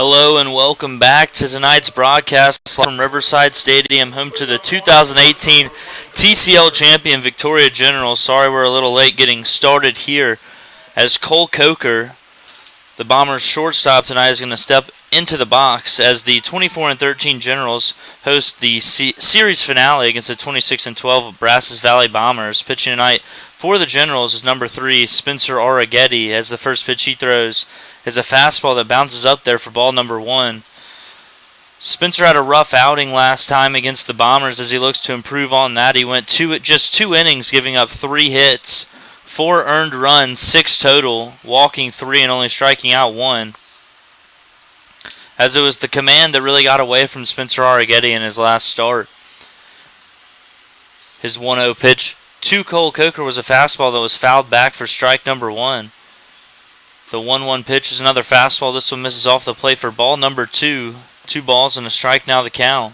Hello and welcome back to tonight's broadcast from Riverside Stadium, home to the 2018 TCL champion Victoria Generals. Sorry we're a little late getting started here as Cole Coker, the Bombers' shortstop tonight, is going to step into the box as the 24-13 Generals host the series finale against the 26-12 Brazos Valley Bombers. Pitching tonight for the Generals is number 3, Spencer Arrighetti, as the first pitch he throws is a fastball that bounces up there for ball number 1. Spencer had a rough outing last time against the Bombers as he looks to improve on that. He went just two innings, giving up 3 hits, 4 earned runs, 6 total, walking 3 and only striking out 1. As it was the command that really got away from Spencer Arrighetti in his last start. His 1-0 pitch to Cole Coker was a fastball that was fouled back for strike number 1. The 1-1 pitch is another fastball. This one misses off the plate for ball number 2. 2 balls and a strike now the count.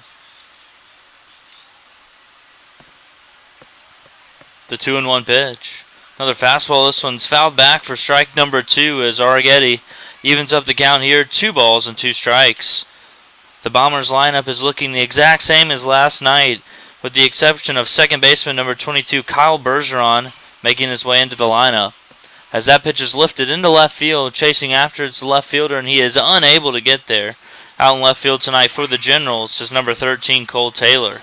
The 2-1 pitch. Another fastball. This one's fouled back for strike number 2 as Arrighetti evens up the count here. 2 balls and 2 strikes. The Bombers lineup is looking the exact same as last night, with the exception of second baseman number 22 Kyle Bergeron making his way into the lineup. As that pitch is lifted into left field, chasing after its left fielder, and he is unable to get there. Out in left field tonight for the Generals is number 13, Cole Taylor.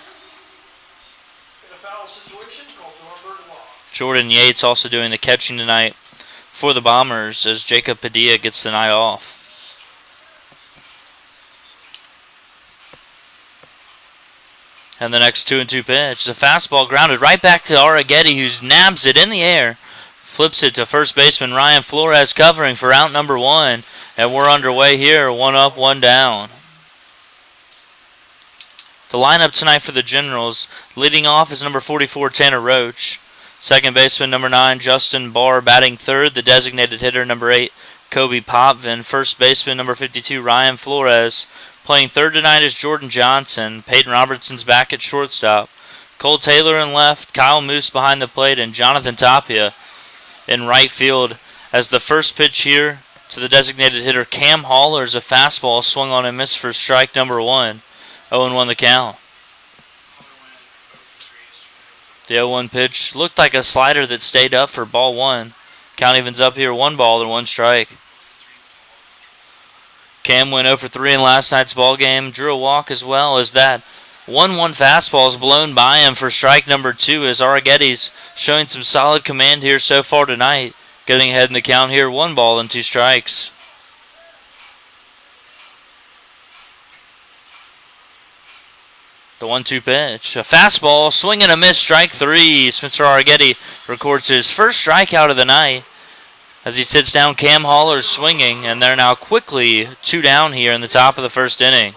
Jordan Yates also doing the catching tonight for the Bombers as Jacob Padilla gets the night off. And the next 2-2 pitch is a fastball grounded right back to Arrighetti, who nabs it in the air. Flips it to first baseman Ryan Flores covering for out number 1. And we're underway here, 1 up, 1 down. The lineup tonight for the Generals, leading off is number 44 Tanner Roach. Second baseman number 9 Justin Barr batting third. The designated hitter number 8 Kobe Potvin. First baseman number 52 Ryan Flores. Playing third tonight is Jordan Johnson. Peyton Robertson's back at shortstop. Cole Taylor in left, Kyle Moose behind the plate, and Jonathan Tapia in right field. As the first pitch here to the designated hitter Cam Haller is a fastball swung on and missed for strike number 1. 0-1 the count. The 0-1 pitch looked like a slider that stayed up for ball 1. Count evens up here, 1 ball and 1 strike. Cam went 0 for 3 in last night's ball game. Drew a walk as well as that 1-1 fastball is blown by him for strike number 2 as Arrighetti's showing some solid command here so far tonight. Getting ahead in the count here, 1 ball and 2 strikes. The 1-2 pitch. A fastball, swing and a miss, strike 3. Spencer Arrighetti records his first strikeout of the night as he sits down Cam Haller swinging, and they're now quickly 2 down here in the top of the first inning.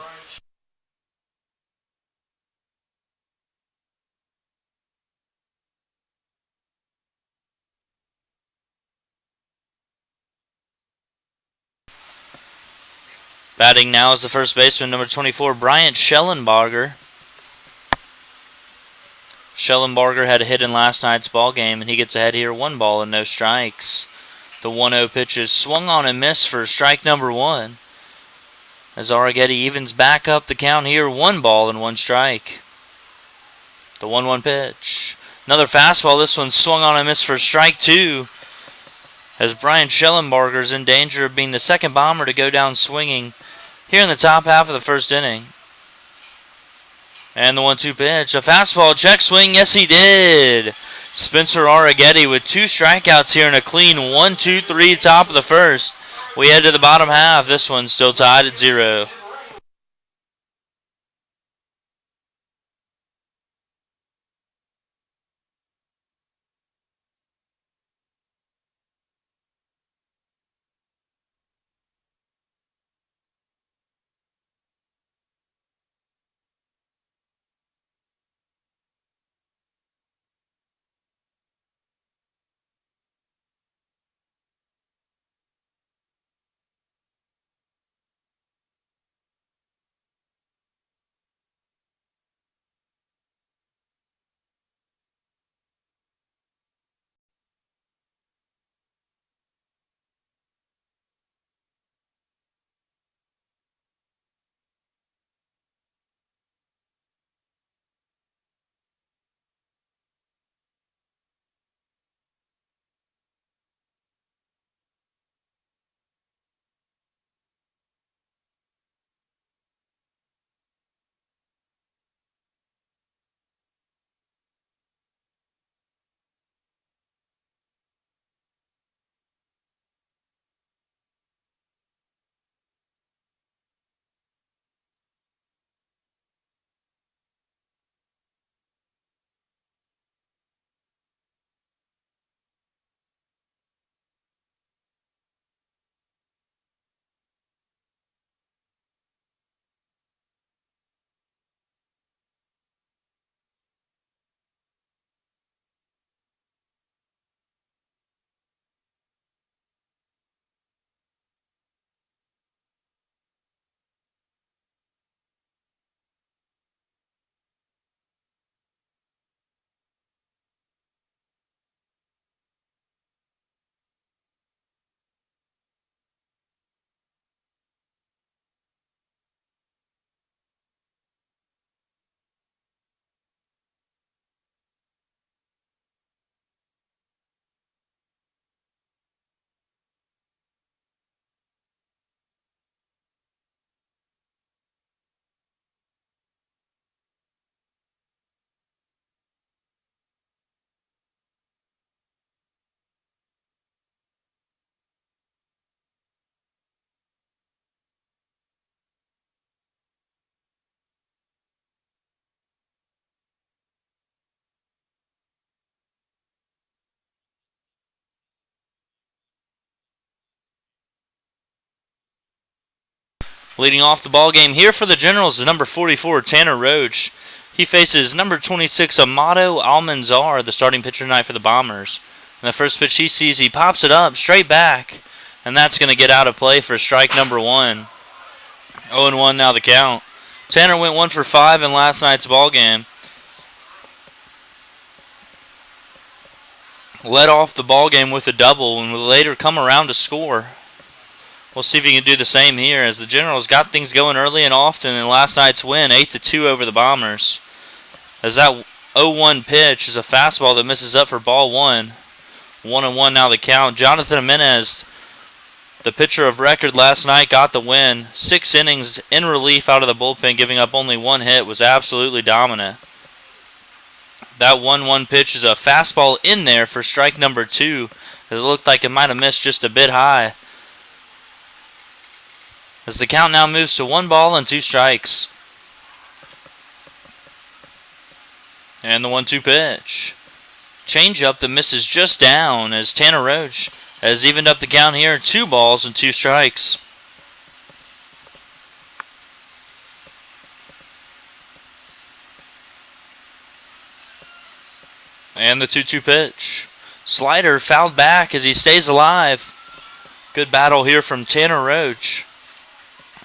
Batting now is the first baseman, number 24, Bryant Schellenbarger. Schellenbarger had a hit in last night's ball game, and he gets ahead here, 1 ball and no strikes. The 1-0 pitch is swung on and missed for strike number 1. As Arrighetti evens back up the count here, 1 ball and 1 strike. The 1-1 pitch. Another fastball, this one swung on and missed for strike 2. As Bryant Schellenbarger is in danger of being the second Bomber to go down swinging here in the top half of the first inning. And the 1-2 pitch. A fastball, check swing. Yes, he did. Spencer Arrighetti with 2 strikeouts here and a clean 1-2-3 top of the first. We head to the bottom half. This one's still tied at 0. Leading off the ball game here for the Generals is number 44, Tanner Roach. He faces number 26, Amato Almanzar, the starting pitcher tonight for the Bombers. And the first pitch he sees, he pops it up straight back, and that's going to get out of play for strike number 1. 0-1 now the count. Tanner went 1 for 5 in last night's ball game. Led off the ball game with a double and will later come around to score. We'll see if he can do the same here as the Generals got things going early and often in last night's win, 8-2 over the Bombers. As that 0-1 pitch is a fastball that misses up for ball 1. 1-1 now the count. Jonathan Jimenez, the pitcher of record last night, got the win. 6 innings in relief out of the bullpen, giving up only 1 hit, was absolutely dominant. That 1-1 pitch is a fastball in there for strike number 2. It looked like it might have missed just a bit high. As the count now moves to 1 ball and 2 strikes. And the 1-2 pitch. Changeup that misses just down as Tanner Roach has evened up the count here. 2 balls and 2 strikes. And the 2-2 pitch. Slider fouled back as he stays alive. Good battle here from Tanner Roach.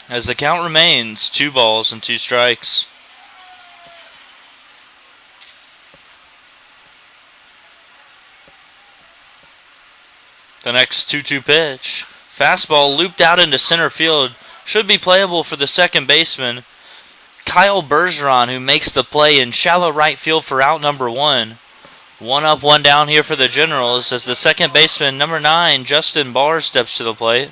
As the count remains 2 balls and 2 strikes. The next 2-2 pitch. Fastball looped out into center field. Should be playable for the second baseman, Kyle Bergeron, who makes the play in shallow right field for out number 1. 1 up, 1 down here for the Generals as the second baseman, number 9, Justin Barr, steps to the plate.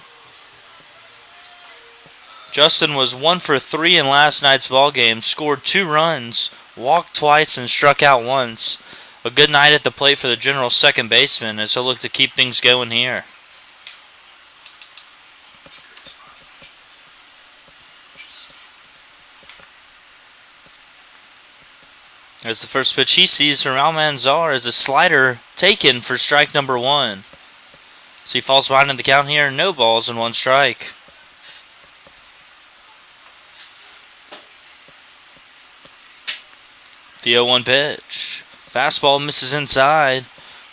Justin was 1 for 3 in last night's ball game, scored 2 runs, walked twice, and struck out once. A good night at the plate for the Generals' second baseman as he'll look to keep things going here. As the first pitch he sees from Almanzar is a slider taken for strike number 1. So he falls behind in the count here. No balls and 1 strike. The 0-1 pitch. Fastball misses inside.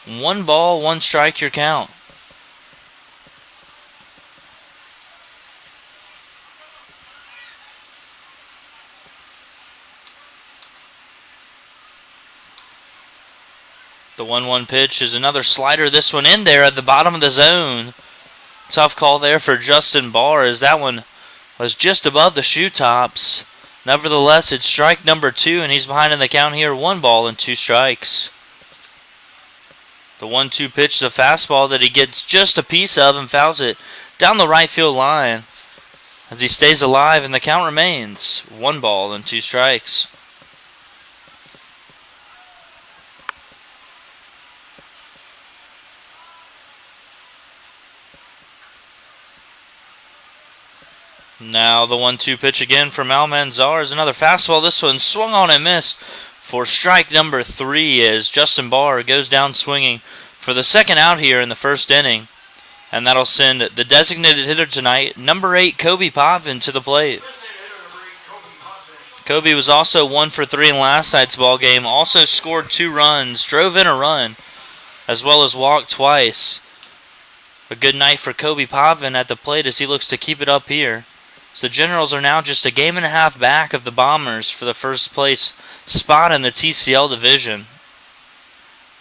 1 ball, 1 strike, your count. The 1-1 pitch is another slider. This one in there at the bottom of the zone. Tough call there for Justin Barr as that one was just above the shoe tops. Nevertheless, it's strike number 2 and he's behind in the count here. 1 ball and 2 strikes. The 1-2 pitch is a fastball that he gets just a piece of and fouls it down the right field line as he stays alive and the count remains 1 ball and 2 strikes. Now the 1-2 pitch again from Almanzar is another fastball. This one swung on and missed for strike number 3 as Justin Barr goes down swinging for the second out here in the first inning. And that'll send the designated hitter tonight, number 8, Kobe Potvin, to the plate. Kobe was also 1 for 3 in last night's ball game. Also scored 2 runs, drove in a run, as well as walked twice. A good night for Kobe Potvin at the plate as he looks to keep it up here. So the Generals are now just a game and a half back of the Bombers for the first place spot in the TCL division.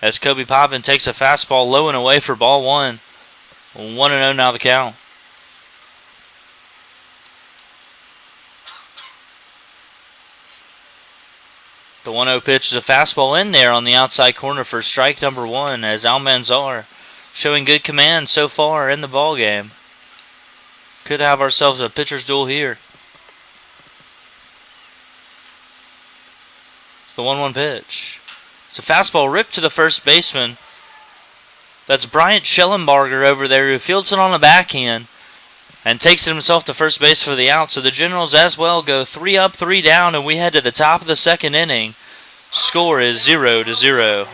As Kobe Potvin takes a fastball low and away for ball 1. 1-0 now the count. The 1-0 pitch is a fastball in there on the outside corner for strike number 1 as Almanzar showing good command so far in the ball game. Could have ourselves a pitcher's duel here. It's the 1-1 pitch. It's a fastball ripped to the first baseman. That's Bryant Schellenbarger over there who fields it on the backhand and takes it himself to first base for the out. So the Generals as well go 3 up, 3 down, and we head to the top of the second inning. Score is 0-0.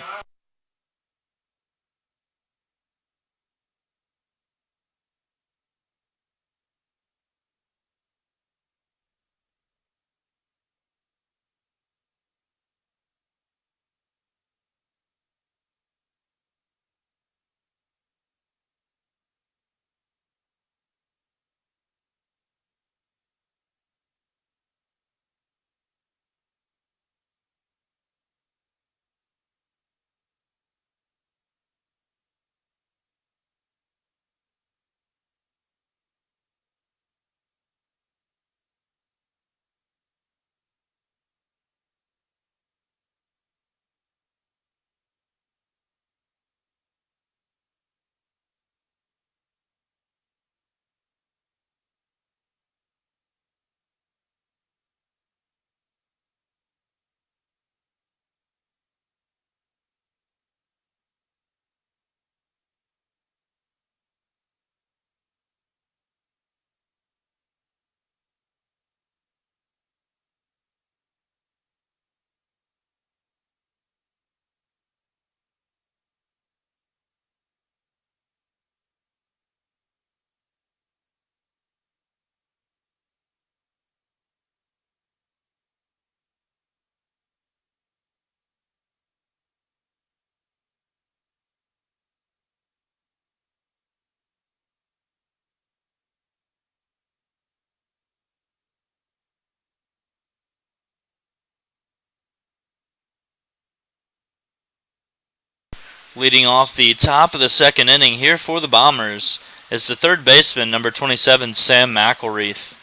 Leading off the top of the second inning here for the Bombers is the third baseman, number 27, Sam McElreath.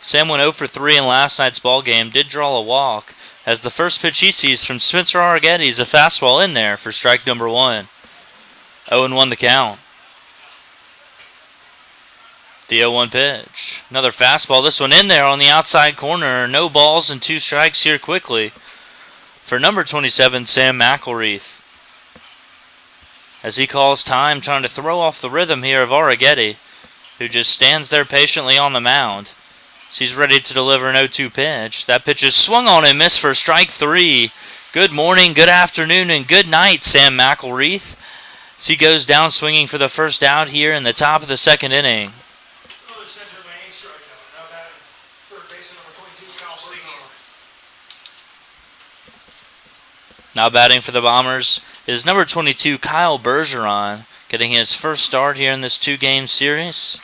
Sam went 0 for 3 in last night's ball game, did draw a walk, as the first pitch he sees from Spencer Arrighetti is a fastball in there for strike number 1. 0-1 the count. The 0-1 pitch. Another fastball, this one in there on the outside corner. No balls and 2 strikes here quickly for number 27, Sam McElreath, as he calls time, trying to throw off the rhythm here of Arrighetti, who just stands there patiently on the mound. So he's ready to deliver an 0-2 pitch. That pitch is swung on and missed for strike 3. Good morning, good afternoon, and good night, Sam McElreath, as he goes down swinging for the first out here in the top of the second inning. Now batting for the Bombers is number 22, Kyle Bergeron, getting his first start here in this 2-game series.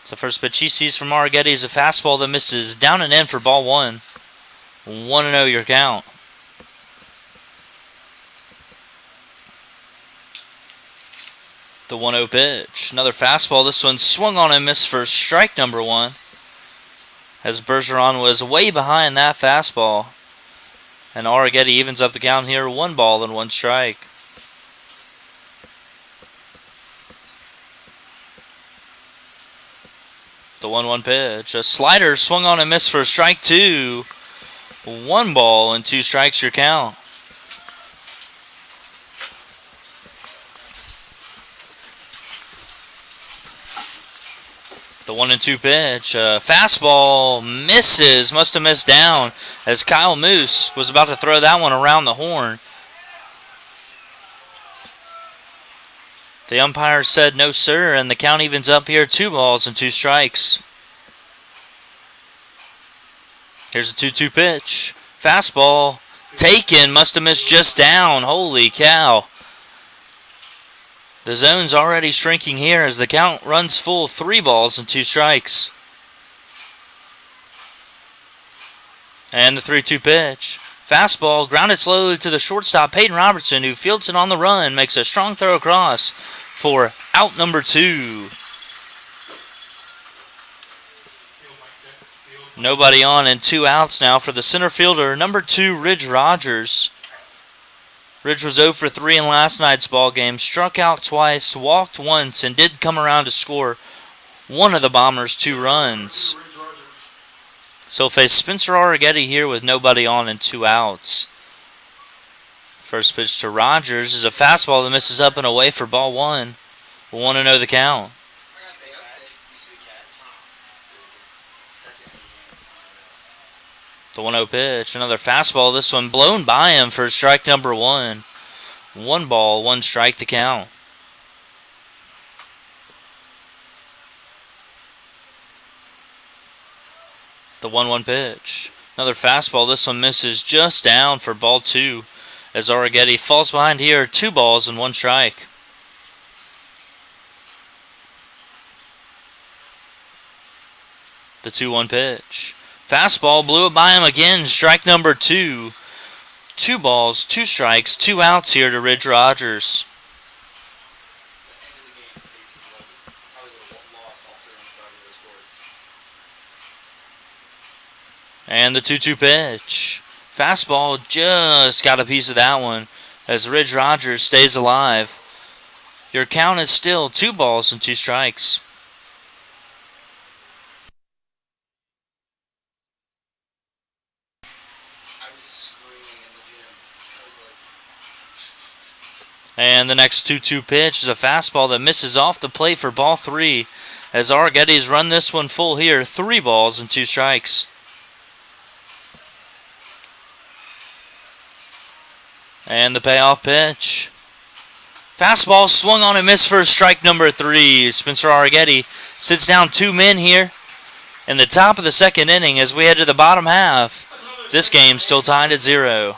So the first pitch he sees from Arrighetti is a fastball that misses down and in for ball 1. 1-0 your count. The 1-0 pitch. Another fastball. This one swung on and missed for strike number 1, as Bergeron was way behind that fastball. And Arrighetti evens up the count here, 1 ball and 1 strike. The 1-1 pitch. A slider swung on and missed for strike 2. 1 ball and 2 strikes your count. The 1-2 pitch. Fastball misses. Must have missed down, as Kyle Moose was about to throw that one around the horn. The umpire said no, sir, and the count evens up here, 2 balls and 2 strikes. Here's a 2-2 pitch. Fastball taken. Must have missed just down. Holy cow. The zone's already shrinking here as the count runs full, 3 balls and 2 strikes. And the 3-2 pitch. Fastball grounded slowly to the shortstop, Peyton Robertson, who fields it on the run, makes a strong throw across for out number 2. Nobody on and 2 outs now for the center fielder, number 2, Ridge Rogers. Ridge was 0 for 3 in last night's ball game, struck out twice, walked once, and did come around to score one of the Bombers' 2 runs. So he'll face Spencer Arrighetti here with nobody on and 2 outs. First pitch to Rogers is a fastball that misses up and away for ball 1. 1-0 the count. The 1-0 pitch, another fastball, this one blown by him for strike number 1. 1 ball, 1 strike the count. The 1-1 pitch, another fastball, this one misses just down for ball 2, as Arrighetti falls behind here, 2 balls and 1 strike. The 2-1 pitch. Fastball blew it by him again, strike number 2. 2 balls, 2 strikes, 2 outs here to Ridge Rogers. And the 2-2 pitch. Fastball just got a piece of that one as Ridge Rogers stays alive. Your count is still 2 balls and 2 strikes. And the next 2-2 pitch is a fastball that misses off the plate for ball 3, as Arrighetti's run this one full here, 3 balls and 2 strikes. And the payoff pitch. Fastball swung on and missed for strike number 3. Spencer Arrighetti sits down 2 men here in the top of the second inning as we head to the bottom half. This game still tied at 0.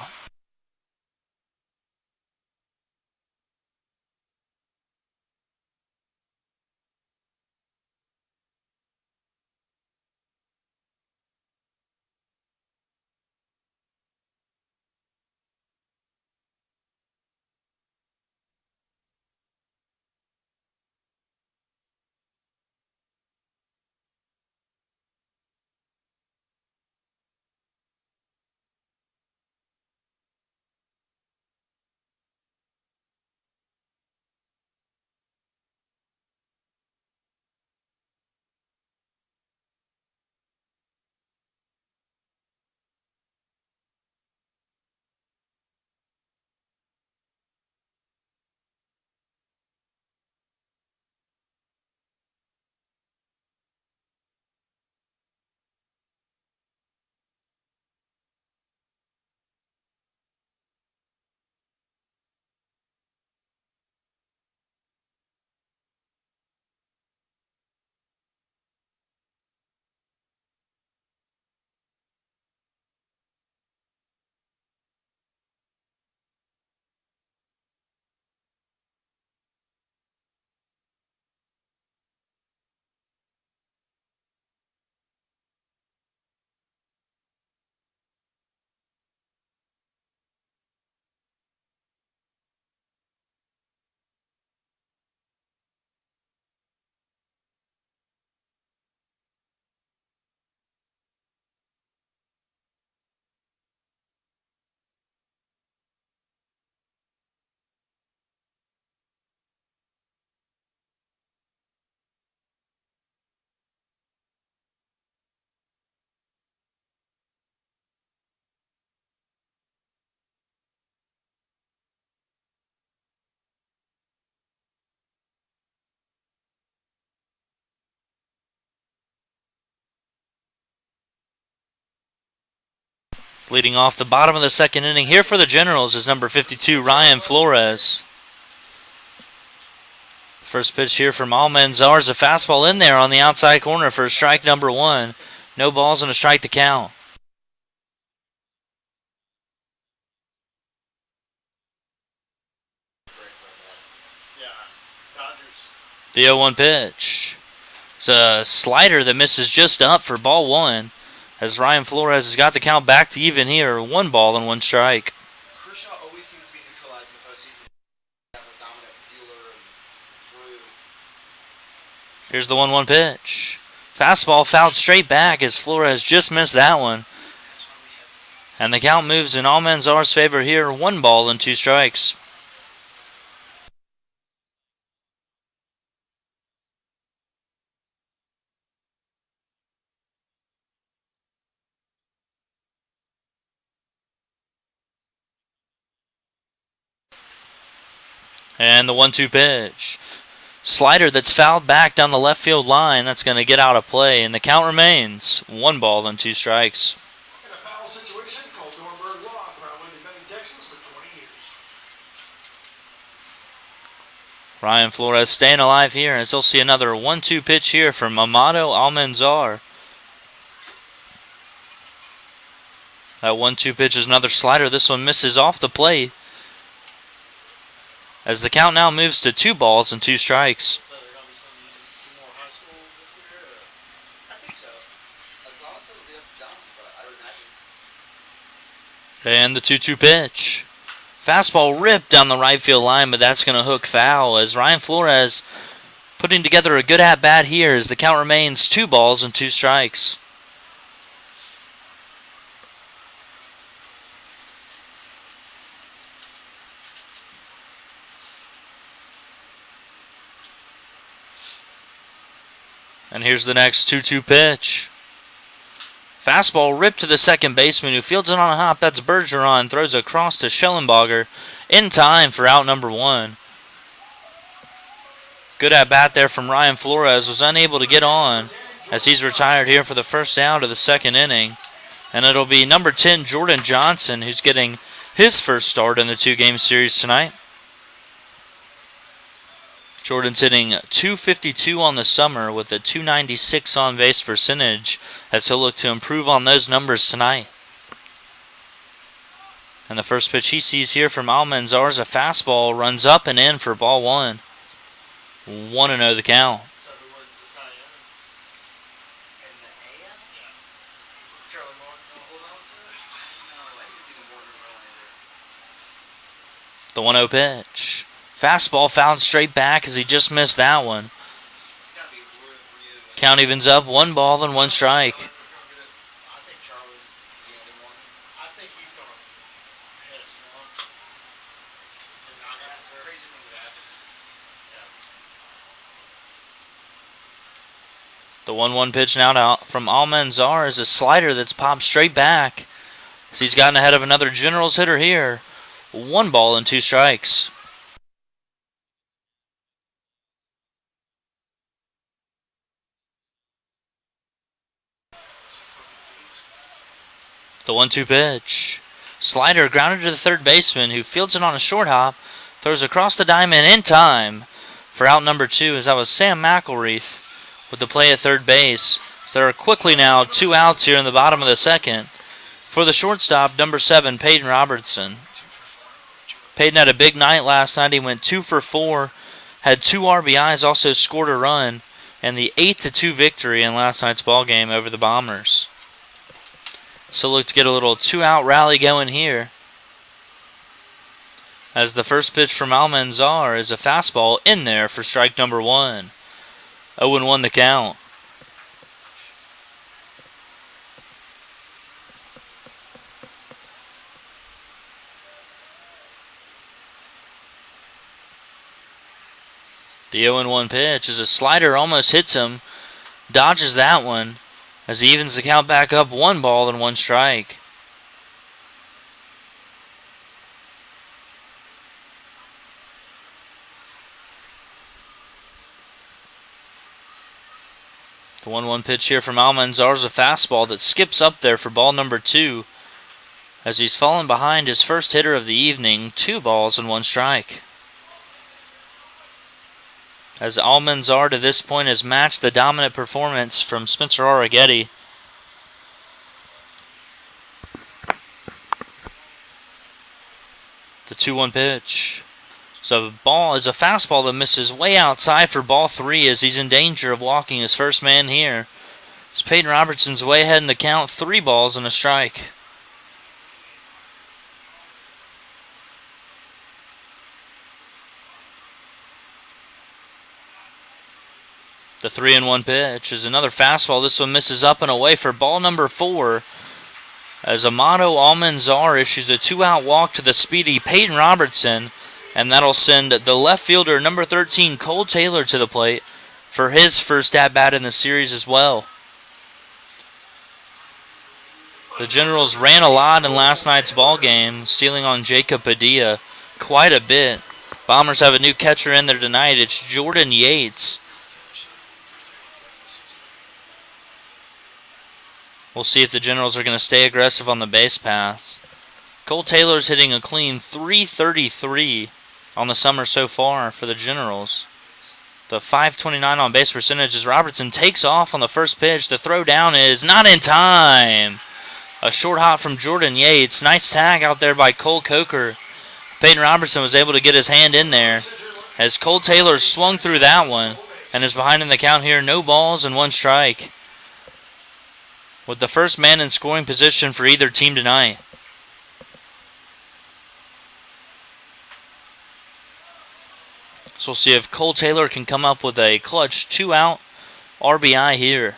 Leading off the bottom of the second inning here for the Generals is number 52, Ryan Flores. First pitch here from Almanzar is a fastball in there on the outside corner for strike number 1. No balls and a strike to count. The 0-1 pitch. It's a slider that misses just up for ball 1. As Ryan Flores has got the count back to even here. 1 ball and 1 strike. Kershaw always seems to be neutralized in the postseason. Here's the 1-1 pitch. Fastball fouled straight back as Flores just missed that one. And the count moves in Almanzar's favor here. 1 ball and 2 strikes. And the 1-2 pitch. Slider that's fouled back down the left field line. That's going to get out of play. And the count remains 1 ball and 2 strikes. In a foul situation, called Dornberg Law, proudly defending Texas for 20 years. Ryan Flores staying alive here as he'll see another 1-2 pitch here from Amado Almanzar. That 1-2 pitch is another slider. This one misses off the plate. As the count now moves to 2 balls and 2 strikes. So there going to be some more high school this year? I think so. As long as it'll be up to Don, but I would imagine. And the 2-2 pitch. Fastball ripped down the right field line, but that's going to hook foul as Ryan Flores putting together a good at-bat here as the count remains 2 balls and 2 strikes. And here's the next 2-2 pitch. Fastball ripped to the second baseman who fields it on a hop. That's Bergeron. Throws across to Schellenberger in time for out number 1. Good at bat there from Ryan Flores. Was unable to get on as he's retired here for the first out of the second inning. And it'll be number 10, Jordan Johnson, who's getting his first start in the 2-game series tonight. Jordan's hitting .252 on the summer with a .296 on-base percentage as he'll look to improve on those numbers tonight. And the first pitch he sees here from Almanzar is a fastball, runs up and in for ball 1. 1-0 the count. So who wins the Cy Young? In the AL? Yeah. Charlie Morton going to hold on to it? I don't know. I think it's either Morton or Verlander. The 1-0 pitch. Fastball fouled straight back as he just missed that one. It's got to be Ryu. Count evens up, 1 ball and 1 strike. I think Charlie's just the one. I think he's going to hit a slump. And not necessarily. Crazy things that happen. Yeah. The 1-1 pitch now from Almanzar is a slider that's popped straight back. So he's gotten ahead of another Generals hitter here. 1 ball and 2 strikes. The 1-2 pitch. Slider grounded to the third baseman who fields it on a short hop. Throws across the diamond in time for out number 2 as that was Sam McElreath with the play at third base. So there are quickly now 2 outs here in the bottom of the second. For the shortstop, number 7, Peyton Robertson. Peyton had a big night last night. He went 2 for 4, had 2 RBIs, also scored a run, and the 8-2 victory in last night's ball game over the Bombers. So look to get a little 2-out rally going here. As the first pitch from Almanzar is a fastball in there for strike number 1. 0-1 the count. The 0-1 pitch is a slider, almost hits him. Dodges that one as he evens the count back up, 1 ball and 1 strike. The 1-1 pitch here from Almanzar is a fastball that skips up there for ball number 2. as he's fallen behind his first hitter of the evening, 2 balls and 1 strike. As Almanzar to this point has matched the dominant performance from Spencer Arrighetti. The 2-1 pitch. So ball is a fastball that misses way outside for ball 3 as he's in danger of walking his first man here. As Peyton Robertson's way ahead in the count, 3 balls and a strike. The 3-1 pitch is another fastball. This one misses up and away for ball number 4. As Amato Almanzar issues a 2-out walk to the speedy Peyton Robertson. And that'll send the left fielder, number 13, Cole Taylor, to the plate for his first at-bat in the series as well. The Generals ran a lot in last night's ball game, stealing on Jacob Padilla quite a bit. Bombers have a new catcher in there tonight. It's Jordan Yates. We'll see if the Generals are going to stay aggressive on the base paths. Cole Taylor's hitting a clean .333 on the summer so far for the Generals. The .529 on base percentage as Robertson takes off on the first pitch. The throw down is not in time. A short hop from Jordan Yates. Nice tag out there by Cole Coker. Peyton Robertson was able to get his hand in there as Cole Taylor swung through that one and is behind in the count here. No balls and 1 strike. With the first man in scoring position for either team tonight. So we'll see if Cole Taylor can come up with a clutch 2-out RBI here.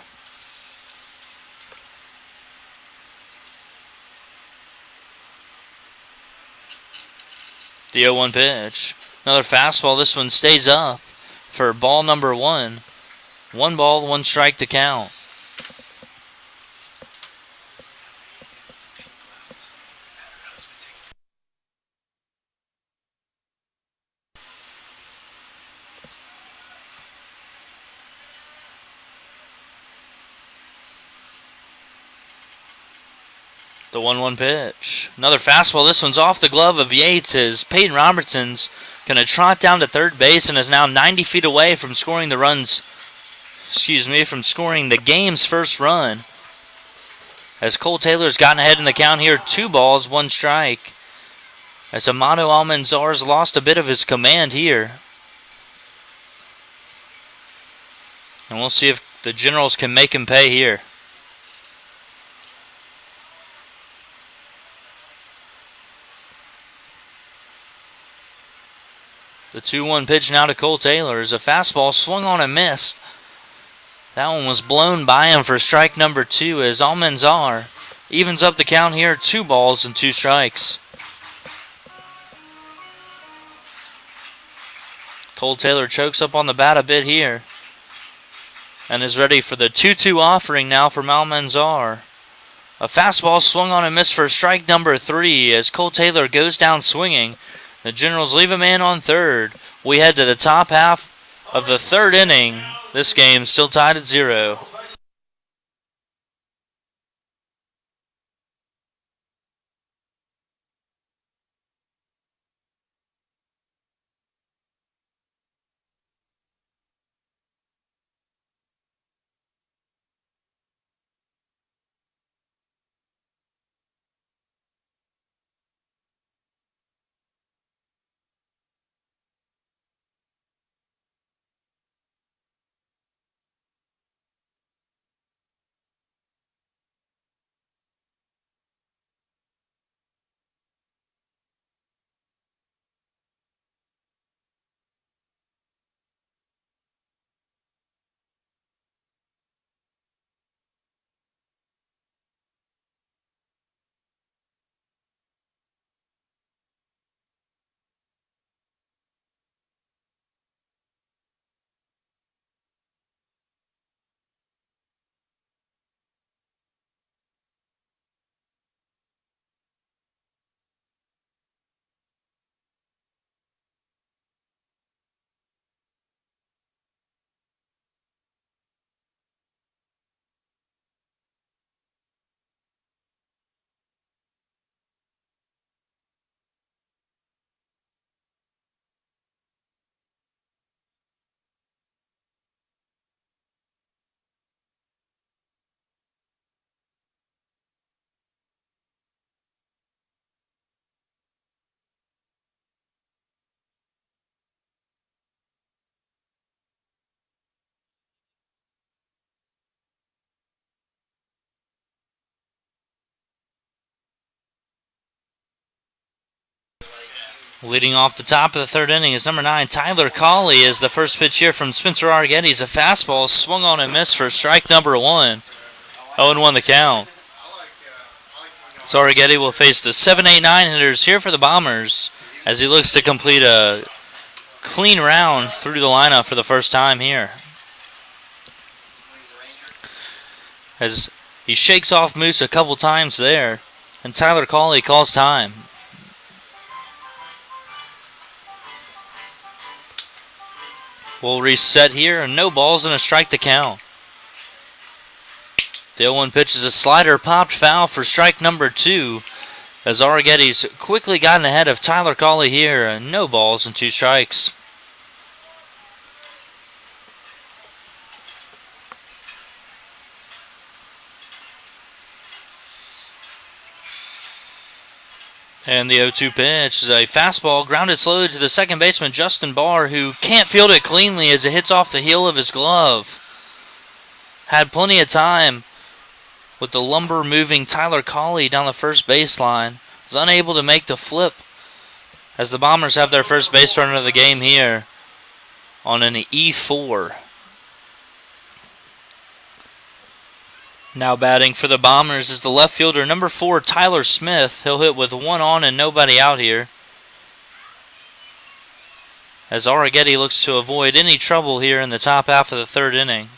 The 0-1 pitch. Another fastball. This one stays up for ball number 1. 1 ball, 1 strike to count. The 1-1 pitch. Another fastball. This one's off the glove of Yates as Peyton Robertson's going to trot down to third base and is now 90 feet away from scoring the game's first run. As Cole Taylor's gotten ahead in the count here, 2 balls, 1 strike. As Amato Almanzar's lost a bit of his command here. And we'll see if the Generals can make him pay here. The 2-1 pitch now to Cole Taylor is a fastball swung on and missed. That one was blown by him for strike number 2 as Almanzar evens up the count here. 2 balls and 2 strikes. Cole Taylor chokes up on the bat a bit here and is ready for the 2-2 offering now from Almanzar. A fastball swung on and missed for strike number 3 as Cole Taylor goes down swinging. The Generals leave a man on third. We head to the top half of the 3rd inning. This game still tied at 0. Leading off the top of the third inning is number 9, Tyler Colley, as the first pitch here from Spencer Argetty is a fastball swung on and missed for strike number 1. 0-1 the count. So Argetty will face the 7-8-9 hitters here for the Bombers as he looks to complete a clean round through the lineup for the first time here. As he shakes off Moose a couple times there, and Tyler Colley calls time. We'll reset here, and no balls and a strike to count. The 0-1 pitch is a slider popped foul for strike number 2, as Argetty's quickly gotten ahead of Tyler Colley here, and no balls and 2 strikes. And the 0-2 pitch is a fastball grounded slowly to the second baseman, Justin Barr, who can't field it cleanly as it hits off the heel of his glove. Had plenty of time with the lumber moving Tyler Colley down the first baseline. Was unable to make the flip as the Bombers have their first base runner of the game here on an E4. Now batting for the Bombers is the left fielder, number 4, Tyler Smith. He'll hit with 1 on and nobody out here, as Argetty looks to avoid any trouble here in the top half of the third inning.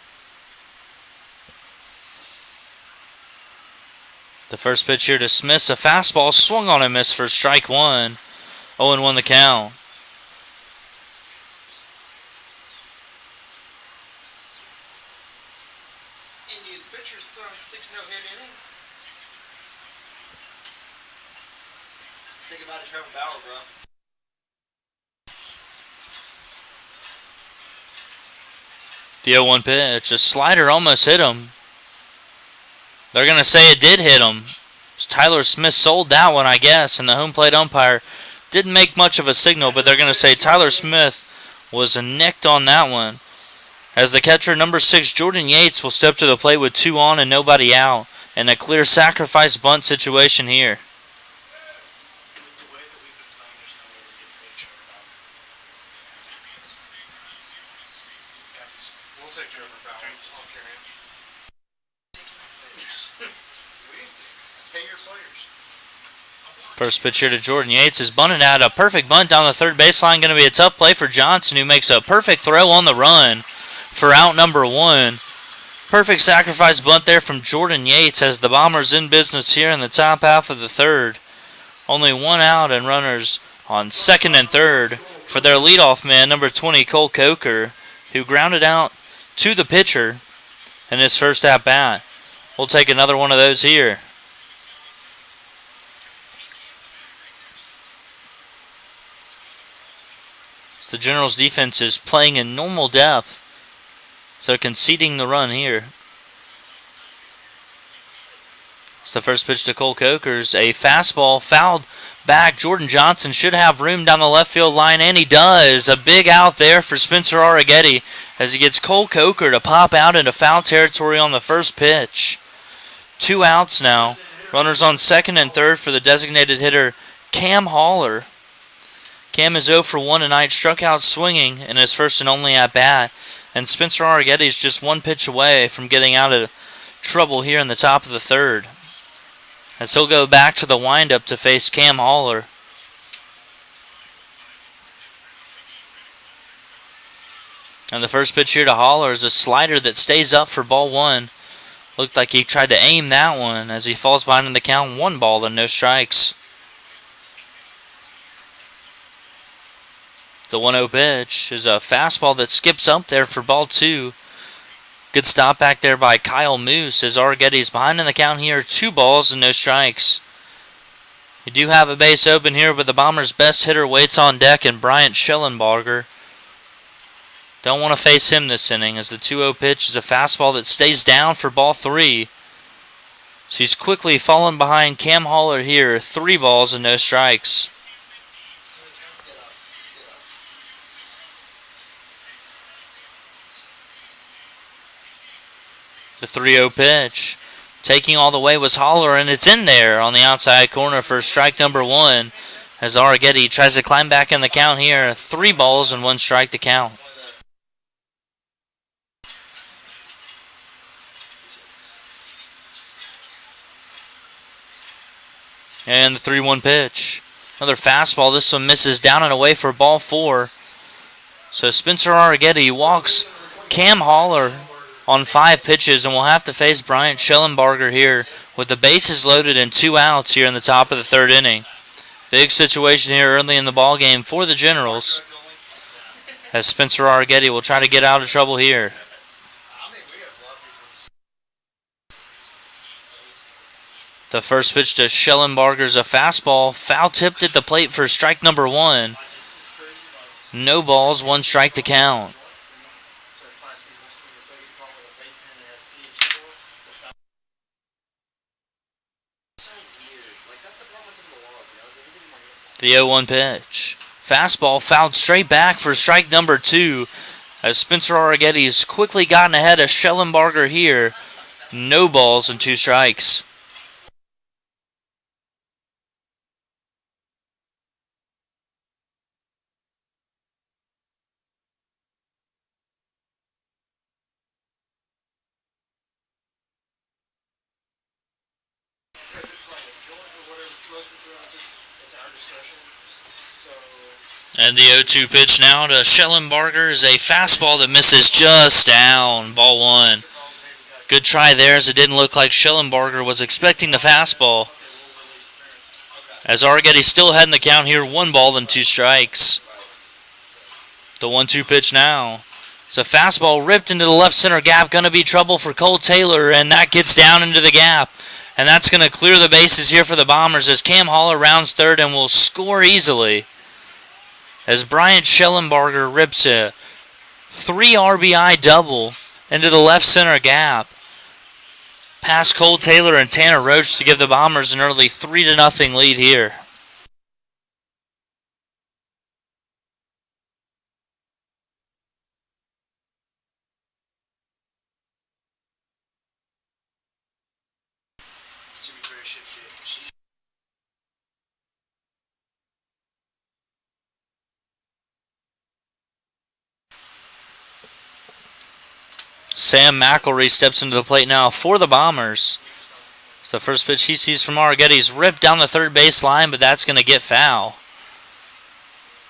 The first pitch here to Smith, a fastball swung on and missed for strike 1. 0-1 the count. Indians pitchers thrown 6 no-hit innings. Think about it, Trevor Bauer, bro. The 0-1 pitch, a slider almost hit him. They're going to say it did hit him. Tyler Smith sold that one, I guess, and the home plate umpire didn't make much of a signal, but they're going to say Tyler Smith was nicked on that one. As the catcher, number 6, Jordan Yates, will step to the plate with 2 on and nobody out, and a clear sacrifice bunt situation here. With the way that we've been playing, there's no way we're getting each other out. We'll take Trevor Bauer. It's off your hands. Pay your players. First pitch here to Jordan Yates is bunted out. A perfect bunt down the third baseline. Going to be a tough play for Johnson, who makes a perfect throw on the run for out number 1. Perfect sacrifice bunt there from Jordan Yates as the Bombers in business here in the top half of the third. Only 1 out and runners on second and third for their leadoff man, number 20, Cole Coker, who grounded out to the pitcher in his first at-bat. We'll take another one of those here. The Generals' defense is playing in normal depth, so conceding the run here. It's the first pitch to Cole Coker's a fastball fouled back. Jordan Johnson should have room down the left field line, and he does. A big out there for Spencer Argetty as he gets Cole Coker to pop out into foul territory on the first pitch. 2 outs now. Runners on second and third for the designated hitter, Cam Haller. Cam is 0 for 1 tonight, struck out swinging in his first and only at-bat, and Spencer Argetty is just 1 pitch away from getting out of trouble here in the top of the third, as he'll go back to the windup to face Cam Haller. And the first pitch here to Haller is a slider that stays up for ball 1. Looked like he tried to aim that one as he falls behind in the count. 1 ball and no strikes. The 1-0 pitch is a fastball that skips up there for ball 2. Good stop back there by Kyle Moose as Argetty's behind in the count here. 2 balls and no strikes. You do have a base open here, but the Bombers' best hitter waits on deck in Bryant Schellenbarger. Don't want to face him this inning as the 2-0 pitch is a fastball that stays down for ball 3. So he's quickly fallen behind Cam Haller here. 3 balls and no strikes. The 3-0 pitch, taking all the way was Haller, and it's in there on the outside corner for strike number 1. as Arrighetti tries to climb back in the count here. 3 balls and 1 strike to count. And the 3-1 pitch. Another fastball. This one misses down and away for ball 4. So Spencer Arrighetti walks Cam Holler on 5 pitches, and will have to face Bryant Schellenbarger here with the bases loaded and 2 outs here in the top of the 3rd inning. Big situation here early in the ball game for the Generals, as Spencer Arrighetti will try to get out of trouble here. The first pitch to Schellenbarger's a fastball, foul tipped at the plate for strike number 1. No balls, 1 strike to count. The 0-1 pitch. Fastball fouled straight back for strike number 2, as Spencer Arrighetti has quickly gotten ahead of Schellenbarger here. No balls and 2 strikes. And the 0-2 pitch now to Schellenbarger is a fastball that misses just down. Ball 1. Good try there, as it didn't look like Schellenbarger was expecting the fastball. As Arrighetti still ahead in the count here, 1 ball and 2 strikes. The 1-2 pitch now. It's a fastball ripped into the left center gap. Going to be trouble for Cole Taylor, and that gets down into the gap. And that's going to clear the bases here for the Bombers, as Cam Holler rounds 3rd and will score easily, as Bryant Schellenbarger rips a 3 RBI double into the left center gap past Cole Taylor and Tanner Roach to give the Bombers an early 3-0 lead here. Sam McElree steps into the plate now for the Bombers. It's the first pitch he sees from Arrighetti's ripped down the 3rd base line, but that's going to get foul.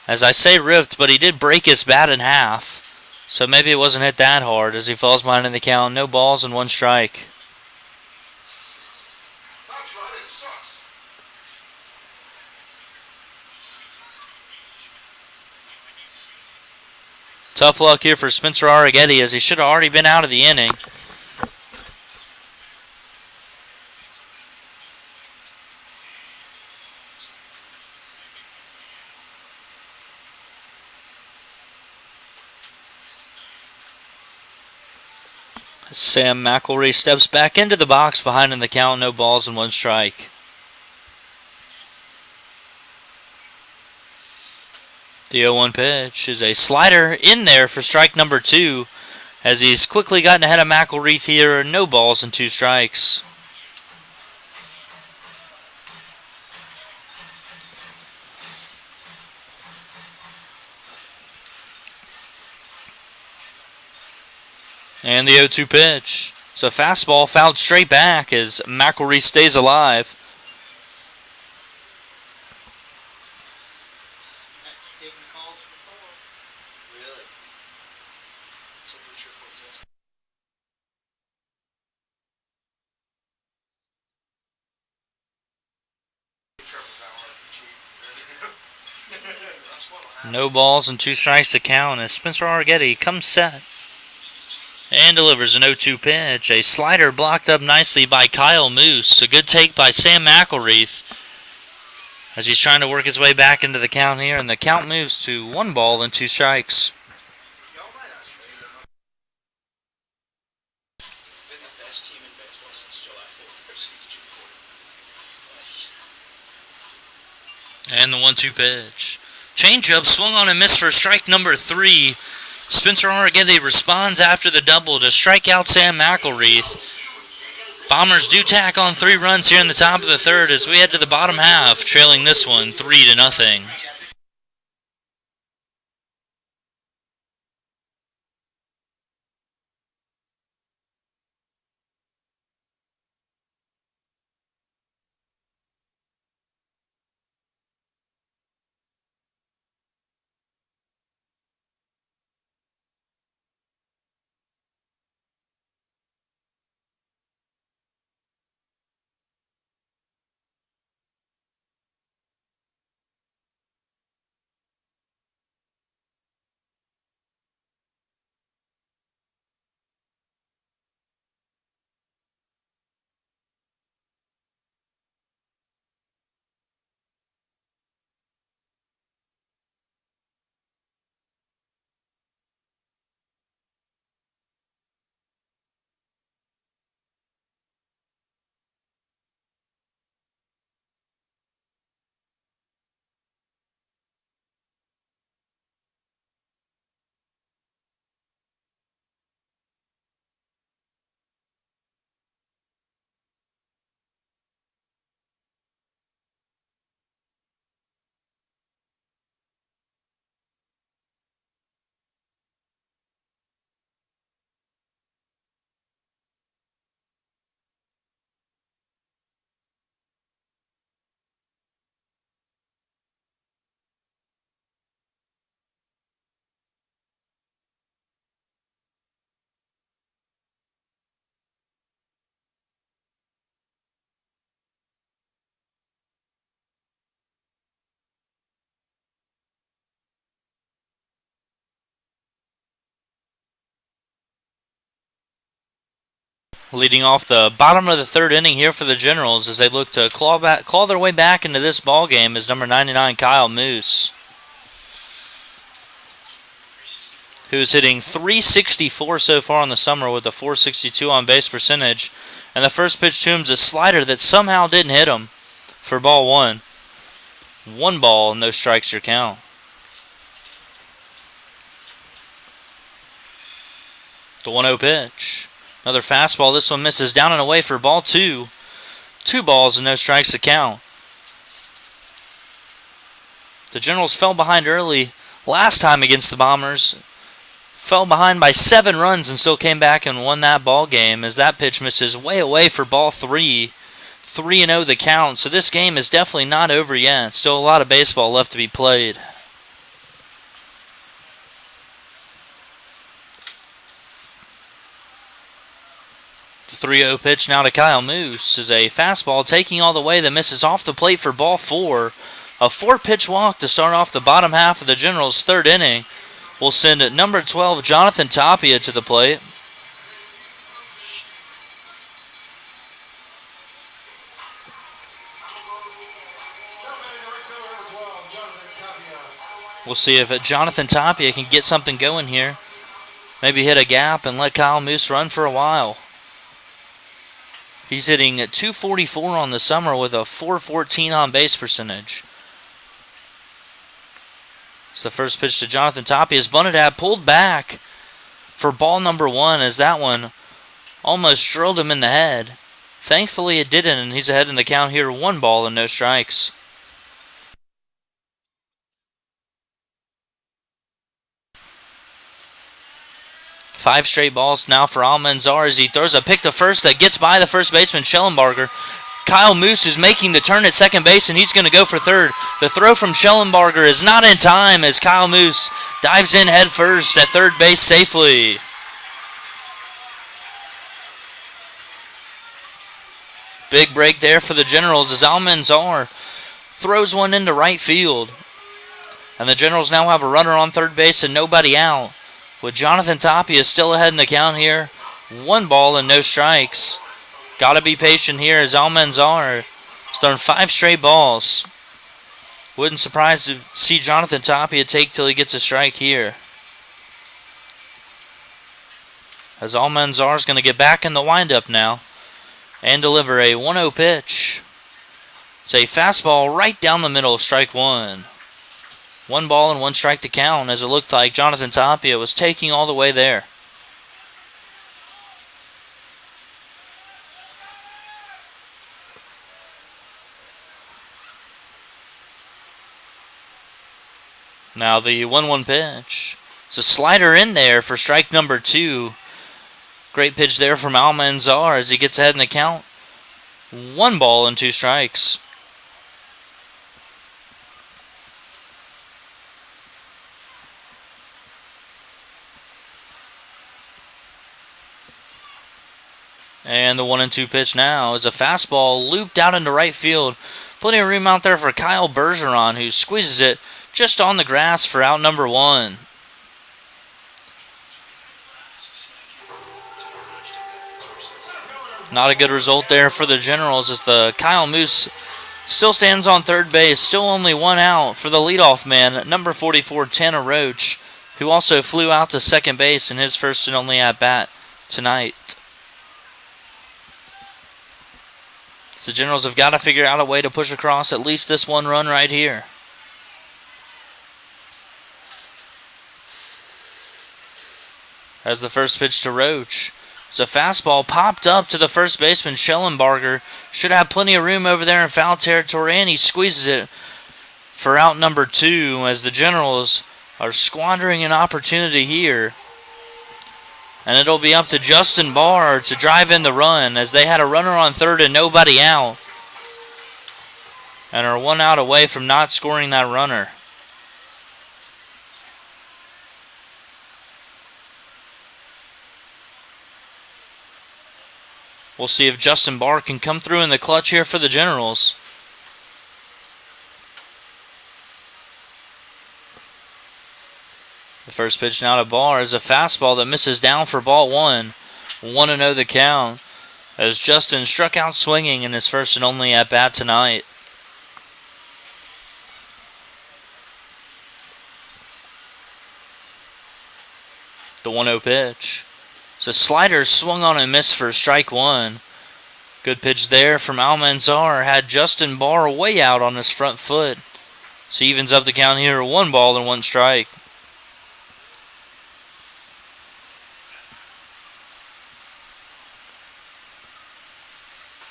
As I say ripped, but he did break his bat in half, so maybe it wasn't hit that hard, as he falls behind in the count. No balls and 1 strike. Tough luck here for Spencer Arrighetti, as he should have already been out of the inning. Sam McElree steps back into the box behind in the count. No balls and 1 strike. The 0-1 pitch is a slider in there for strike number 2, as he's quickly gotten ahead of McElreath here. No balls and 2 strikes. And the 0-2 pitch. It's a fastball fouled straight back as McElreath stays alive. No balls and 2 strikes to count as Spencer Arrighetti comes set and delivers an 0-2 pitch. A slider blocked up nicely by Kyle Moose. A good take by Sam McElreath as he's trying to work his way back into the count here, and the count moves to 1 ball and 2 strikes. And the 1-2 pitch. Changeup swung on and missed for strike number 3. Spencer Arrighetti responds after the double to strike out Sam McElreath. Bombers do tack on 3 runs here in the top of the third as we head to the bottom half, trailing this one 3-0. Leading off the bottom of the third inning here for the Generals as they look to claw their way back into this ball game is number 99 Kyle Moose, who's hitting .364 so far in the summer with a .462 on base percentage. And the first pitch to him is a slider that somehow didn't hit him for ball 1. 1 ball, no strikes your count. The 1-0 pitch. Another fastball. This one misses down and away for ball 2. 2 balls and no strikes to count. The Generals fell behind early last time against the Bombers. Fell behind by 7 runs and still came back and won that ball game as that pitch misses way away for ball 3. 3-0 the count. So this game is definitely not over yet. Still a lot of baseball left to be played. The 3-0 pitch now to Kyle Moose is a fastball taking all the way that misses off the plate for ball 4. A 4-pitch walk to start off the bottom half of the Generals' third inning will send number 12 Jonathan Tapia to the plate. We'll see if Jonathan Tapia can get something going here. Maybe hit a gap and let Kyle Moose run for a while. He's hitting at .244 on the summer with a .414 on base percentage. It's the first pitch to Jonathan Tapia. Is bunted at, pulled back for ball number 1 as that one almost drilled him in the head. Thankfully it didn't, and he's ahead in the count here. 1 ball and no strikes. Five straight balls now for Almanzar as he throws a pick to first that gets by the first baseman, Schellenbarger. Kyle Moose is making the turn at second base, and he's going to go for third. The throw from Schellenbarger is not in time as Kyle Moose dives in head first at third base safely. Big break there for the Generals as Almanzar throws one into right field. And the Generals now have a runner on third base and nobody out. With Jonathan Tapia still ahead in the count here. 1 ball and no strikes. Gotta be patient here as Almanzar has thrown 5 straight balls. Wouldn't surprise to see Jonathan Tapia take till he gets a strike here. As Almanzar is going to get back in the windup now and deliver a 1-0 pitch. It's a fastball right down the middle, strike 1. 1 ball and 1 strike to count as it looked like Jonathan Tapia was taking all the way there. Now the 1-1 pitch. It's a slider in there for strike number 2. Great pitch there from Almanzar as he gets ahead in the count. 1 ball and 2 strikes. And the 1-2 pitch now is a fastball looped out into right field. Plenty of room out there for Kyle Bergeron, who squeezes it just on the grass for out number 1. Not a good result there for the Generals as the Kyle Moose still stands on third base. Still only 1 out for the leadoff man, number 44, Tanner Roach, who also flew out to second base in his first and only at-bat tonight. So the Generals have got to figure out a way to push across at least this 1 run right here. As the first pitch to Roach. It's a fastball popped up to the first baseman, Schellenbarger. Should have plenty of room over there in foul territory, and he squeezes it for out number 2 as the Generals are squandering an opportunity here. And it'll be up to Justin Barr to drive in the run as they had a runner on third and nobody out. And are 1 out away from not scoring that runner. We'll see if Justin Barr can come through in the clutch here for the Generals. The first pitch now to Barr is a fastball that misses down for ball 1. 1-0 the count as Justin struck out swinging in his first and only at-bat tonight. The 1-0 pitch. So slider swung on and missed for strike 1. Good pitch there from Almanzar. Had Justin Barr way out on his front foot. So evens up the count here, 1 ball and 1 strike.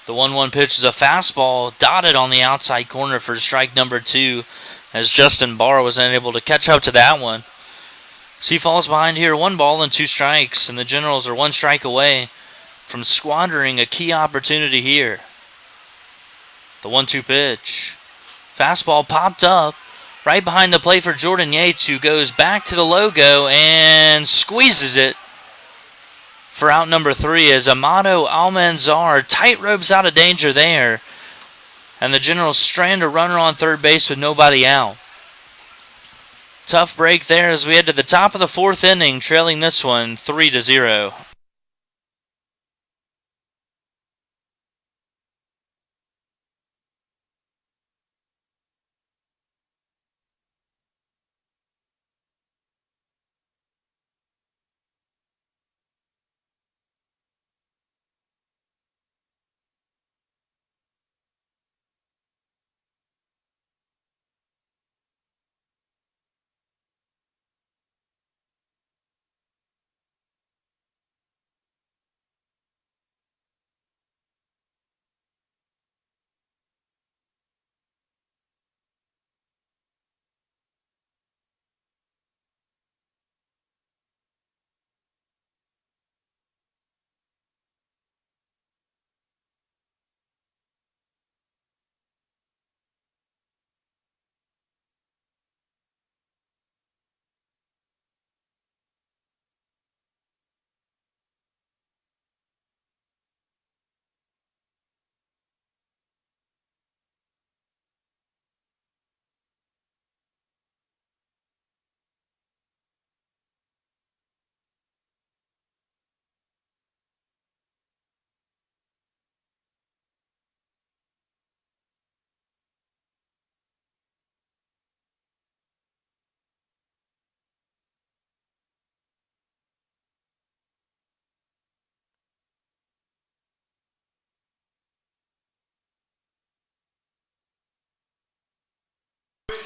The 1-1 pitch is a fastball dotted on the outside corner for strike number 2 as Justin Barr was unable to catch up to that one. So he falls behind here, 1 ball and 2 strikes, and the Generals are 1 strike away from squandering a key opportunity here. The 1-2 pitch. Fastball popped up right behind the plate for Jordan Yates, who goes back to the logo and squeezes it for out number 3 as Amado Almanzar tight ropes out of danger there. And the Generals strand a runner on third base with nobody out. Tough break there as we head to the top of the 4th inning, trailing this one 3-0.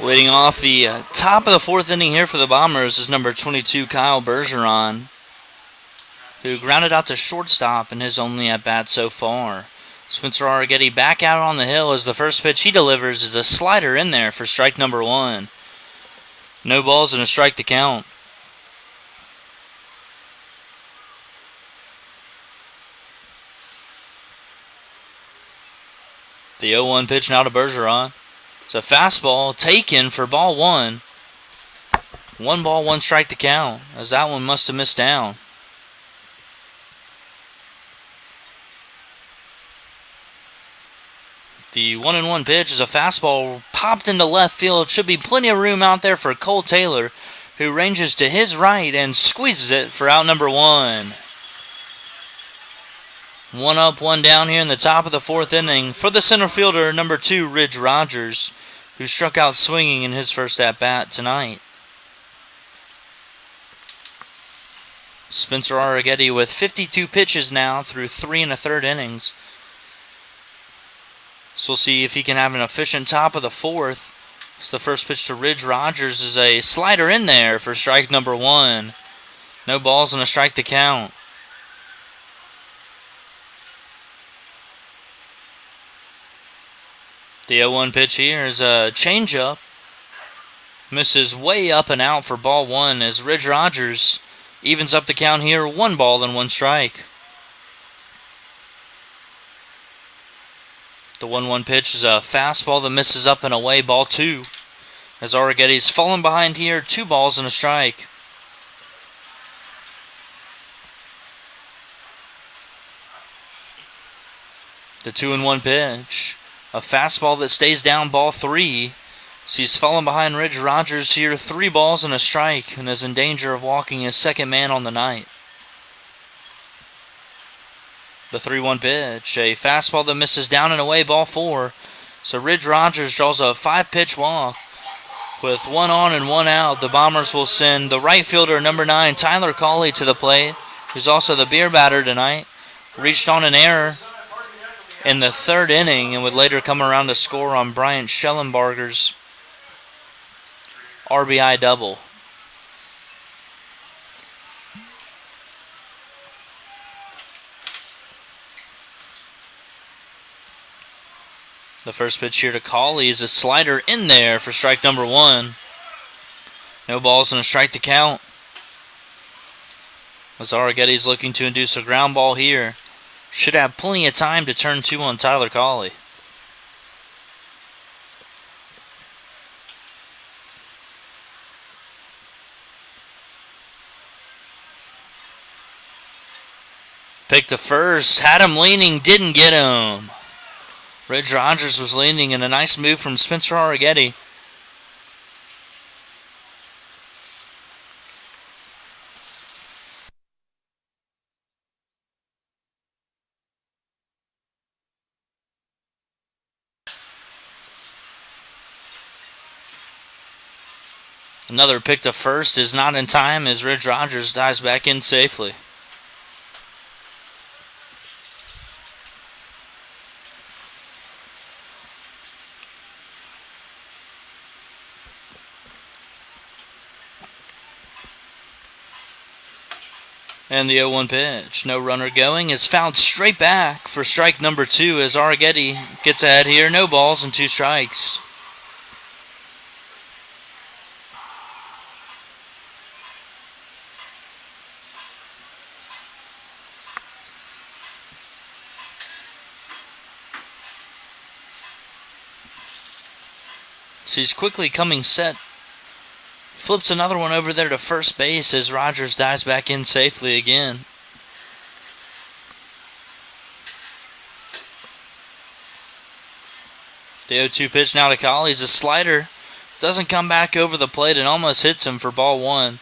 Leading off the top of the 4th inning here for the Bombers is number 22, Kyle Bergeron, who grounded out to shortstop in his only at-bat so far. Spencer Arrighetti back out on the hill as the first pitch he delivers is a slider in there for strike number 1. No balls and a strike to count. The 0-1 pitch now to Bergeron. It's a fastball taken for ball one. 1 ball, 1 strike to count, as that one must have missed down. The 1-1 pitch is a fastball popped into left field. Should be plenty of room out there for Cole Taylor, who ranges to his right and squeezes it for out number 1. 1 up, 1 down here in the top of the 4th inning for the center fielder, number 2, Ridge Rogers, who struck out swinging in his first at-bat tonight. Spencer Arrighetti with 52 pitches now through 3 1/3 innings. So we'll see if he can have an efficient top of the 4th. So the first pitch to Ridge Rogers is a slider in there for strike number 1. No balls and a strike to count. The 0-1 pitch here is a changeup. Misses way up and out for ball 1 as Ridge Rogers evens up the count here, 1 ball and 1 strike. The 1-1 pitch is a fastball that misses up and away, ball 2. As Arrighetti's fallen behind here, 2 balls and a strike. The 2-1 pitch, a fastball that stays down, ball 3. So he's fallen behind Ridge Rogers here, 3 balls and a strike, and is in danger of walking his second man on the night. The 3-1 pitch, a fastball that misses down and away, ball 4. So Ridge Rogers draws a 5-pitch walk. With 1 on and 1 out, the Bombers will send the right fielder, number 9, Tyler Cawley, to the plate, who's also the beer batter tonight. Reached on an error in the 3rd inning and would later come around to score on Bryant Schellenbarger's RBI double. The first pitch here to Cawley is a slider in there for strike number 1. No balls and a strike to count. As Arrighetti's looking to induce a ground ball here. Should have plenty of time to turn 2 on Tyler Cawley. Picked to first, had him leaning, didn't get him. Ridge Rogers was leaning, and a nice move from Spencer Arrighetti. Another pick to first is not in time as Ridge Rogers dives back in safely. And the 0-1 pitch, no runner going, is fouled straight back for strike number 2 as Arrighetti gets ahead here. No balls and 2 strikes. So he's quickly coming set. Flips another one over there to first base as Rogers dives back in safely again. The 0-2 pitch now to Cawley's a slider. Doesn't come back over the plate and almost hits him for ball 1.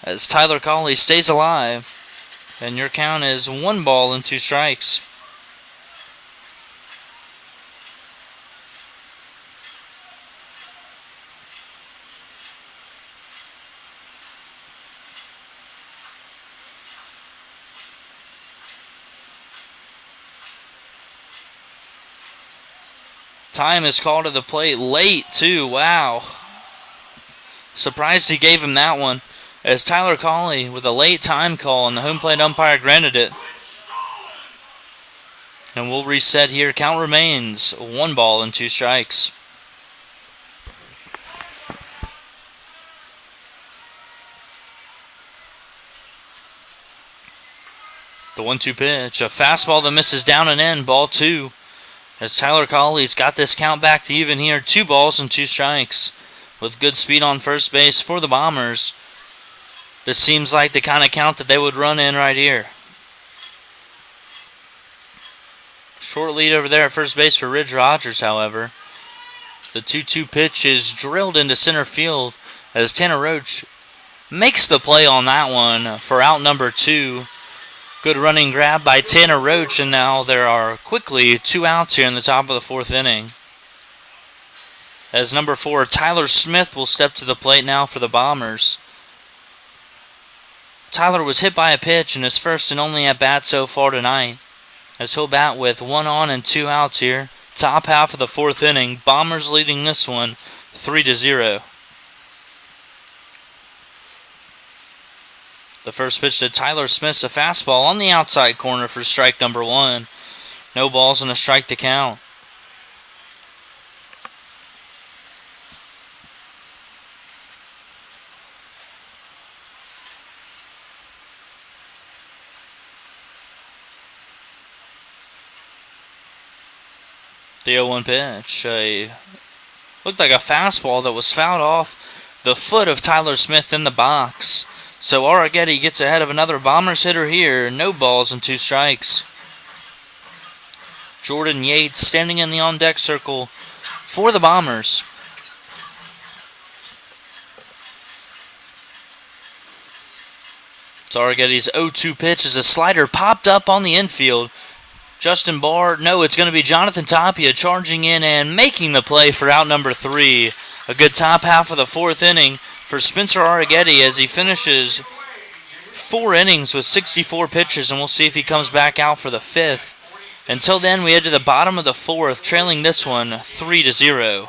As Tyler Cawley stays alive. And your count is 1 ball and 2 strikes. Time is called to the plate late, too. Wow. Surprised he gave him that one. As Tyler Cawley with a late time call, and the home plate umpire granted it. And we'll reset here. Count remains 1 ball and 2 strikes. The 1-2 pitch. A fastball that misses down and in. Ball 2. As Tyler Colley's got this count back to even here. 2 balls and 2 strikes. With good speed on first base for the Bombers. This seems like the kind of count that they would run in right here. Short lead over there at first base for Ridge Rogers, however. The 2-2 pitch is drilled into center field as Tanner Roach makes the play on that one for out number 2. Good running grab by Tanner Roach, and now there are quickly 2 outs here in the top of the 4th inning. As number 4, Tyler Smith, will step to the plate now for the Bombers. Tyler was hit by a pitch in his first and only at bat so far tonight, as he'll bat with 1 on and 2 outs here. Top half of the 4th inning, Bombers leading this one 3-0. The first pitch to Tyler Smith's a fastball on the outside corner for strike number 1. No balls and a strike to count. The 0-1 pitch. Looked like a fastball that was fouled off the foot of Tyler Smith in the box. So Arrighetti gets ahead of another Bombers hitter here. No balls and 2 strikes. Jordan Yates standing in the on-deck circle for the Bombers. So Arrighetti's 0-2 pitch is a slider popped up on the infield. Justin Barr, no, it's going to be Jonathan Tapia charging in and making the play for out number 3. A good top half of the 4th inning for Spencer Arrighetti as he finishes 4 innings with 64 pitches, and we'll see if he comes back out for the 5th. Until then, we head to the bottom of the 4th, trailing this one 3-0.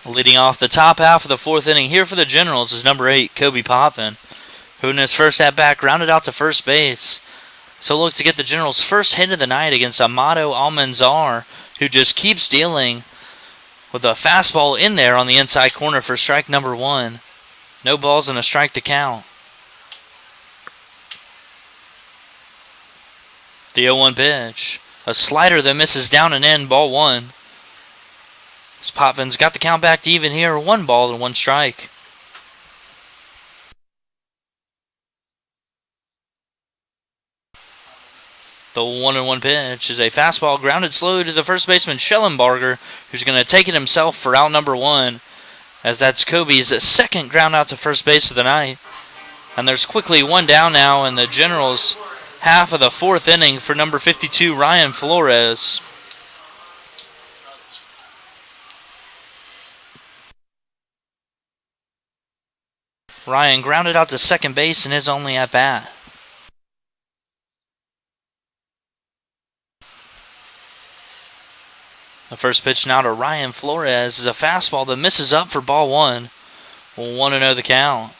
Leading off the top half of the 4th inning here for the Generals is number 8, Kobe Potvin, who in his first at-bat grounded out to first base. So look to get the Generals' first hit of the night against Amado Almanzar, who just keeps dealing with a fastball in there on the inside corner for strike number 1. No balls and a strike to count. The 0-1 pitch. A slider that misses down and in, ball 1. Potvin's got the count back to even here. 1 ball and 1 strike. The 1-1 pitch is a fastball grounded slowly to the first baseman Schellenbarger, who's going to take it himself for out number 1, as that's Kobe's 2nd ground out to first base of the night. And there's quickly 1 down now in the Generals' half of the 4th 4th inning for number 52, Ryan Flores. Ryan grounded out to second base in his only at bat. The first pitch now to Ryan Flores is a fastball that misses up for ball one. 1-0 the count.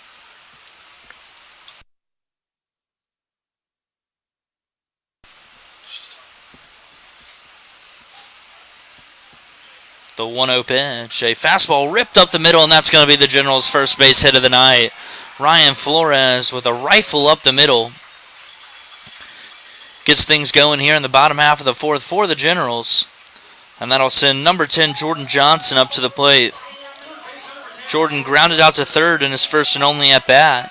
The 1-0 pitch. A fastball ripped up the middle, and that's going to be the Generals' first base hit of the night. Ryan Flores with a rifle up the middle. Gets things going here in the bottom half of the fourth for the Generals. And that'll send number 10, Jordan Johnson, up to the plate. Jordan grounded out to third in his first and only at bat.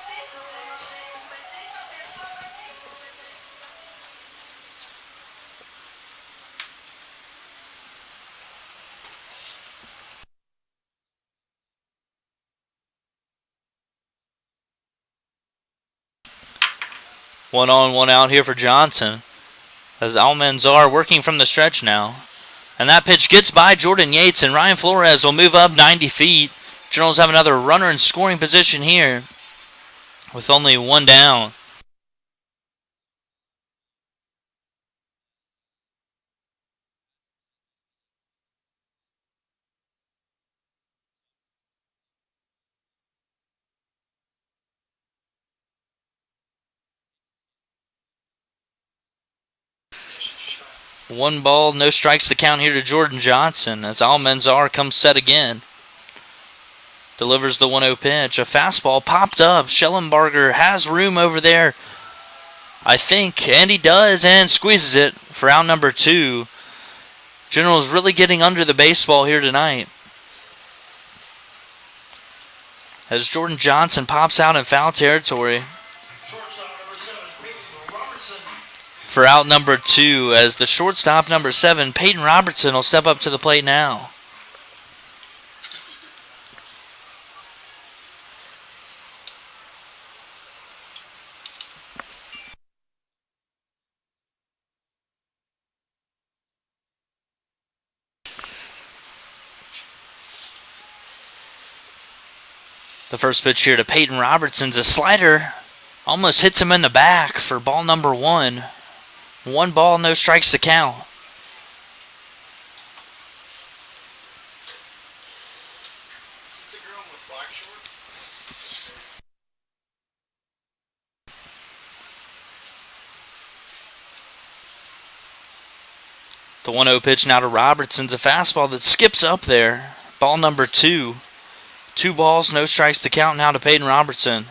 One on, one out here for Johnson, as Almanzar working from the stretch now. And that pitch gets by Jordan Yates, and Ryan Flores will move up 90 feet. Generals have another runner in scoring position here with only one down. One ball, no strikes to count here to Jordan Johnson as Almanzar comes set again. Delivers the 1-0 pitch. A fastball popped up. Schellenberger has room over there, I think, and he does, and squeezes it for out number 2. Generals really getting under the baseball here tonight, as Jordan Johnson pops out in foul territory for out number 2, as the shortstop number 7, Peyton Robertson, will step up to the plate now. The first pitch here to Peyton Robertson's a slider. Almost hits him in the back for ball number 1. One ball, no strikes to count. The 1-0 pitch now to Robertson's a fastball that skips up there. Ball number 2. 2 balls, no strikes to count now to Peyton Robertson.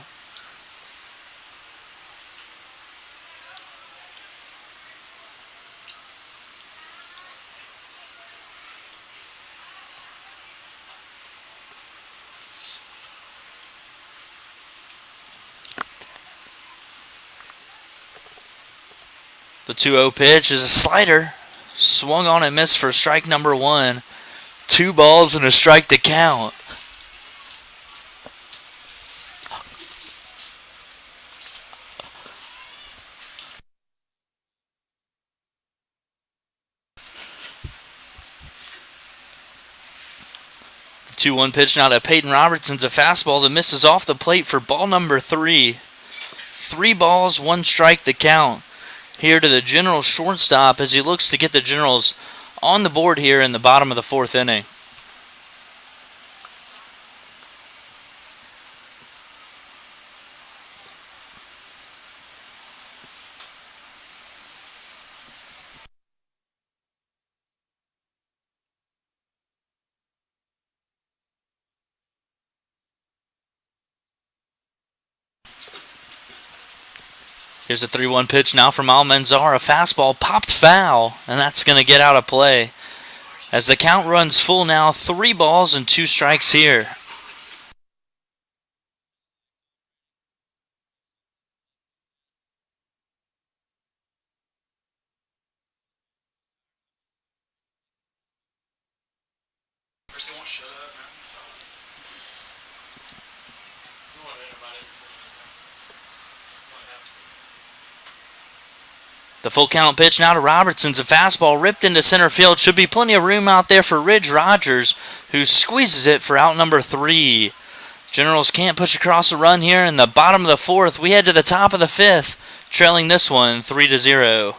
The 2-0 pitch is a slider. Swung on and missed for strike number 1. 2 balls and a strike to count. The 2-1 pitch now to Peyton Robertson's a fastball that misses off the plate for ball number 3. 3 balls, 1 strike to count here to the Generals shortstop as he looks to get the Generals on the board here in the bottom of the 4th inning. Here's a 3-1 pitch now from Almanzar. A fastball popped foul, and that's going to get out of play. As the count runs full now, 3 balls and 2 strikes here. The full count pitch now to Robertson's a fastball ripped into center field. Should be plenty of room out there for Ridge Rogers, who squeezes it for out number 3. Generals can't push across a run here in the bottom of the fourth. We head to the top of the fifth, trailing this one 3-0.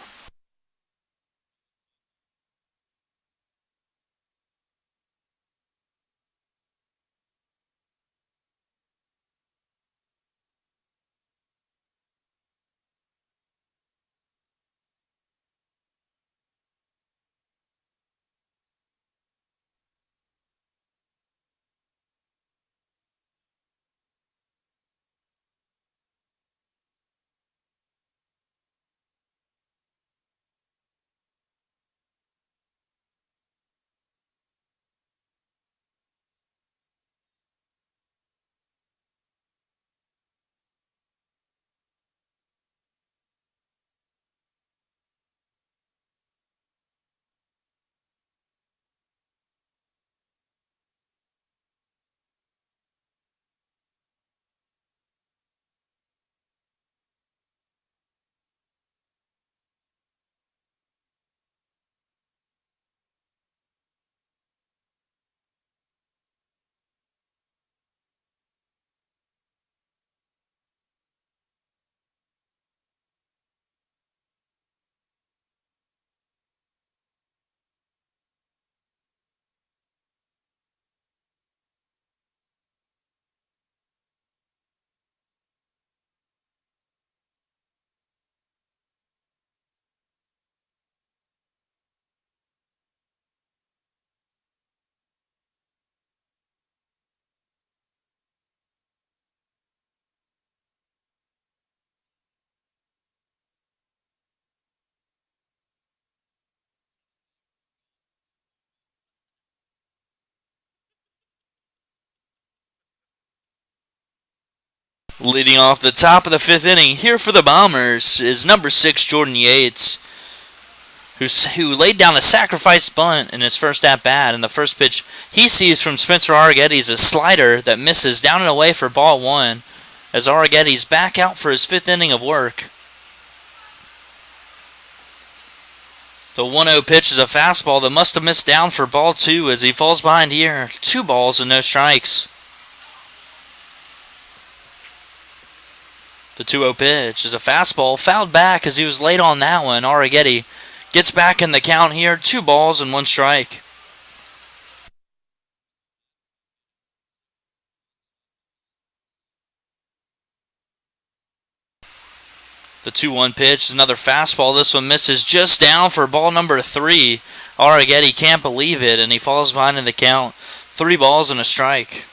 Leading off the top of the fifth inning here for the Bombers is number 6, Jordan Yates, who laid down a sacrifice bunt in his first at-bat. And the first pitch he sees from Spencer Arrighetti is a slider that misses down and away for ball one, as Arrighetti's back out for his fifth inning of work. The 1-0 pitch is a fastball that must have missed down for ball two as he falls behind here. 2 balls and no strikes. The 2-0 pitch is a fastball fouled back as he was late on that one. Arrighetti gets back in the count here. 2 balls and 1 strike. The 2-1 pitch is another fastball. This one misses just down for ball number 3. Arrighetti can't believe it, and he falls behind in the count. 3 balls and a strike.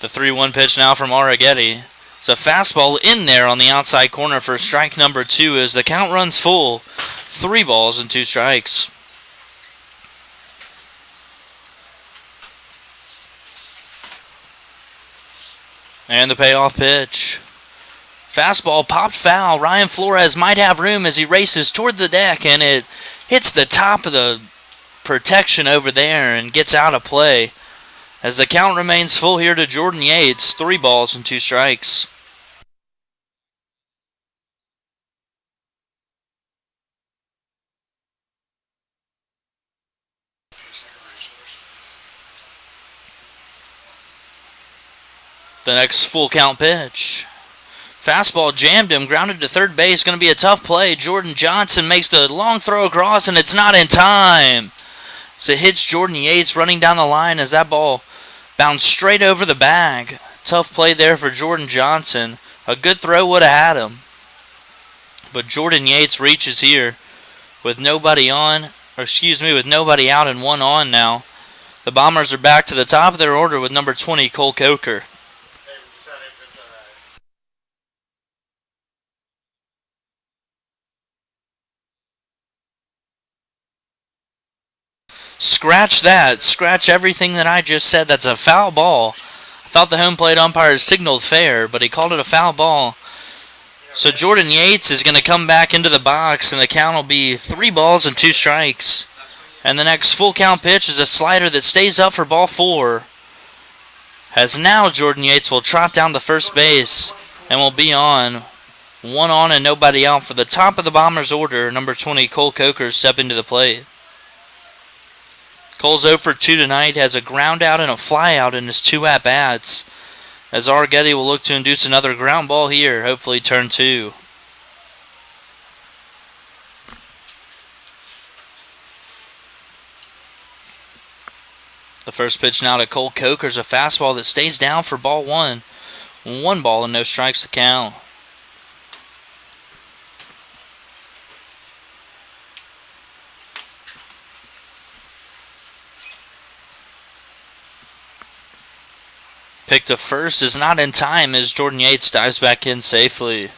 The 3-1 pitch now from Arrighetti. It's a fastball in there on the outside corner for strike number 2 as the count runs full. 3 balls and 2 strikes. And the payoff pitch. Fastball popped foul. Ryan Flores might have room as he races toward the deck, and it hits the top of the protection over there and gets out of play. As the count remains full here to Jordan Yates, 3 balls and 2 strikes. The next full count pitch. Fastball jammed him, grounded to third base. Going to be a tough play. Jordan Johnson makes the long throw across, and it's not in time. So it hits Jordan Yates running down the line as that ball bounced straight over the bag. Tough play there for Jordan Johnson. A good throw would have had him. But Jordan Yates reaches here with nobody on, with nobody out and 1 on now. The Bombers are back to the top of their order with number 20, Cole Coker. Scratch that. Scratch everything that I just said. That's a foul ball. I thought the home plate umpire signaled fair, but he called it a foul ball. So Jordan Yates is going to come back into the box, and the count will be 3 balls and 2 strikes. And the next full count pitch is a slider that stays up for ball 4. As now Jordan Yates will trot down the first base and will be on One on and nobody out for the top of the Bombers order. Number 20, Cole Coker, stepping to the plate. Cole's 0 for 2 tonight, has a ground out and a fly out in his 2 at-bats. As Arrighetti will look to induce another ground ball here, hopefully turn 2. The first pitch now to Cole Coker's a fastball that stays down for ball 1. 1 ball and no strikes to count. Pick to first is not in time as Jordan Yates dives back in safely.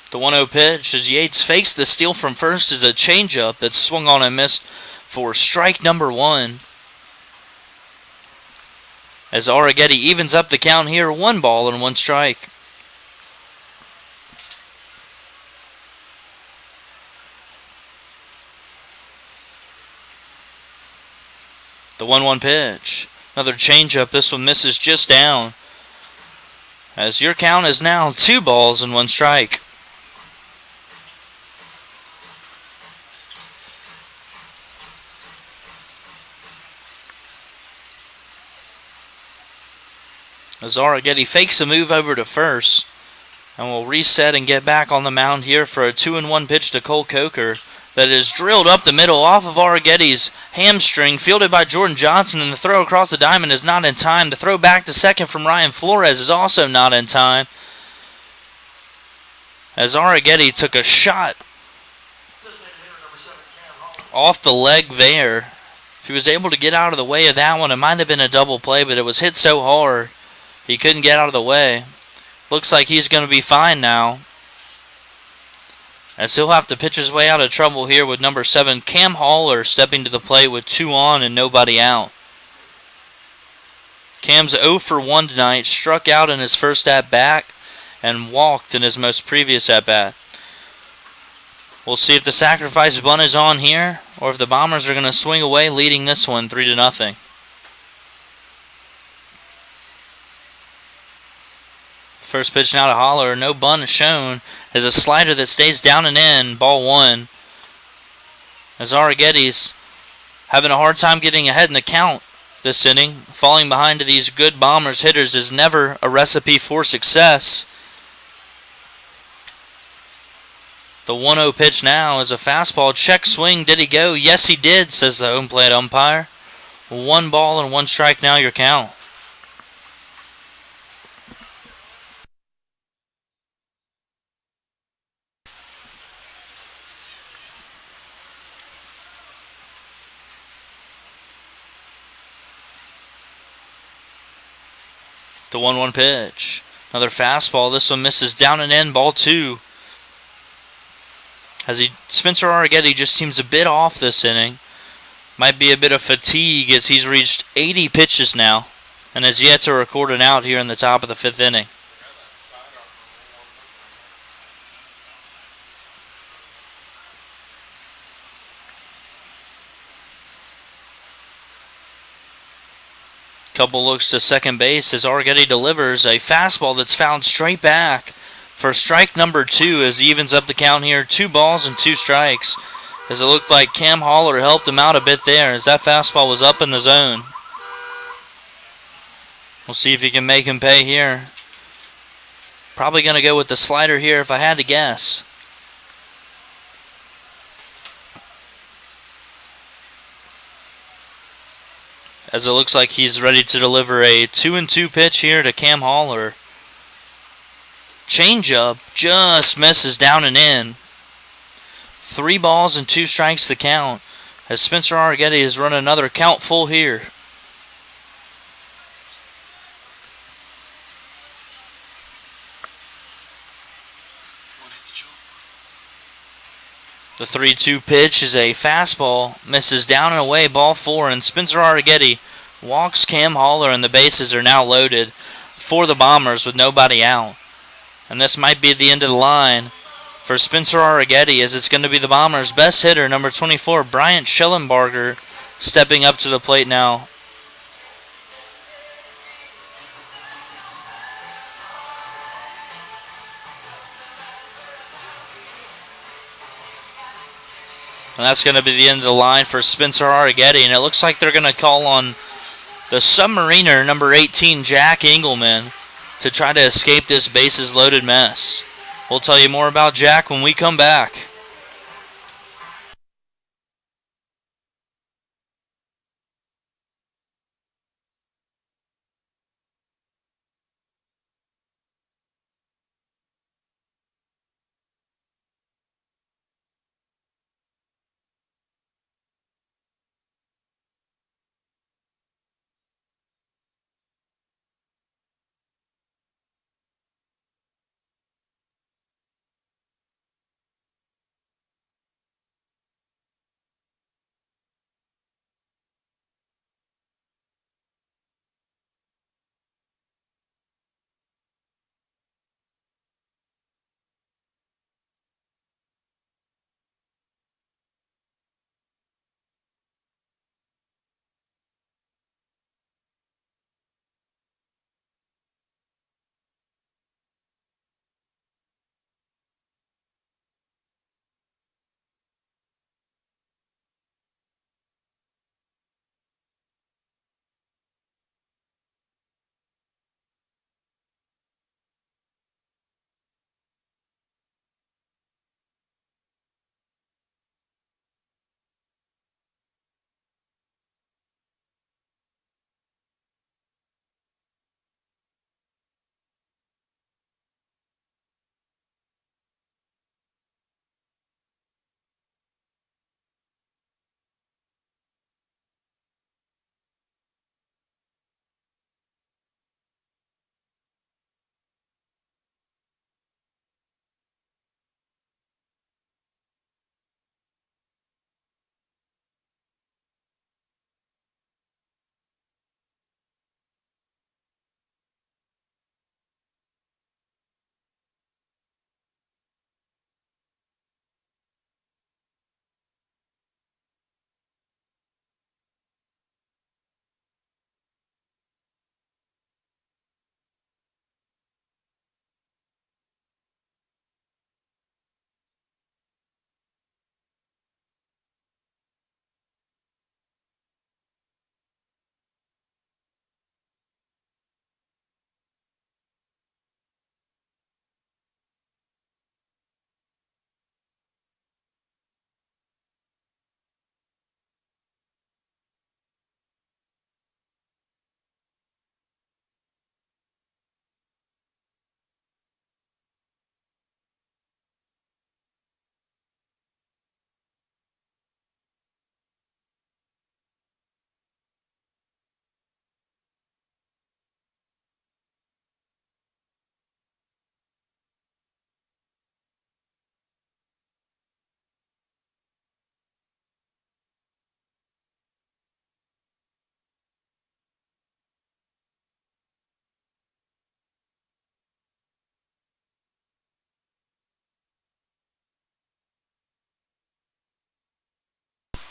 The 1-0 pitch as Yates fakes the steal from first is a changeup that's swung on and missed for strike number 1. As Arrighetti evens up the count here, 1 ball and 1 strike. The 1-1 pitch. Another changeup. This one misses just down. As your count is now 2 balls and 1 strike. As Arrighetti fakes a move over to first and will reset and get back on the mound here for a 2-1 pitch to Cole Coker that is drilled up the middle off of Arrighetti's hamstring, fielded by Jordan Johnson, and the throw across the diamond is not in time. The throw back to second from Ryan Flores is also not in time, as Arrighetti took a shot off the leg there. If he was able to get out of the way of that one, it might have been a double play, but it was hit so hard he couldn't get out of the way. Looks like he's going to be fine now, as he'll have to pitch his way out of trouble here with number 7, Cam Haller, stepping to the plate with 2 on and nobody out. Cam's 0 for 1 tonight, struck out in his first at-bat and walked in his most previous at-bat. We'll see if the sacrifice bunt is on here or if the Bombers are going to swing away, leading this one 3-0. First pitch now to Haller, no bunt shown, as a slider that stays down and in, ball 1. As Arrighetti's having a hard time getting ahead in the count this inning. Falling behind to these good Bombers hitters is never a recipe for success. The 1-0 pitch now is a fastball. Check swing. Did he go? Yes, he did, says the home plate umpire. 1 ball and 1 strike now your count. The 1-1 pitch. Another fastball. This one misses down and in, ball 2. Spencer Arrighetti just seems a bit off this inning. Might be a bit of fatigue as he's reached 80 pitches now and has yet to record an out here in the top of the 5th inning. Couple looks to second base as Arrighetti delivers a fastball that's fouled straight back for strike number 2 as he evens up the count here. 2 balls and 2 strikes, as it looked like Cam Haller helped him out a bit there as that fastball was up in the zone. We'll see if he can make him pay here. Probably going to go with the slider here if I had to guess. As it looks like he's ready to deliver a 2-2 pitch here to Cam Haller. Changeup just misses down and in. 3 balls and 2 strikes to count, as Spencer Arrighetti has run another count full here. The 3-2 pitch is a fastball, misses down and away, ball 4, and Spencer Arrighetti walks Cam Haller, and the bases are now loaded for the Bombers with nobody out. And this might be the end of the line for Spencer Arrighetti, as it's going to be the Bombers' best hitter, number 24, Bryant Schellenbarger, stepping up to the plate now. And that's going to be the end of the line for Spencer Arrighetti, and it looks like they're going to call on the Submariner, number 18, Jack Engelman, to try to escape this bases-loaded mess. We'll tell you more about Jack when we come back.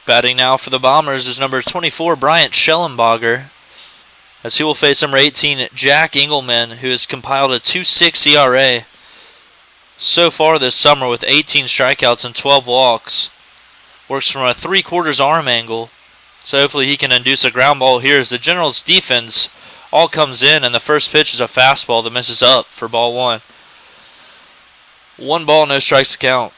Batting now for the Bombers is number 24, Bryant Schellenbarger, as he will face number 18, Jack Engelman, who has compiled a 2.6 ERA so far this summer with 18 strikeouts and 12 walks. Works from a 3/4 arm angle, so hopefully he can induce a ground ball here as the Generals' defense all comes in, and the first pitch is a fastball that misses up for ball one. 1 ball, no strikes to count.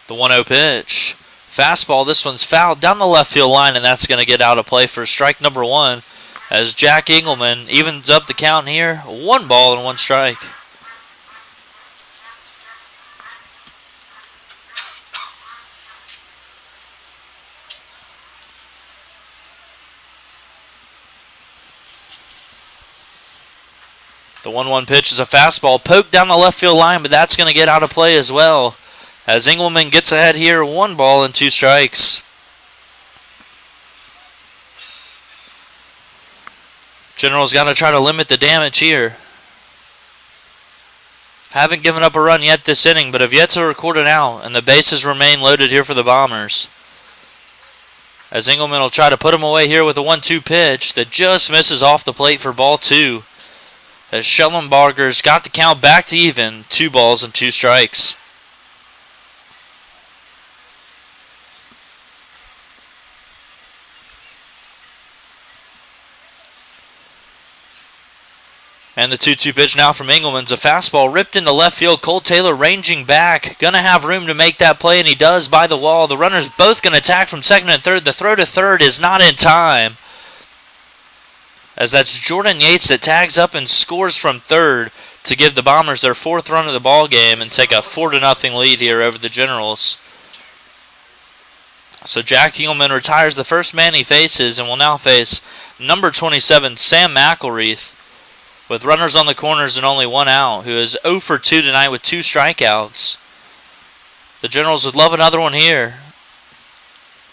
The 1-0 pitch. Fastball, this one's fouled down the left field line, and that's going to get out of play for strike number 1 as Jack Engelman evens up the count here. 1 ball and 1 strike. The 1-1 pitch is a fastball poked down the left field line, but that's going to get out of play as well, as Engelman gets ahead here. 1 ball and 2 strikes. Generals got to try to limit the damage here. Haven't given up a run yet this inning, but have yet to record an out, and the bases remain loaded here for the Bombers. As Engelman will try to put him away here with a 1-2 pitch that just misses off the plate for ball 2. As Schellenbarger's got the count back to even, 2 balls and 2 strikes. And the 2-2 pitch now from Engelman's a fastball ripped into left field. Cole Taylor ranging back. Going to have room to make that play, and he does by the wall. The runners both going to attack from second and third. The throw to third is not in time, as that's Jordan Yates that tags up and scores from third to give the Bombers their 4th run of the ball game and take a 4-0 lead here over the Generals. So Jack Engelman retires the first man he faces and will now face number 27, Sam McElreath, with runners on the corners and only 1 out, who is 0 for 2 tonight with 2 strikeouts. The Generals would love another one here.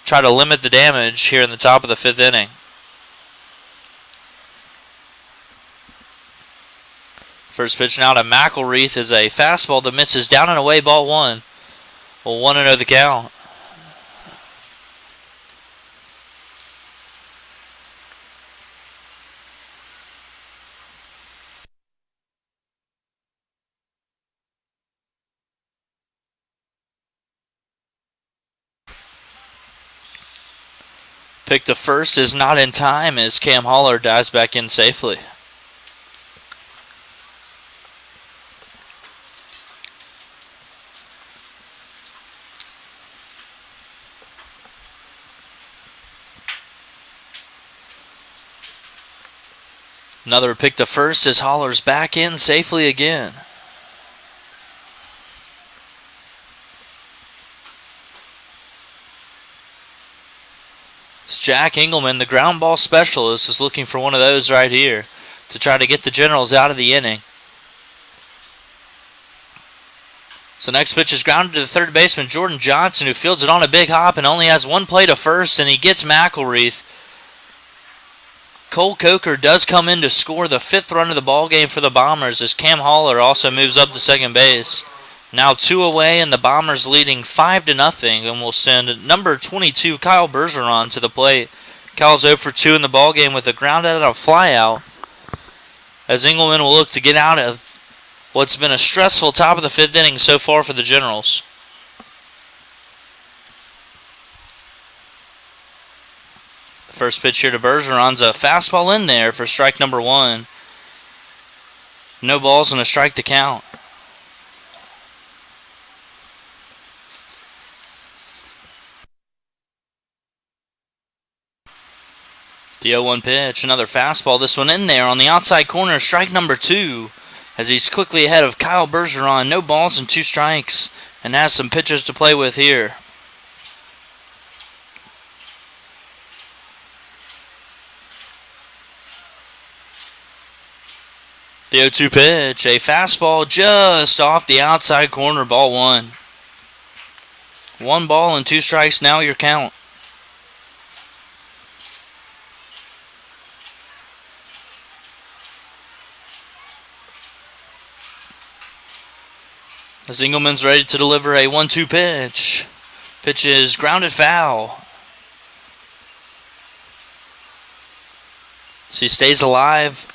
Try to limit the damage here in the top of the 5th inning. First pitch now to McElreath is a fastball that misses down and away, ball 1. Well, 1-0 the count. Pick to first is not in time as Cam Holler dives back in safely. Another pick to first as Holler's back in safely again. It's Jack Engelman, the ground ball specialist, is looking for one of those right here to try to get the Generals out of the inning. So next pitch is grounded to the third baseman, Jordan Johnson, who fields it on a big hop and only has 1 play to first, and he gets McElreath. Cole Coker does come in to score the 5th run of the ball game for the Bombers as Cam Holler also moves up to second base. Now 2 away, and the Bombers leading 5-0, and will send number 22, Kyle Bergeron, to the plate. Kyle's 0 for 2 in the ballgame with a ground out and a flyout, as Engelman will look to get out of what's been a stressful top of the 5th inning so far for the Generals. The first pitch here to Bergeron's a fastball in there for strike number 1. No balls and a strike to count. The 0-1 pitch, another fastball, this one in there on the outside corner, strike number 2, as he's quickly ahead of Kyle Bergeron. No balls and 2 strikes, and has some pitches to play with here. The 0-2 pitch, a fastball just off the outside corner, ball 1. 1 ball and 2 strikes, now your count. As Engelman's ready to deliver a 1-2 pitch. Pitch is grounded foul. So he stays alive,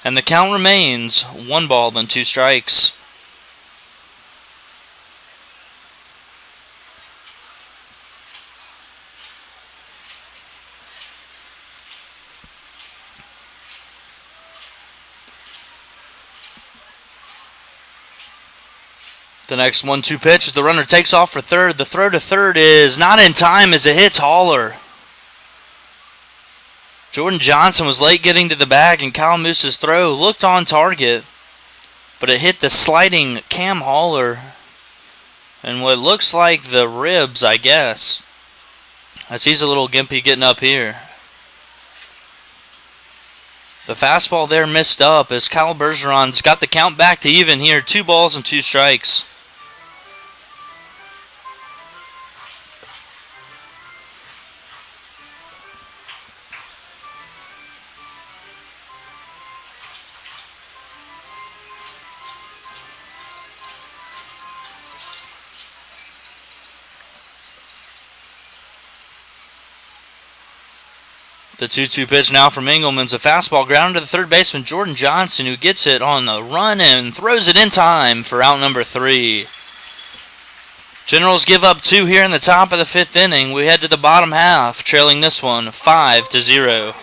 and the count remains 1 ball and 2 strikes. The next 1-2 pitch as the runner takes off for third. The throw to third is not in time as it hits Holler. Jordan Johnson was late getting to the bag, and Kyle Moose's throw looked on target, but it hit the sliding Cam Holler and what looks like the ribs, I guess, as he's a little gimpy getting up here. The fastball there missed up as Kyle Bergeron's got the count back to even here. 2 balls and 2 strikes. The 2-2 pitch now from Engelman's a fastball grounded to the third baseman Jordan Johnson, who gets it on the run and throws it in time for out number 3. Generals give up 2 here in the top of the 5th inning. We head to the bottom half, trailing this one 5-0.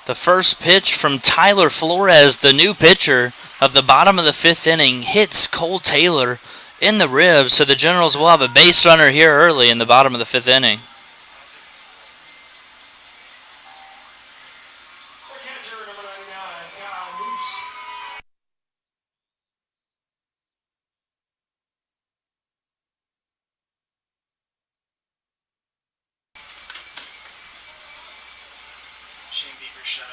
The first pitch from Tyler Flores, the new pitcher of the bottom of the 5th inning, hits Cole Taylor in the ribs, so the Generals will have a base runner here early in the bottom of the 5th inning. The catcher, number 99, Kyle Moose.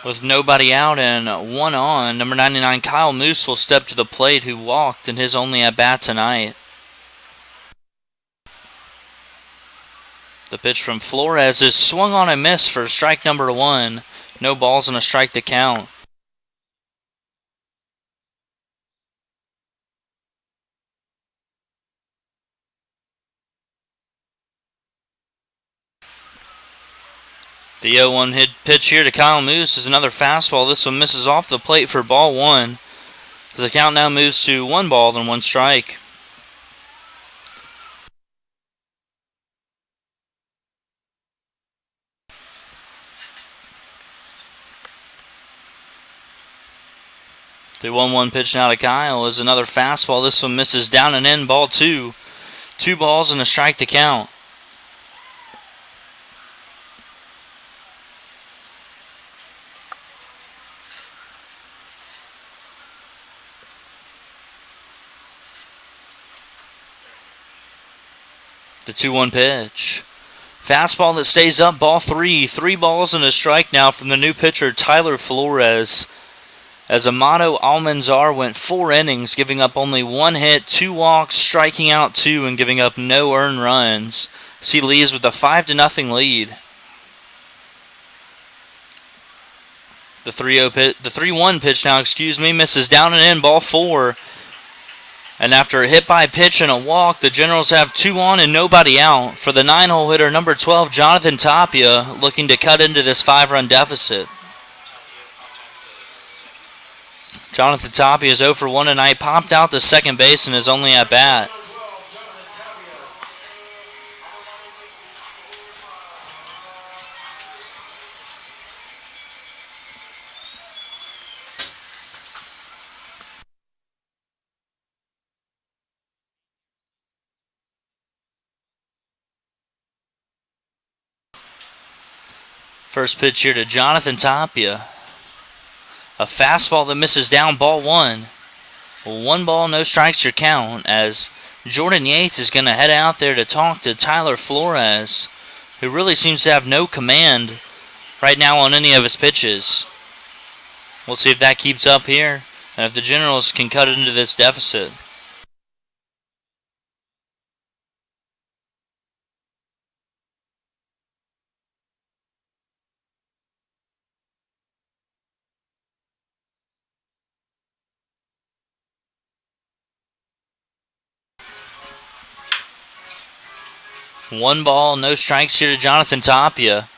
With nobody out and 1 on, number 99 Kyle Moose will step to the plate, who walked in his only at-bat tonight. The pitch from Flores is swung on and missed for strike number 1. No balls and a strike to count. The 0-1 hit pitch here to Kyle Moose is another fastball. This one misses off the plate for ball 1. As the count now moves to 1 ball and 1 strike. The 1-1 pitch now to Kyle is another fastball. This one misses down and in, ball 2. 2 balls and a strike to count. The 2-1 pitch. Fastball that stays up, ball 3. 3 balls and a strike now from the new pitcher, Tyler Flores. As Amato Almanzar went 4 innings, giving up only 1 hit, 2 walks, striking out 2, and giving up no earned runs. As he leaves with a 5-0 lead. The 3-1 pitch now, misses down and in, ball 4. And after a hit by pitch and a walk, the Generals have 2 on and nobody out for the 9-hole hitter, number 12, Jonathan Tapia, looking to cut into this 5-run deficit. Jonathan Tapia is 0 for 1 tonight, popped out to second base in his only at bat. First pitch here to Jonathan Tapia. A fastball that misses down, ball 1. 1 ball, no strikes your count, as Jordan Yates is going to head out there to talk to Tyler Flores, who really seems to have no command right now on any of his pitches. We'll see if that keeps up here, and if the Generals can cut into this deficit. One ball, no strikes here to Jonathan Tapia.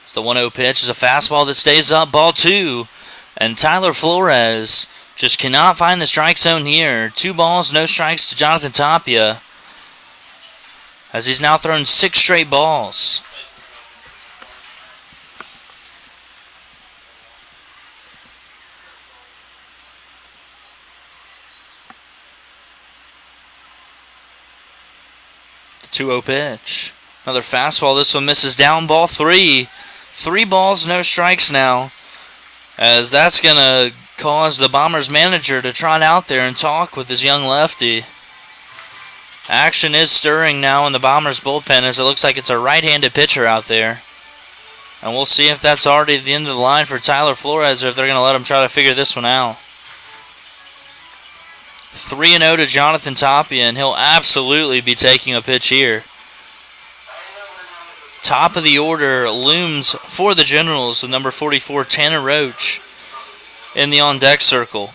It's the 1-0 pitch. Is a fastball that stays up, ball 2. And Tyler Flores just cannot find the strike zone here. 2 balls, no strikes to Jonathan Tapia, as he's now thrown 6 straight balls. The 2-0 pitch. Another fastball. This one misses down, ball 3. 3 balls, no strikes now, as that's going to cause the Bombers manager to trot out there and talk with his young lefty. Action is stirring now in the Bombers bullpen, as it looks like it's a right-handed pitcher out there. And we'll see if that's already the end of the line for Tyler Flores, or if they're going to let him try to figure this one out. 3-0 to Jonathan Tapia, and he'll absolutely be taking a pitch here. Top of the order looms for the Generals with number 44, Tanner Roach, in the on-deck circle.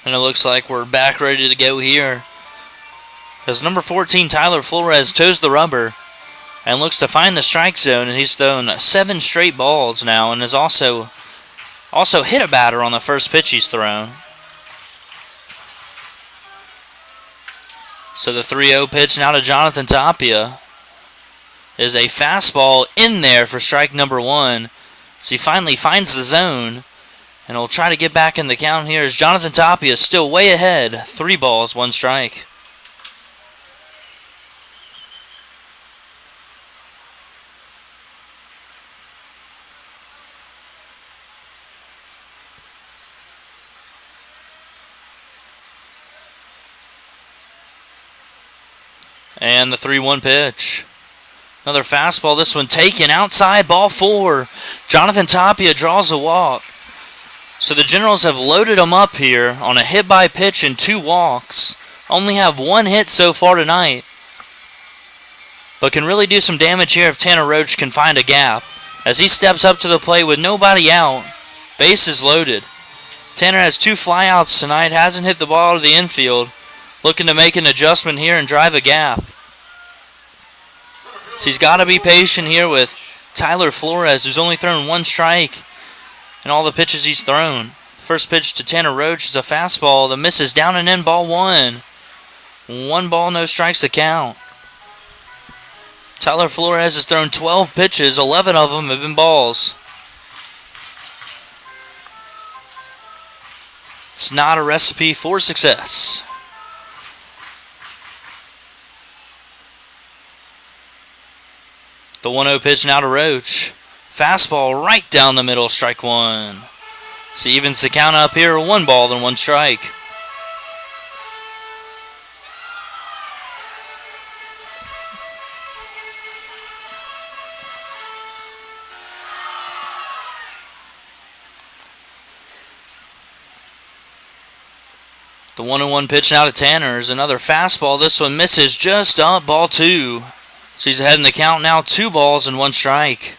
And it looks like we're back ready to go here, as number 14, Tyler Flores, toes the rubber and looks to find the strike zone, and he's thrown 7 straight balls now, and has also hit a batter on the first pitch he's thrown. So the 3-0 pitch now to Jonathan Tapia is a fastball in there for strike number 1. So he finally finds the zone, and he'll try to get back in the count here, as Jonathan Tapia is still way ahead. 3 balls, 1 strike. And the 3-1 pitch. Another fastball, this one taken outside, ball 4. Jonathan Tapia draws a walk. So the Generals have loaded him up here on a hit by pitch and 2 walks. Only have 1 hit so far tonight, but can really do some damage here if Tanner Roach can find a gap, as he steps up to the plate with nobody out. Bases loaded. Tanner has 2 flyouts tonight, hasn't hit the ball to the infield. Looking to make an adjustment here and drive a gap. So he's got to be patient here with Tyler Flores, who's only thrown 1 strike in all the pitches he's thrown. First pitch to Tanner Roach is a fastball that misses down and in, ball one. 1 ball, no strikes to count. Tyler Flores has thrown 12 pitches, 11 of them have been balls. It's not a recipe for success. The 1-0 pitch now to Roach. Fastball right down the middle, strike one. So evens the count up here, 1 ball and 1 strike. The 1-1 pitch now to Tanner is another fastball. This one misses just up, ball 2. So he's ahead in the count now, 2 balls and 1 strike.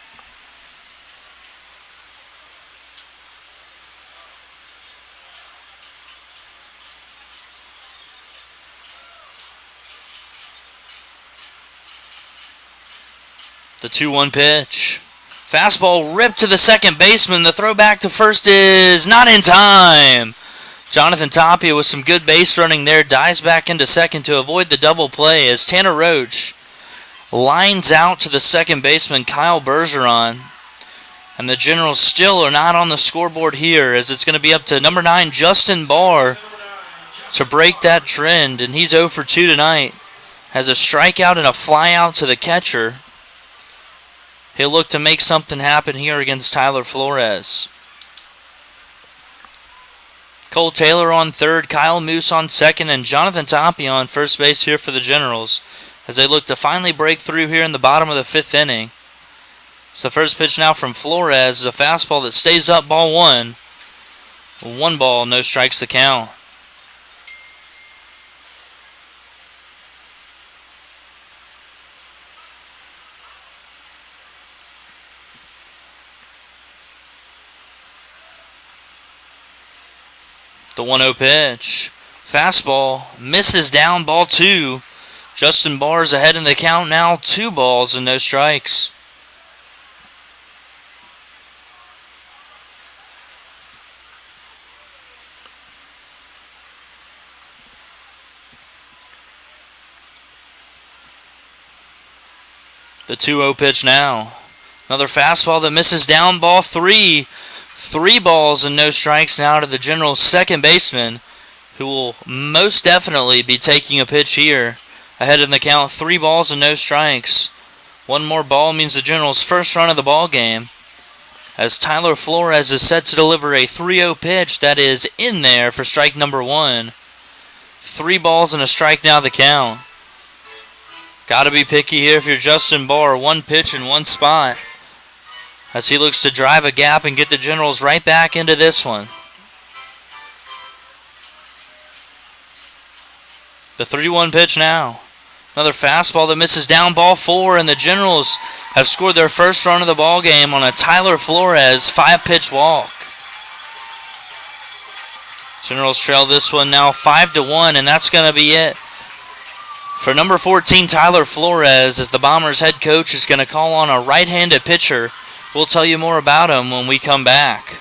The 2-1 pitch. Fastball ripped to the second baseman. The throw back to first is not in time. Jonathan Tapia with some good base running there dives back into second to avoid the double play as Tanner Roach lines out to the second baseman Kyle Bergeron. And the Generals still are not on the scoreboard here as it's going to be up to number 9 Justin Barr to break that trend. And he's 0 for 2 tonight. Has a strikeout and a flyout to the catcher. He'll look to make something happen here against Tyler Flores. Cole Taylor on third, Kyle Moose on second, and Jonathan Tapia on first base here for the Generals as they look to finally break through here in the bottom of the 5th inning. So the first pitch now from Flores is a fastball that stays up, ball 1. 1 ball, no strikes to count. The 1-0 pitch. Fastball misses down, ball 2. Justin Barr's ahead in the count now, 2 balls and no strikes. The 2-0 pitch now. Another fastball that misses down, ball 3. 3 balls and no strikes now to the Generals' second baseman, who will most definitely be taking a pitch here. Ahead in the count, 3 balls and no strikes. 1 more ball means the Generals' first run of the ball game, as Tyler Flores is set to deliver a 3-0 pitch that is in there for strike number 1. 3 balls and a strike now the count. Got to be picky here if you're Justin Barr. 1 pitch in 1 spot, as he looks to drive a gap and get the Generals right back into this one. The 3-1 pitch now. Another fastball that misses down, ball 4, and the Generals have scored their first run of the ball game on a Tyler Flores 5-pitch walk. Generals trail this one now 5-1, and that's going to be it for number 14, Tyler Flores, as the Bombers head coach is going to call on a right-handed pitcher. We'll tell you more about him when we come back.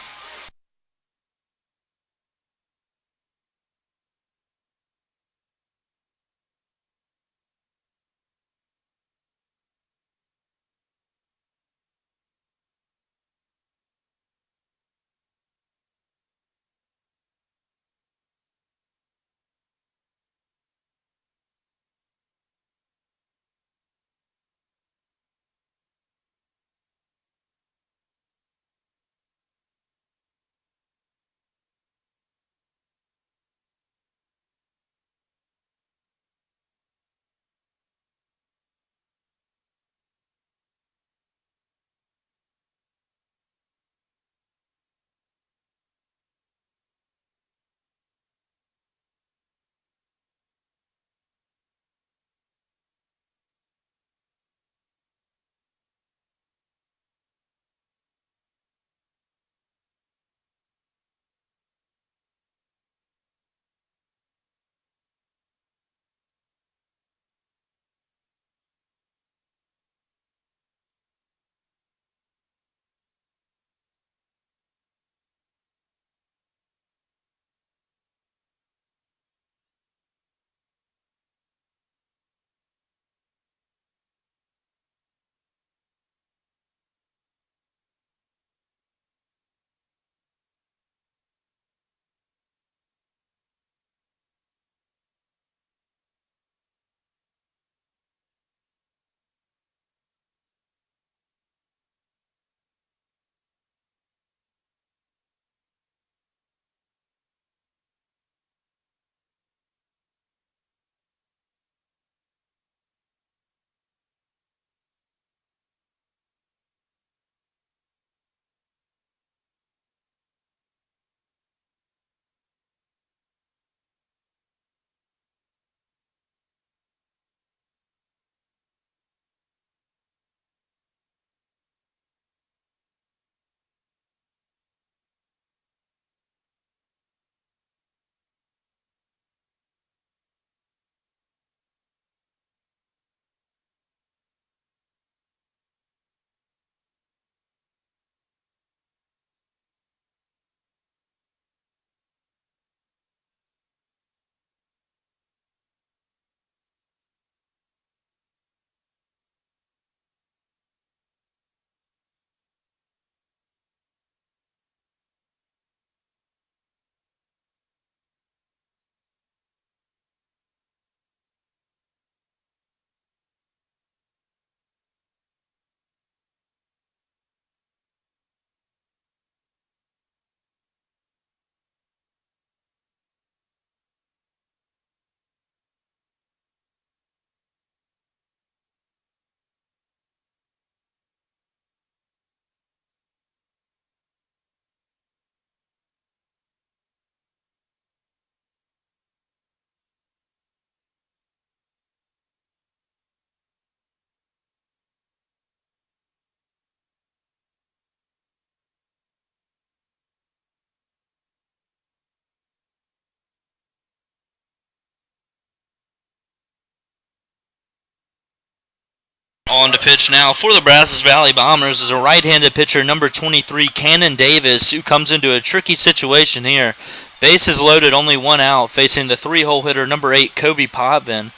On to pitch now for the Brazos Valley Bombers is a right-handed pitcher, number 23, Cannon Davis, who comes into a tricky situation here. Bases loaded, only one out, facing the three-hole hitter, number 8, Kobe Potvin,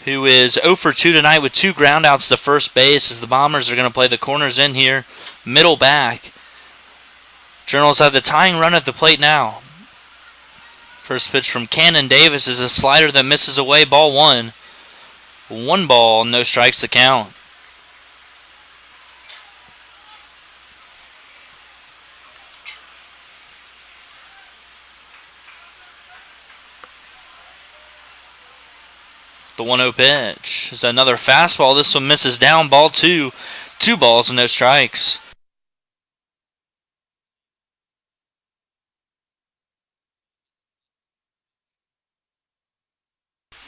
who is 0 for 2 tonight with 2 groundouts to first base, as the Bombers are going to play the corners in here, middle back. Generals have the tying run at the plate now. First pitch from Cannon Davis is a slider that misses away, ball 1. 1 ball, no strikes to count. The 1-0 pitch is another fastball. This one misses down, ball 2. 2 balls and no strikes.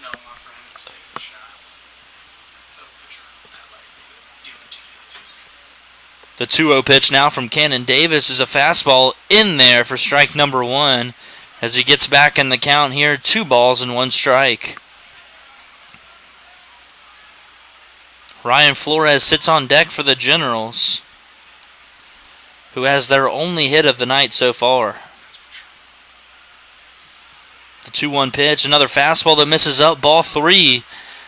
No, my friend's taking shots of Patron at like Feeling Tequila Tuesday. The 2-0 pitch now from Cannon Davis is a fastball in there for strike number 1 as he gets back in the count here. 2 balls and 1 strike. Ryan Flores sits on deck for the Generals, who has their only hit of the night so far. The 2-1 pitch, another fastball that misses up, ball 3,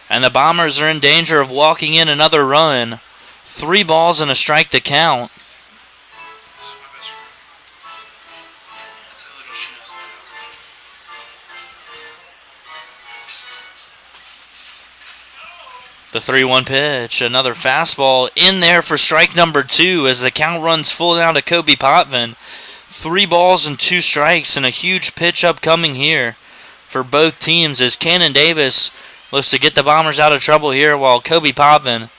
and the Bombers are in danger of walking in another run. 3 balls and a strike to count. The 3-1 pitch, another fastball in there for strike number 2 as the count runs full down to Kobe Potvin. 3 balls and 2 strikes, and a huge pitch upcoming here for both teams as Cannon Davis looks to get the Bombers out of trouble here, while Kobe Potvin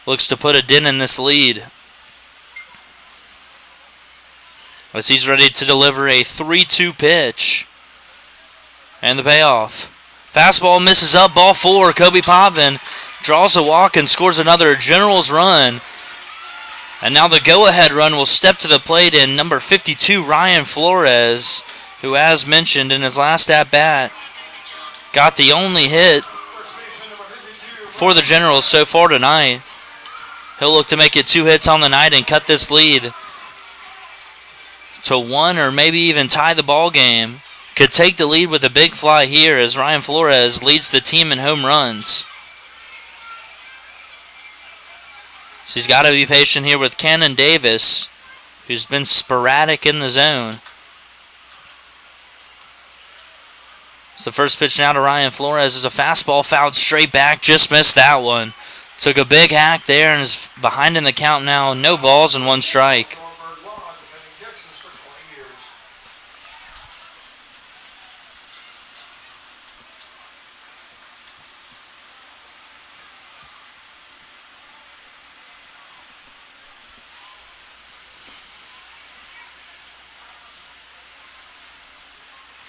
looks to put a dent in this lead as he's ready to deliver a 3-2 pitch. And the payoff. Fastball misses up, ball 4. Kobe Potvin draws a walk and scores another Generals run. And now the go-ahead run will step to the plate in number 52, Ryan Flores, who, as mentioned in his last at-bat, got the only hit for the Generals so far tonight. He'll look to make it 2 hits on the night and cut this lead to 1 or maybe even tie the ball game. Could take the lead with a big fly here as Ryan Flores leads the team in home runs. So he's got to be patient here with Cannon Davis, who's been sporadic in the zone. So the first pitch now to Ryan Flores is a fastball fouled straight back. Just missed that one. Took a big hack there and is behind in the count now. No balls and 1 strike.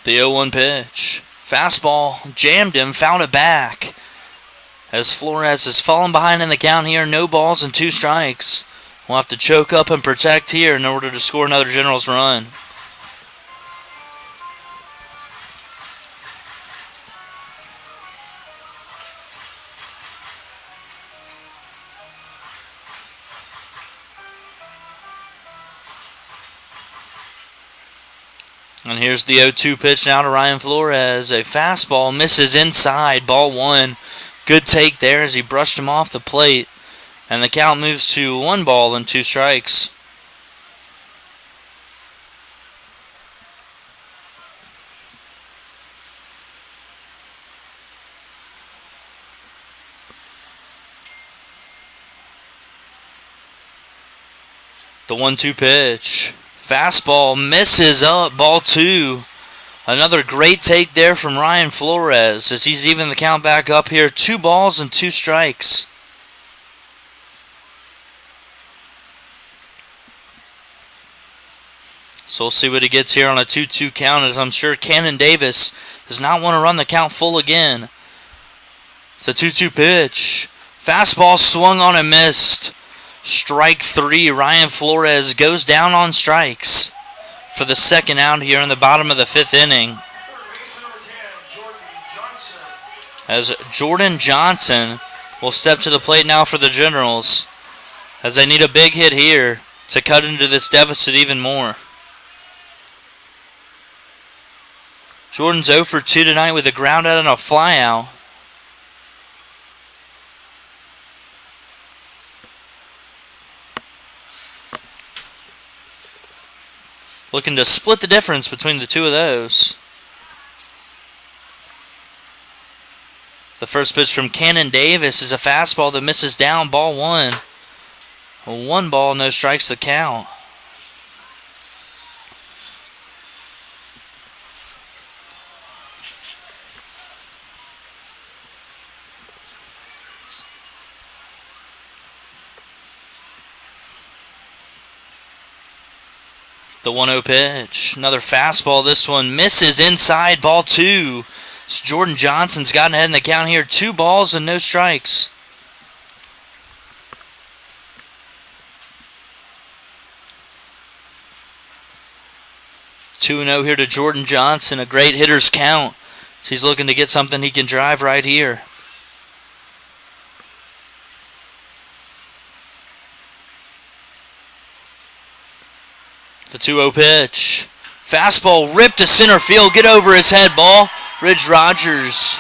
The 0-1 pitch. Fastball jammed him, found it back. As Flores has fallen behind in the count here, no balls and 2 strikes. We'll have to choke up and protect here in order to score another Generals run. And here's the 0-2 pitch now to Ryan Flores. A fastball misses inside, ball 1. Good take there as he brushed him off the plate. And the count moves to 1 ball and 2 strikes. The 1-2 pitch. Fastball misses up, ball 2. Another great take there from Ryan Flores as he's even the count back up here. 2 balls and 2 strikes. So we'll see what he gets here on a 2-2 count, as I'm sure Cannon Davis does not want to run the count full again. It's a 2-2 pitch. Fastball swung on and missed. Strike 3. Ryan Flores goes down on strikes for the second out here in the bottom of the 5th inning. As Jordan Johnson will step to the plate now for the Generals, as they need a big hit here to cut into this deficit even more. Jordan's 0 for 2 tonight with a ground out and a fly out. Looking to split the difference between the two of those. The first pitch from Cannon Davis is a fastball that misses down, ball one. 1 ball, no strikes the count. The 1-0 pitch. Another fastball. This one misses inside. Ball 2. So Jordan Johnson's gotten ahead in the count here. 2 balls and no strikes. Two 2-0 here to Jordan Johnson. A great hitter's count. So he's looking to get something he can drive right here. The 2-0 pitch. Fastball ripped to center field. Get over his head, ball. Ridge Rogers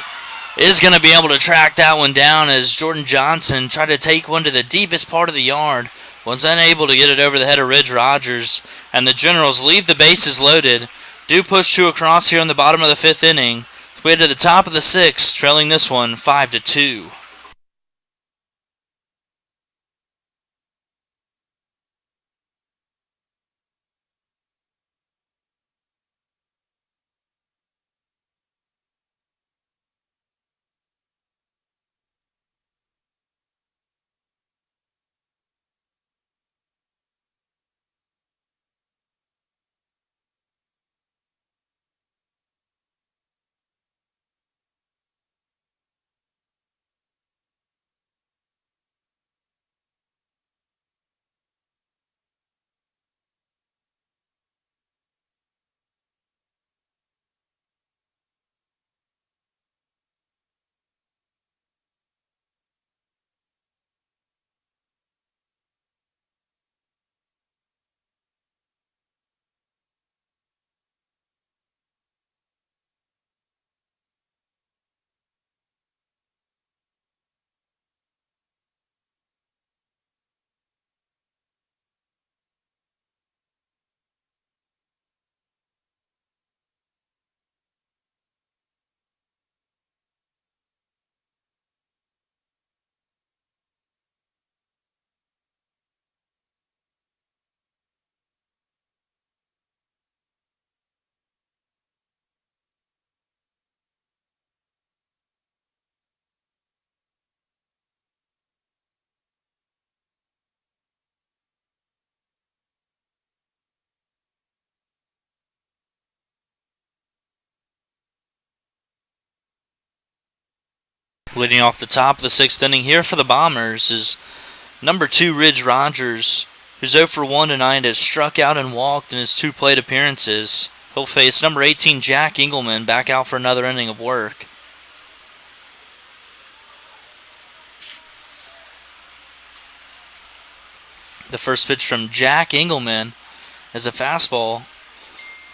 is going to be able to track that one down as Jordan Johnson tried to take one to the deepest part of the yard. Was unable to get it over the head of Ridge Rogers. And the Generals leave the bases loaded. Do push 2 across here in the bottom of the 5th inning. We head to the top of the 6th, trailing this one 5-2. Leading off the top of the 6th inning here for the Bombers is number 2, Ridge Rogers, who's 0 for 1 tonight, has struck out and walked in his 2 plate appearances. He'll face number 18, Jack Engelman, back out for another inning of work. The first pitch from Jack Engelman is a fastball.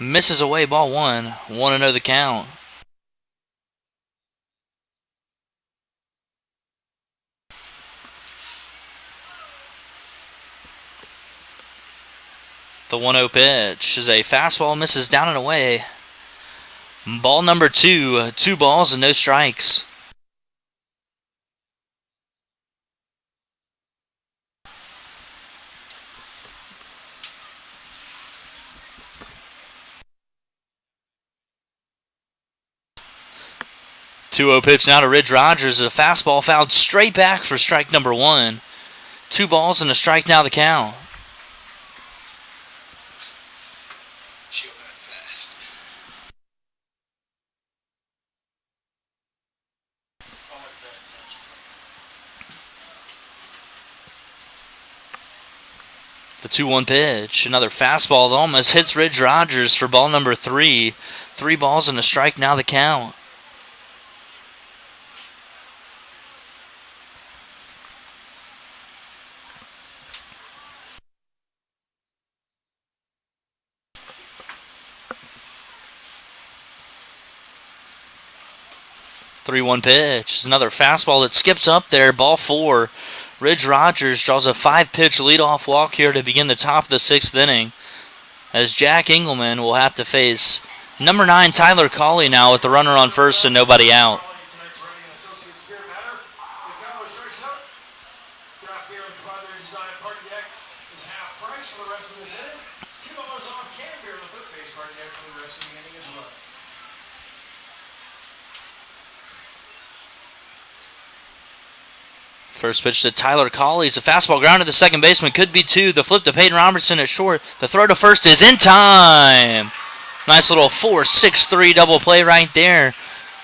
Misses away, ball 1. 1-0 the count. The 1-0 pitch is a fastball, misses down and away. Ball number 2, 2 balls and no strikes. The 2-0 pitch now to Ridge Rogers. A fastball fouled straight back for strike number 1. 2 balls and a strike now the count. The 2-1 pitch. Another fastball that almost hits Ridge Rogers for ball number 3. 3 balls and a strike now the count. 3-1 pitch. Another fastball that skips up there. Ball 4. Ridge Rogers draws a 5-pitch leadoff walk here to begin the top of the 6th inning, as Jack Engelman will have to face number 9 Tyler Cawley now with the runner on first and nobody out. Tonight's running an associate spirit matter. If Tyler strikes out, draft beer at the Padres Design Party Deck is half price for the rest of this inning. $2 off can beer on the foot base party deck for the rest of the inning as well. First pitch to Tyler Cawley. It's a fastball ground to the second baseman. Could be 2. The flip to Peyton Robertson at short. The throw to first is in time. Nice little 4-6-3 double play right there.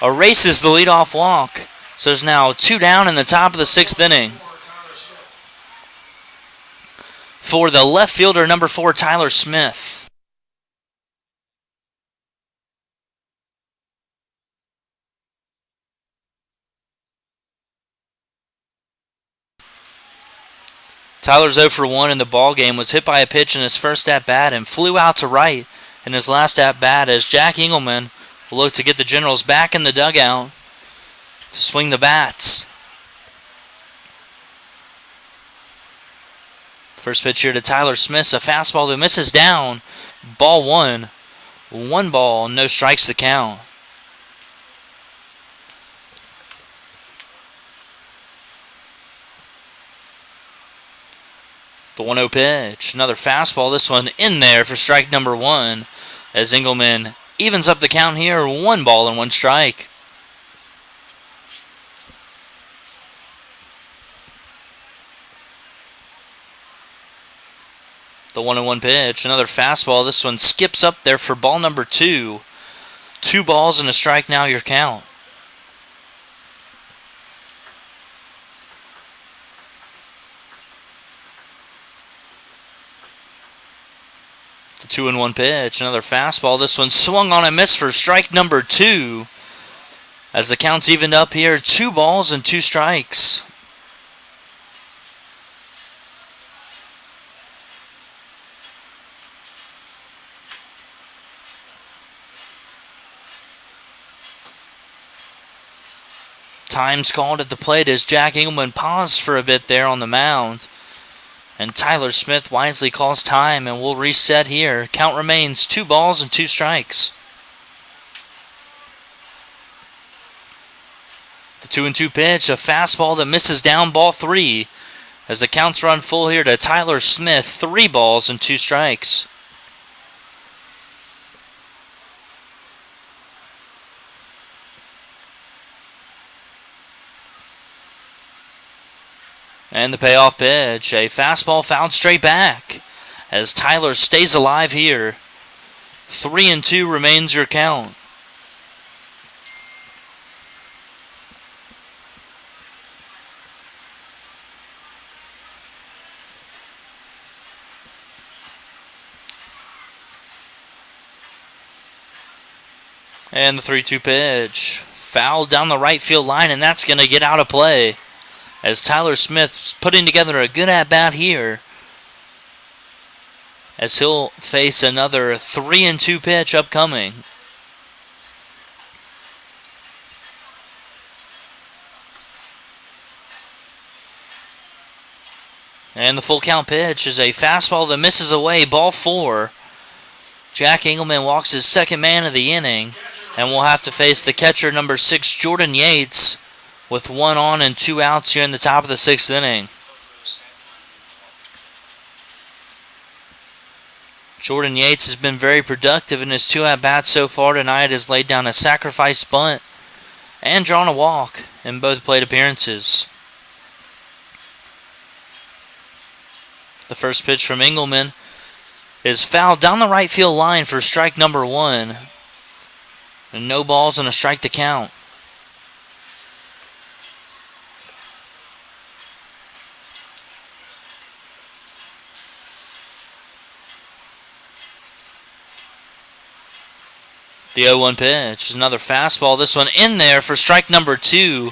Erases the leadoff walk. So there's now 2 down in the top of the 6th inning. For the left fielder, number 4, Tyler Smith. Tyler's 0 for 1 in the ball game, was hit by a pitch in his first at-bat and flew out to right in his last at-bat, as Jack Engelman will look to get the Generals back in the dugout to swing the bats. First pitch here to Tyler Smith, a fastball that misses down. Ball 1. 1 ball, no strikes the count. The 1-0 pitch. Another fastball. This one in there for strike number 1. As Engelman evens up the count here. 1 ball and 1 strike. The 1-1 pitch. Another fastball. This one skips up there for ball number 2. 2 balls and a strike now your count. The 2-1 pitch. Another fastball. This one swung on and missed for strike number 2. As the count's evened up here. 2 balls and 2 strikes. Time's called at the plate as Jack Engelman paused for a bit there on the mound. And Tyler Smith wisely calls time and will reset here. Count remains 2 balls and 2 strikes. The 2-2 pitch, a fastball that misses down, ball 3. As the counts run full here to Tyler Smith, 3 balls and 2 strikes. And the payoff pitch, a fastball fouled straight back as Tyler stays alive here. 3-2 remains your count. And the 3-2 pitch, fouled down the right field line, and that's going to get out of play. As Tyler Smith's putting together a good at-bat here, as he'll face another 3-2 pitch upcoming. And the full count pitch is a fastball that misses away, ball 4. Jack Engelman walks his second man of the inning, and will have to face the catcher, number 6, Jordan Yates, with 1 on and 2 outs here in the top of the 6th inning. Jordan Yates has been very productive in his 2 at-bats so far tonight, has laid down a sacrifice bunt and drawn a walk in both plate appearances. The first pitch from Engelman is fouled down the right field line for strike number 1. And no balls and a strike to count. The 0-1 pitch is another fastball. This one in there for strike number 2,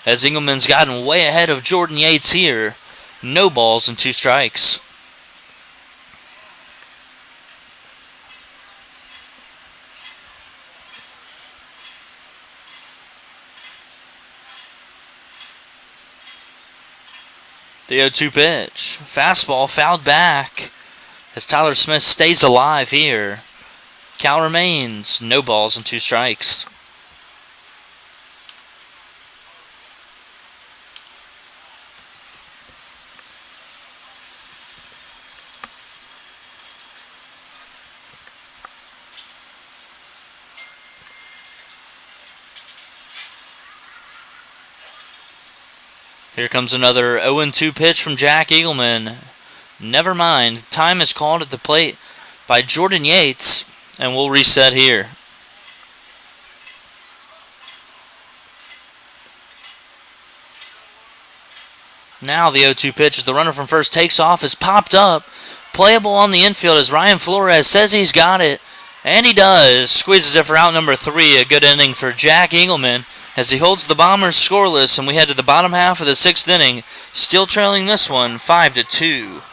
as Engelman's gotten way ahead of Jordan Yates here. No balls and 2 strikes. The 0-2 pitch. Fastball fouled back as Tyler Smith stays alive here. Count remains no balls and 2 strikes. Here comes another 0-2 pitch from Jack Eagleman. Never mind. Time is called at the plate by Jordan Yates, and we'll reset here. Now the 0-2 pitch as the runner from first takes off is popped up. Playable on the infield as Ryan Flores says he's got it. And he does. Squeezes it for out number 3. A good inning for Jack Eagleman as he holds the Bombers scoreless, and we head to the bottom half of the 6th inning. Still trailing this one 5-2.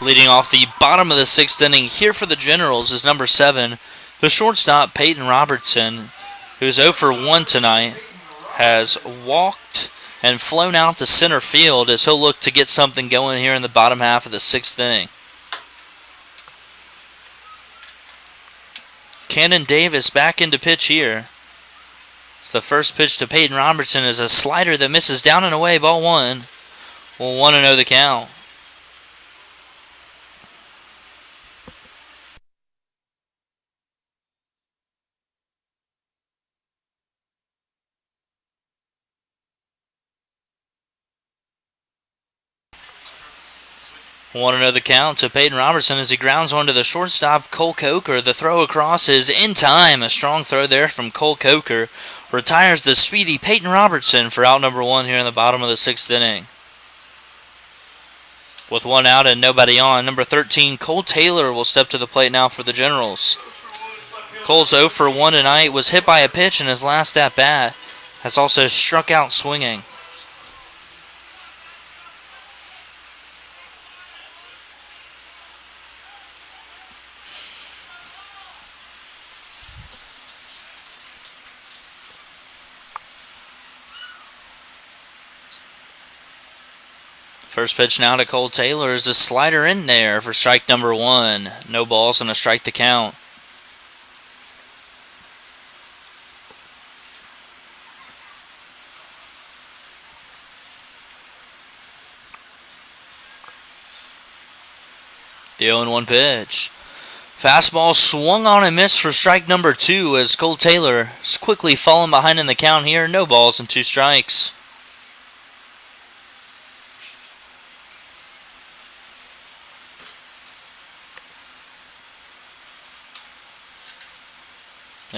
Leading off the bottom of the 6th inning here for the Generals is number 7, the shortstop Peyton Robertson, who's 0 for 1 tonight, has walked and flown out to center field as he'll look to get something going here in the bottom half of the 6th inning. Cannon Davis back into pitch here. So the first pitch to Peyton Robertson is a slider that misses down and away, ball 1. We'll 1-0 the count. Want to know the count to Peyton Robertson as he grounds one to the shortstop, Cole Coker. The throw across is in time. A strong throw there from Cole Coker. Retires the speedy Peyton Robertson for out number 1 here in the bottom of the 6th inning. With 1 out and nobody on, number 13, Cole Taylor will step to the plate now for the Generals. Cole's 0 for 1 tonight, was hit by a pitch in his last at-bat. Has also struck out swinging. First pitch now to Cole Taylor is a slider in there for strike number 1. No balls and a strike to count. The 0-1 pitch. Fastball swung on and missed for strike number 2 as Cole Taylor is quickly falling behind in the count here. No balls and 2 strikes.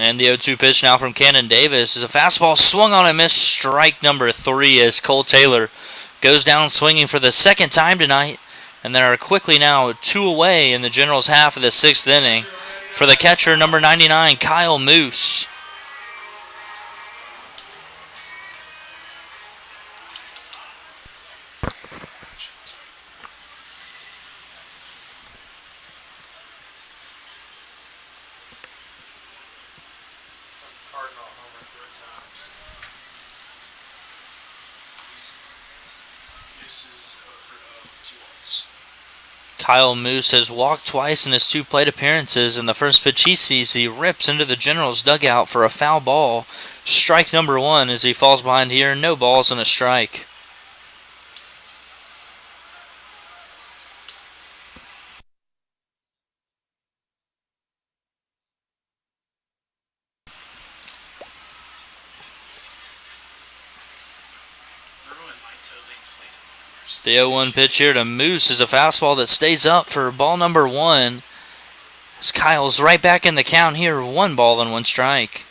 And the 0-2 pitch now from Cannon Davis is a fastball swung on and missed. Strike number 3 as Cole Taylor goes down swinging for the second time tonight. And they are quickly now 2 away in the Generals' half of the 6th inning for the catcher, number 99, Kyle Moose. Kyle Moose has walked twice in his 2 plate appearances, and the first pitch he sees, he rips into the Generals' dugout for a foul ball. Strike number 1 as he falls behind here. No balls and a strike. The 0-1 pitch here to Moose is a fastball that stays up for ball number 1. As Kyle's right back in the count here, 1 ball and 1 strike.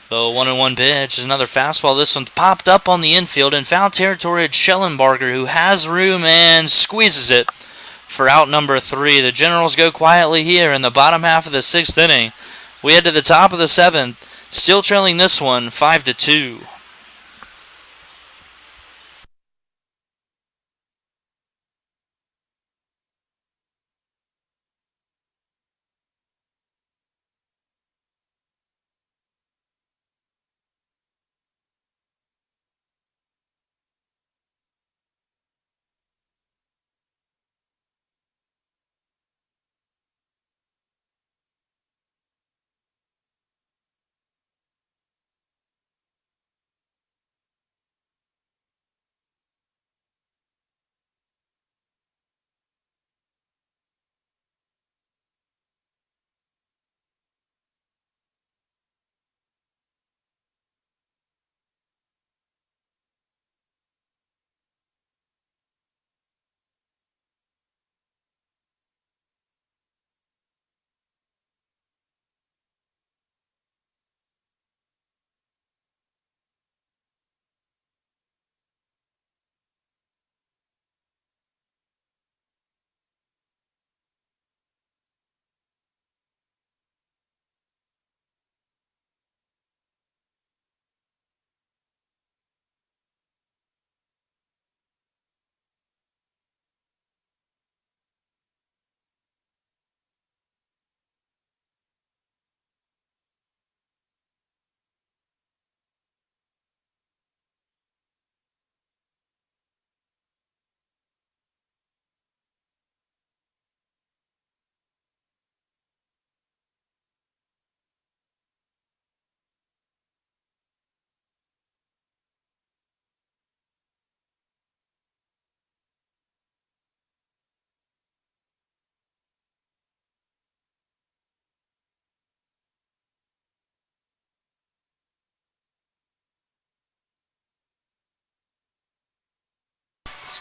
The 1-1 pitch is another fastball. This one's popped up on the infield in foul territory at Schellenbarger, who has room and squeezes it for out number 3. The Generals go quietly here in the bottom half of the 6th inning. We head to the top of the 7th, still trailing this one 5-2.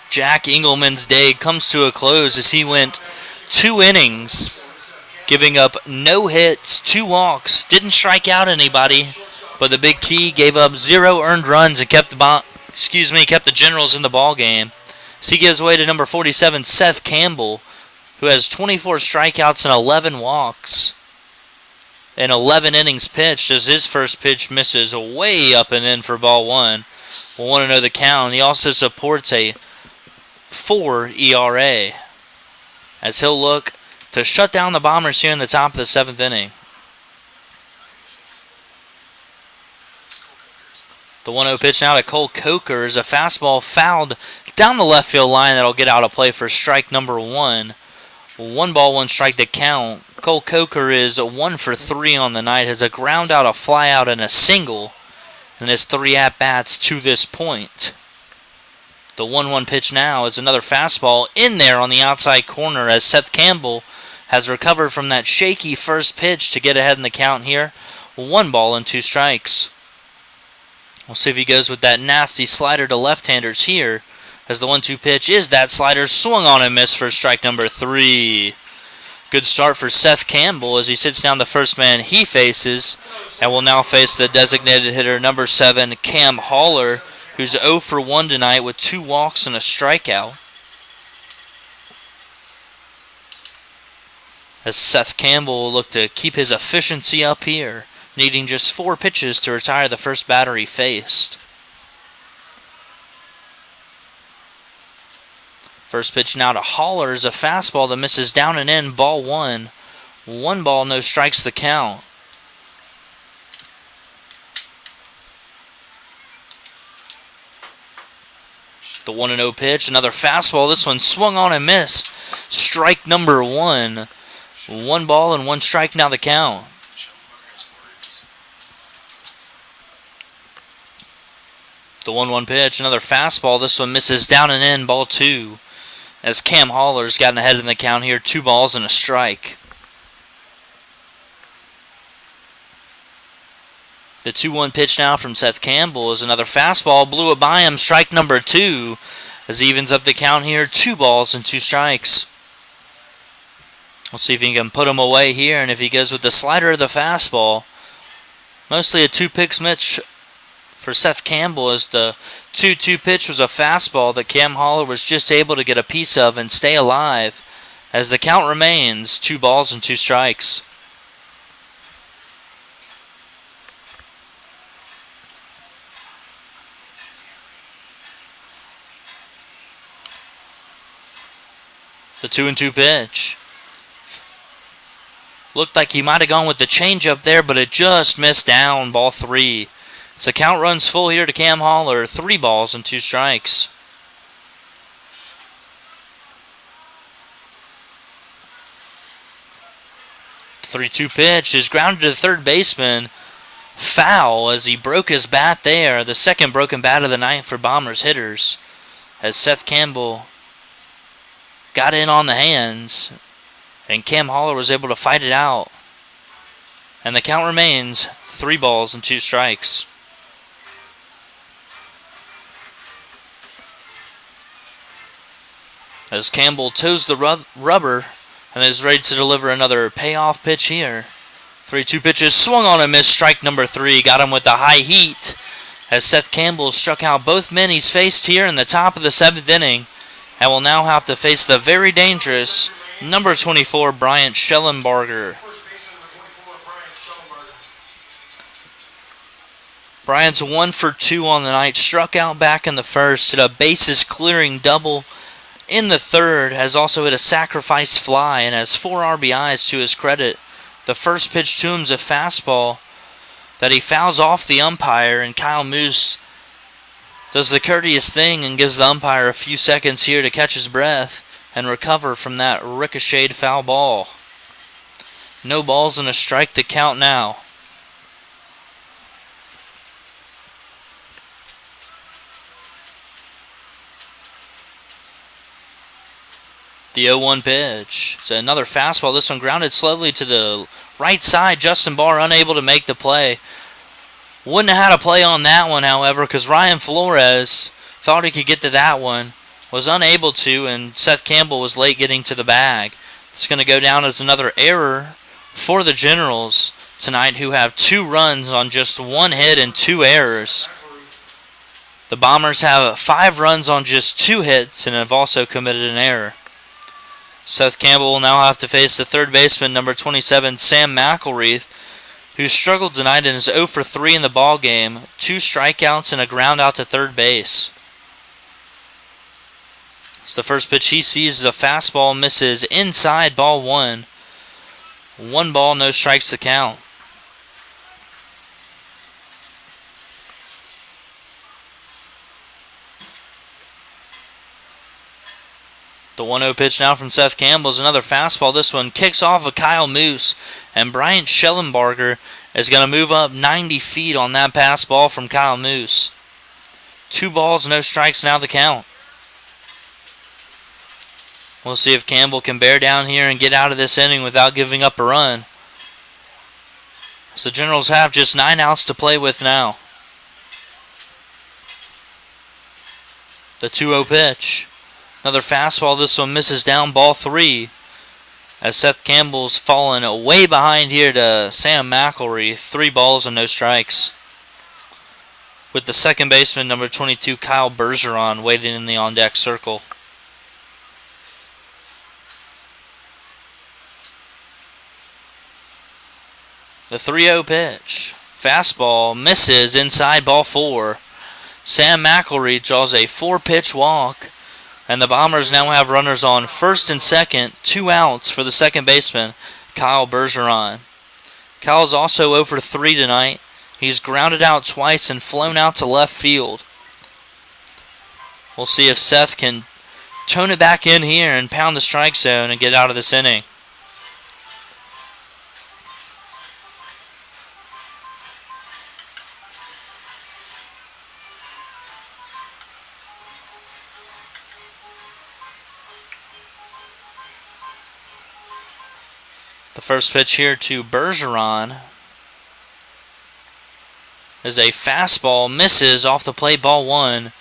Jack Engelman's day comes to a close as he went 2 innings, giving up no hits, 2 walks, didn't strike out anybody, but the big key, gave up 0 earned runs and kept the Generals in the ball game. So he gives way to number 47, Seth Campbell, who has 24 strikeouts and 11 walks and 11 innings pitched, as his first pitch misses way up and in for ball 1. We'll want to know the count. He also supports a 2.4 ERA, as he'll look to shut down the Bombers here in the top of the 7th inning. The 1-0 pitch now to Cole Coker is a fastball fouled down the left field line that'll get out of play for strike number 1. 1 ball, 1 strike to count. Cole Coker is 1 for 3 on the night, has a ground out, a fly out, and a single in his 3 at-bats to this point. The 1-1 pitch now is another fastball in there on the outside corner as Seth Campbell has recovered from that shaky first pitch to get ahead in the count here. 1 ball and 2 strikes. We'll see if he goes with that nasty slider to left-handers here, as the 1-2 pitch is that slider swung on and missed for strike number 3. Good start for Seth Campbell as he sits down the first man he faces, and will now face the designated hitter number 7, Cam Haller, who's 0 for 1 tonight with 2 walks and a strikeout. As Seth Campbell will look to keep his efficiency up here, needing just 4 pitches to retire the first batter he faced. First pitch now to Haller is a fastball that misses down and in, ball 1. 1 ball, no strikes the count. The 1-0 pitch, another fastball. This one swung on and missed. Strike number 1. 1 ball and 1 strike now the count. The 1-1 pitch, another fastball. This one misses down and in, ball 2. As Cam Haller's gotten ahead in the count here, 2 balls and a strike. The 2-1 pitch now from Seth Campbell is another fastball. Blew it by him, strike number 2. As he evens up the count here, 2 balls and 2 strikes. We'll see if he can put him away here, and if he goes with the slider or the fastball. Mostly a 2-pitch mix for Seth Campbell, as the 2-2 pitch was a fastball that Cam Haller was just able to get a piece of and stay alive, as the count remains 2 balls and 2 strikes. The 2-2 pitch. Looked like he might have gone with the changeup there, but it just missed down, ball 3. So count runs full here to Cam Haller, 3 balls and 2 strikes. The 3-2 pitch is grounded to the third baseman. Foul as he broke his bat there. The second broken bat of the night for Bombers hitters, as Seth Campbell got in on the hands, and Cam Haller was able to fight it out. And the count remains 3 balls and 2 strikes. As Campbell toes the rubber and is ready to deliver another payoff pitch here. 3-2 pitches swung on and missed, strike number 3. Got him with the high heat as Seth Campbell struck out both men he's faced here in the top of the 7th inning, and will now have to face the very dangerous number 24, Bryant Schellenbarger. Bryant's 1 for 2 on the night, struck out back in the first, hit a bases clearing double in the third, has also hit a sacrifice fly, and has 4 RBIs to his credit. The first pitch to him is a fastball that he fouls off the umpire, and Kyle Moose does the courteous thing and gives the umpire a few seconds here to catch his breath and recover from that ricocheted foul ball. No balls and a strike to count now. The 0-1 pitch. It's another fastball. This one grounded slowly to the right side. Justin Barr unable to make the play. Wouldn't have had a play on that one, however, because Ryan Flores thought he could get to that one. Was unable to, and Seth Campbell was late getting to the bag. It's going to go down as another error for the Generals tonight, who have 2 runs on just 1 hit and 2 errors. The Bombers have 5 runs on just 2 hits and have also committed an error. Seth Campbell will now have to face the third baseman, number 27, Sam McElreath, who struggled tonight and is 0 for 3 in the ball game, 2 strikeouts and a ground out to third base. So the first pitch he sees is a fastball, misses inside, ball one. 1 ball, no strikes to count. The 1-0 pitch now from Seth Campbell is another fastball. This one kicks off of Kyle Moose, and Bryant Schellenbarger is going to move up 90 feet on that pass ball from Kyle Moose. 2 balls, no strikes now the count. We'll see if Campbell can bear down here and get out of this inning without giving up a run. So the Generals have just 9 outs to play with now. The 2-0 pitch. Another fastball. This one misses down, ball 3. As Seth Campbell's fallen way behind here to Sam McElry. 3 balls and no strikes. With the second baseman, number 22, Kyle Bergeron, waiting in the on-deck circle. The 3-0 pitch. Fastball misses inside, ball 4. Sam McElry draws a 4-pitch walk. And the Bombers now have runners on first and second. 2 outs for the second baseman, Kyle Bergeron. Kyle's also 0 for 3 tonight. He's grounded out twice and flown out to left field. We'll see if Seth can tone it back in here and pound the strike zone and get out of this inning. The first pitch here to Bergeron is a fastball, misses off the plate, ball 1.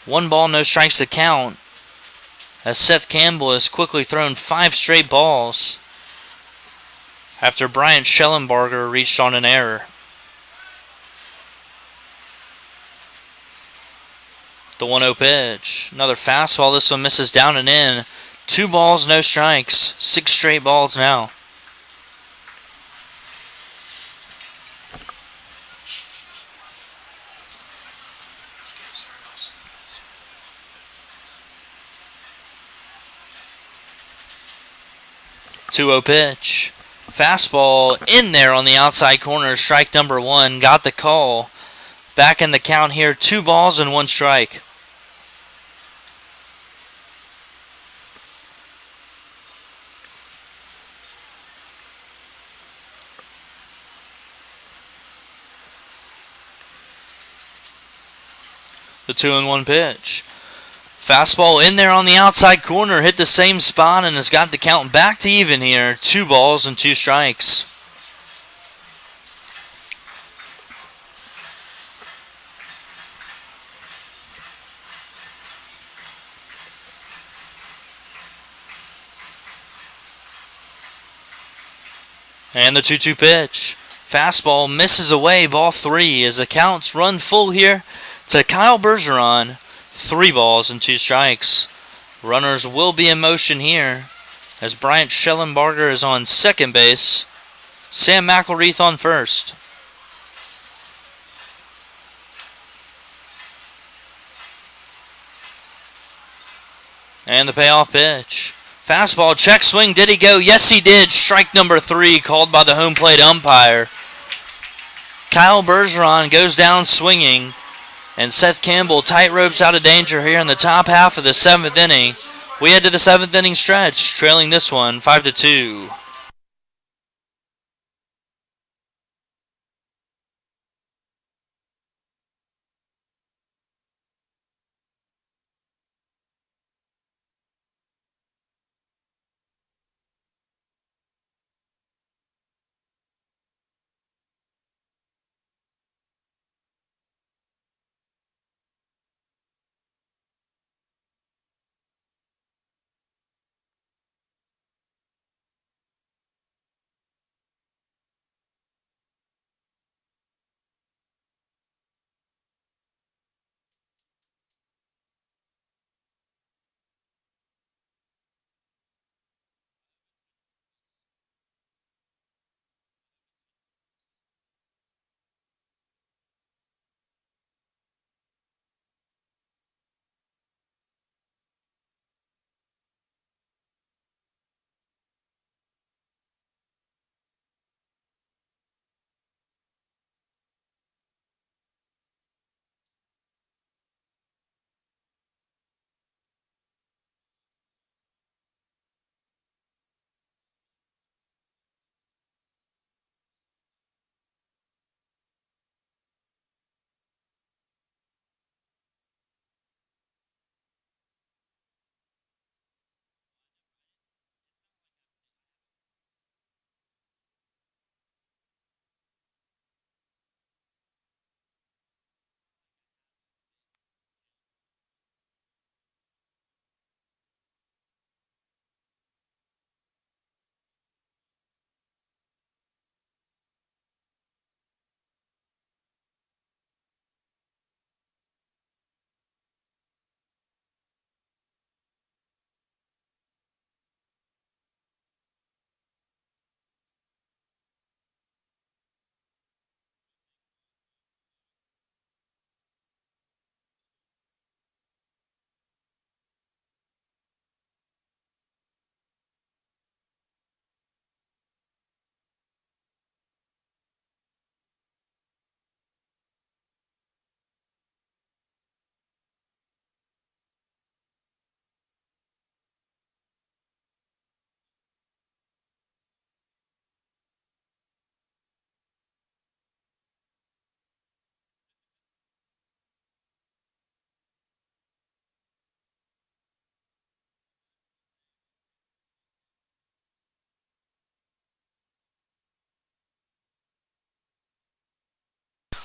1 ball, no strikes to count. As Seth Campbell has quickly thrown 5 straight balls after Bryant Schellenbarger reached on an error. The 1-0 pitch. Another fastball. This one misses down and in. 2 balls, no strikes. 6 straight balls now. Two-0 pitch. Fastball in there on the outside corner. Strike number 1. Got the call. Back in the count here. 2 balls and 1 strike. The 2-1 pitch. Fastball in there on the outside corner. Hit the same spot and has got the count back to even here. 2 balls and 2 strikes. And the 2-2 pitch. Fastball misses away, ball 3 as the counts run full here to Kyle Bergeron. 3 balls and 2 strikes. Runners will be in motion here as Bryant Schellenbarger is on second base. Sam McElreath on first. And the payoff pitch. Fastball, check swing, did he go? Yes, he did. Strike number 3 called by the home plate umpire. Kyle Bergeron goes down swinging, and Seth Campbell tight ropes out of danger here in the top half of the 7th inning. We head to the 7th inning stretch, trailing this one 5-2.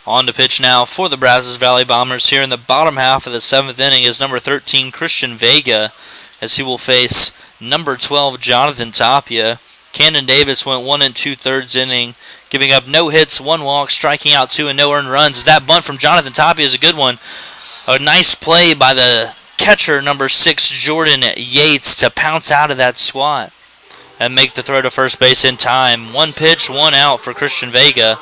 On to pitch now for the Brazos Valley Bombers here in the bottom half of the 7th inning is number 13, Christian Vega, as he will face number 12, Jonathan Tapia. Camden Davis went 1 2/3 inning, giving up no hits, 1 walk, striking out 2, and no earned runs. That bunt from Jonathan Tapia is a good one. A nice play by the catcher, number 6, Jordan Yates, to pounce out of that squat and make the throw to first base in time. 1 pitch, 1 out for Christian Vega.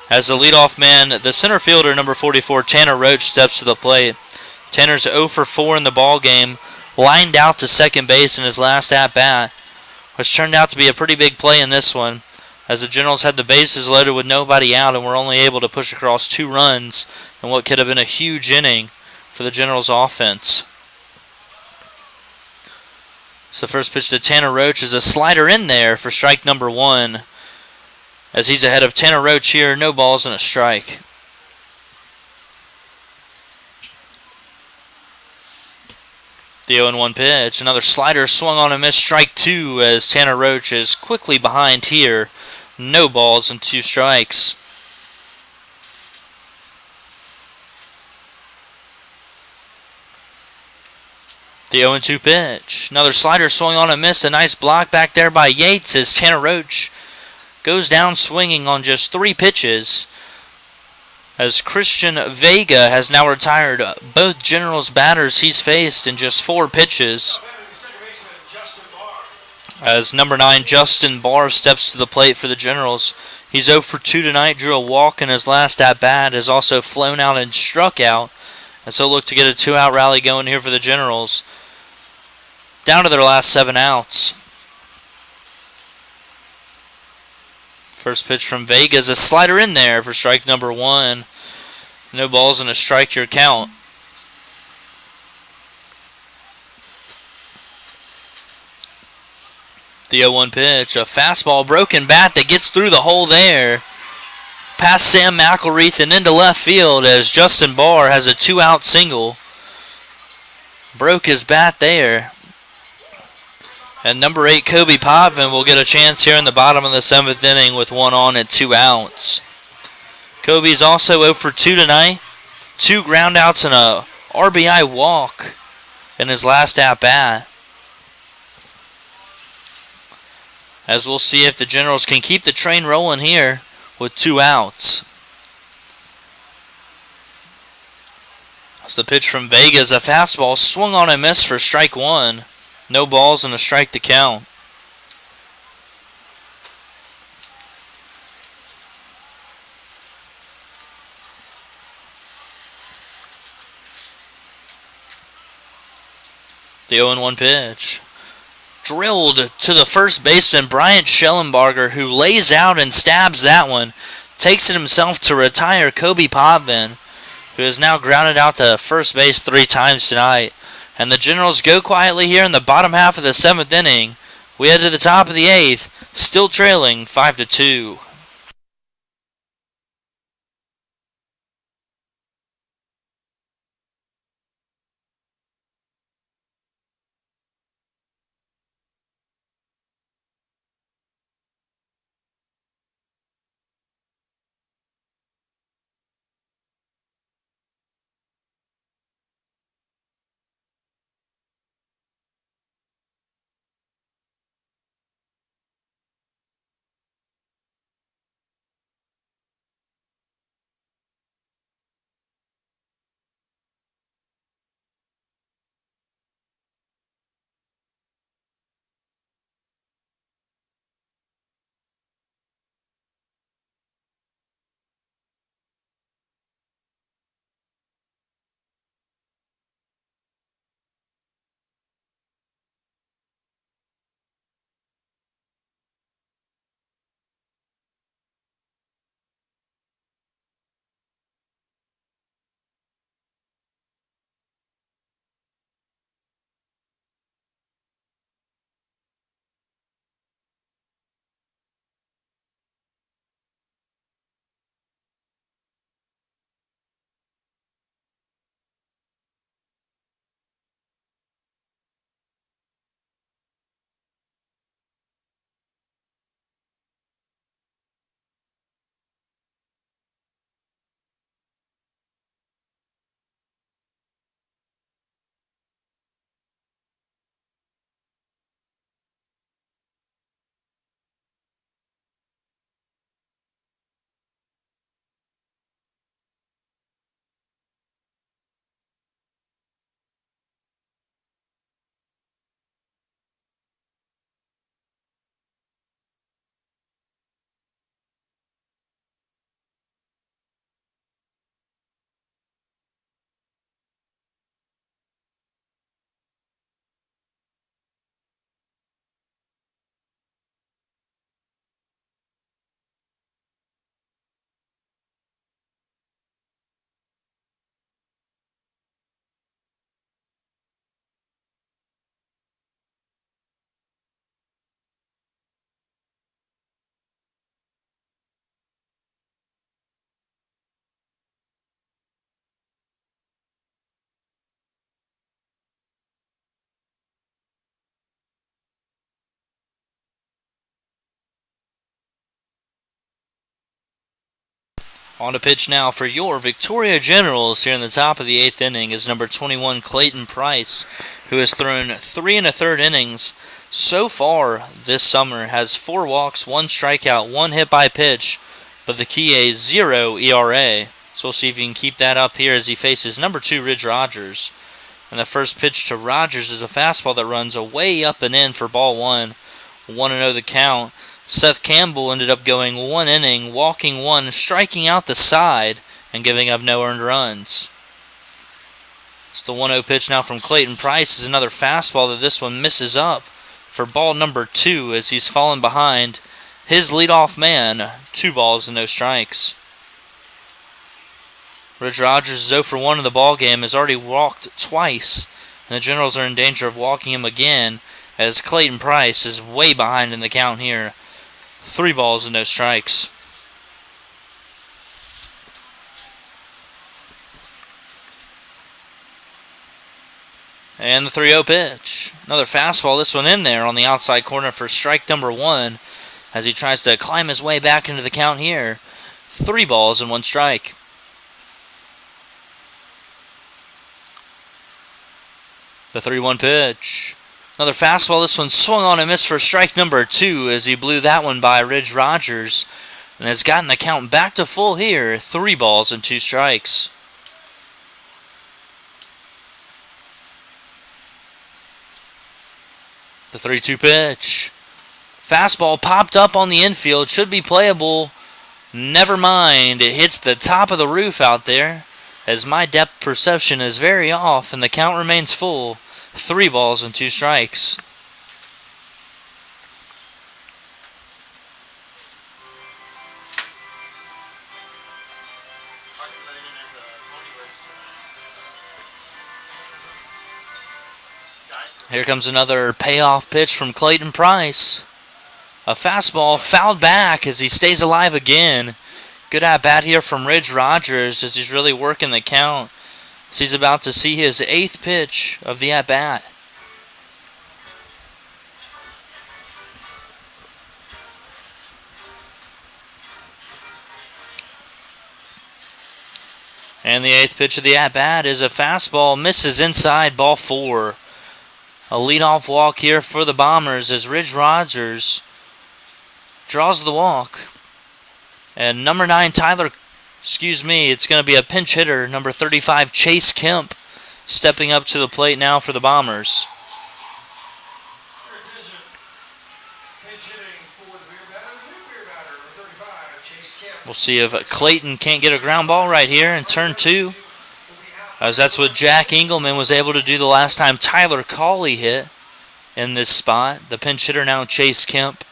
As the leadoff man, the center fielder, number 44, Tanner Roach, steps to the plate. Tanner's 0 for 4 in the ball game, lined out to second base in his last at-bat, which turned out to be a pretty big play in this one, as the Generals had the bases loaded with nobody out and were only able to push across 2 runs in what could have been a huge inning for the Generals offense. So first pitch to Tanner Roach is a slider in there for strike number 1. As he's ahead of Tanner Roach here, no balls and a strike. The 0-1 pitch, another slider swung on and missed, strike 2, as Tanner Roach is quickly behind here. No balls and 2 strikes. The 0-2 pitch, another slider swung on and missed, a nice block back there by Yates as Tanner Roach goes down swinging on just 3 pitches, as Christian Vega has now retired both Generals batters he's faced in just 4 pitches. As number 9, Justin Barr, steps to the plate for the Generals. He's 0 for 2 tonight, drew a walk in his last at-bat, has also flown out and struck out, and so look to get a 2-out rally going here for the Generals, down to their last 7 outs. First pitch from Vega is a slider in there for strike number 1. No balls and a strike your count. The 0-1 pitch, a fastball, broken bat that gets through the hole there, past Sam McElreath and into left field, as Justin Barr has a 2-out single. Broke his bat there. And number 8, Kobe Potvin, will get a chance here in the bottom of the 7th inning with 1 on and 2 outs. Kobe's also 0 for 2 tonight. 2 groundouts and a RBI walk in his last at-bat. As we'll see if the Generals can keep the train rolling here with 2 outs. As the pitch from Vega is a fastball, swung on and missed for strike 1. No balls and a strike to count. The 0-1 pitch, drilled to the first baseman, Bryant Schellenbarger, who lays out and stabs that one. Takes it himself to retire Kobe Potvin, who is now grounded out to first base 3 times tonight. And the Generals go quietly here in the bottom half of the 7th inning. We head to the top of the 8th, still trailing 5-2. On to pitch now for your Victoria Generals here in the top of the 8th inning is number 21 Clayton Price, who has thrown 3 1/3 innings so far this summer, has 4 walks, 1 strikeout, 1 hit by pitch, but the key a 0 ERA. So we'll see if he can keep that up here as he faces number 2 Ridge Rogers. And the first pitch to Rogers is a fastball that runs away up and in for ball 1. 1-0 the count. Seth Campbell ended up going 1 inning, walking 1, striking out the side, and giving up no earned runs. It's the 1-0 pitch now from Clayton Price is another fastball that this one misses up for ball number 2 as he's fallen behind his leadoff man. 2 balls and no strikes. Ridge Rogers is 0 for 1 in the ballgame, has already walked twice, and the Generals are in danger of walking him again as Clayton Price is way behind in the count here. 3 balls and no strikes. And the 3-0 pitch. Another fastball, this one in there on the outside corner for strike number 1 as he tries to climb his way back into the count here. 3 balls and 1 strike. The 3-1 pitch. Another fastball. This one swung on and missed for strike number 2 as he blew that one by Ridge Rogers and has gotten the count back to full here. 3 balls and 2 strikes. The 3-2 pitch. Fastball popped up on the infield. Should be playable. Never mind. It hits the top of the roof out there as my depth perception is very off and the count remains full. 3 balls and 2 strikes. Here comes another payoff pitch from Clayton Price. A fastball fouled back as he stays alive again. Good at-bat here from Ridge Rogers as he's really working the count. As he's about to see his 8th pitch of the at-bat. And the 8th pitch of the at-bat is a fastball. Misses inside, ball 4. A leadoff walk here for the Bombers as Ridge Rogers draws the walk. And number 9, it's going to be a pinch hitter, number 35, Chase Kemp, stepping up to the plate now for the Bombers. Your attention. Pinch hitting for the beer batter, the new beer batter, number 35, Chase Kemp. We'll see if Clayton can't get a ground ball right here in turn 2, as that's what Jack Engelman was able to do the last time Tyler Cawley hit in this spot. The pinch hitter now, Chase Kemp,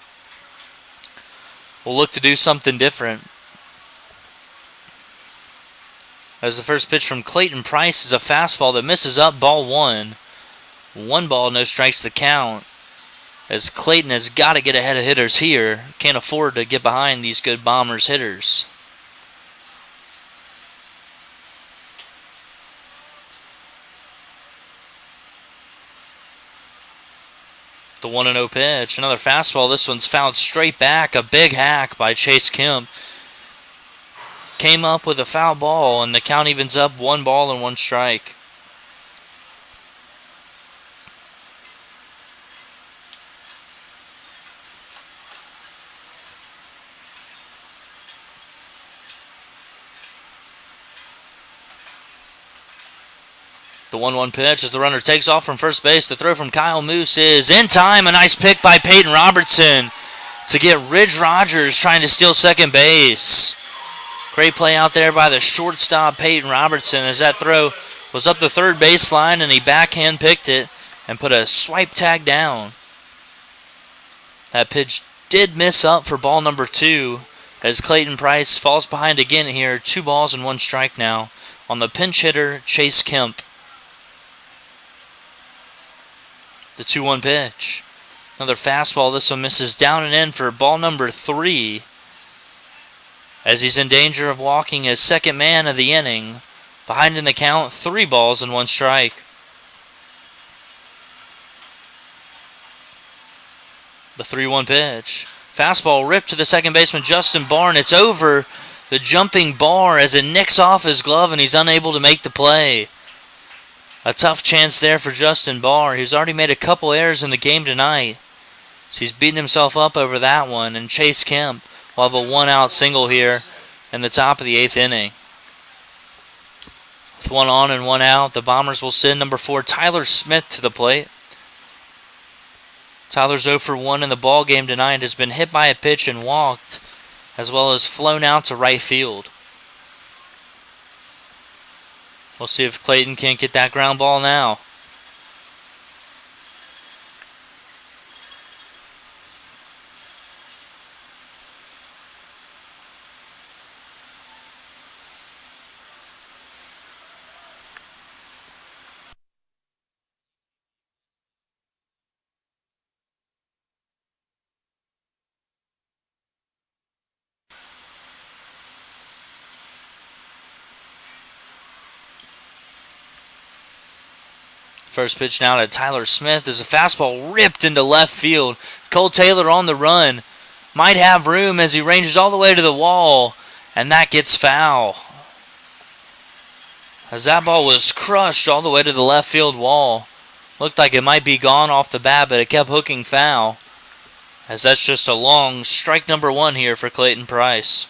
will look to do something different. As the first pitch from Clayton Price is a fastball that misses up, ball 1. 1 ball, no strikes the count. As Clayton has got to get ahead of hitters here. Can't afford to get behind these good Bombers hitters. The 1-0 pitch. Another fastball. This one's fouled straight back. A big hack by Chase Kemp. Came up with a foul ball, and the count evens up 1 ball and 1 strike. The 1-1 pitch as the runner takes off from first base. The throw from Kyle Moose is in time. A nice pick by Peyton Robertson to get Ridge Rogers trying to steal second base. Great play out there by the shortstop Peyton Robertson as that throw was up the third baseline and he backhand picked it and put a swipe tag down. That pitch did miss up for ball number 2 as Clayton Price falls behind again here. 2 balls and 1 strike now on the pinch hitter Chase Kemp. The 2-1 pitch. Another fastball. This one misses down and in for ball number 3. As he's in danger of walking his second man of the inning. Behind in the count, 3 balls and 1 strike. The 3-1 pitch. Fastball ripped to the second baseman, Justin Barn. It's over. The jumping bar as it nicks off his glove and he's unable to make the play. A tough chance there for Justin Barr. He's already made a couple errors in the game tonight. So he's beating himself up over that one. And Chase Kemp will have a one-out single here in the top of the 8th inning. With one on and one out, the Bombers will send number 4, Tyler Smith, to the plate. Tyler's 0 for 1 in the ball game tonight, has been hit by a pitch and walked, as well as flown out to right field. We'll see if Clayton can't get that ground ball now. First pitch now to Tyler Smith as a fastball ripped into left field. Cole Taylor on the run. Might have room as he ranges all the way to the wall. And that gets foul. As that ball was crushed all the way to the left field wall. Looked like it might be gone off the bat, but it kept hooking foul. As that's just a long strike number 1 here for Clayton Price.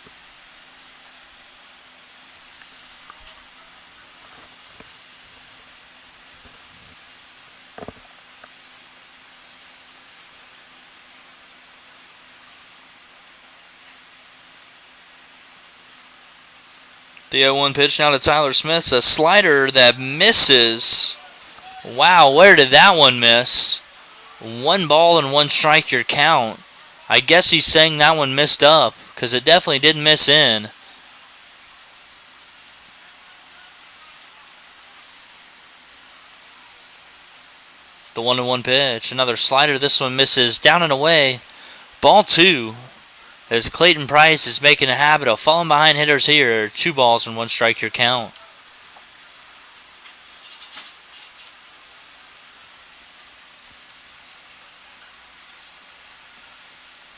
The 0-1 pitch now to Tyler Smith. A slider that misses. Wow, where did that one miss? 1 ball and 1 strike your count. I guess he's saying that one missed up, because it definitely didn't miss in. The 1-1 pitch. Another slider. This one misses down and away. Ball 2. As Clayton Price is making a habit of falling behind hitters here. 2 balls and 1 strike your count.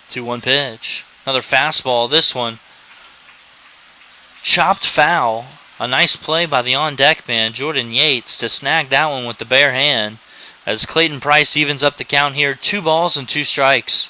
Two 1 pitch. Another fastball. This one chopped foul. A nice play by the on-deck man, Jordan Yates, to snag that one with the bare hand. As Clayton Price evens up the count here. 2 balls and 2 strikes.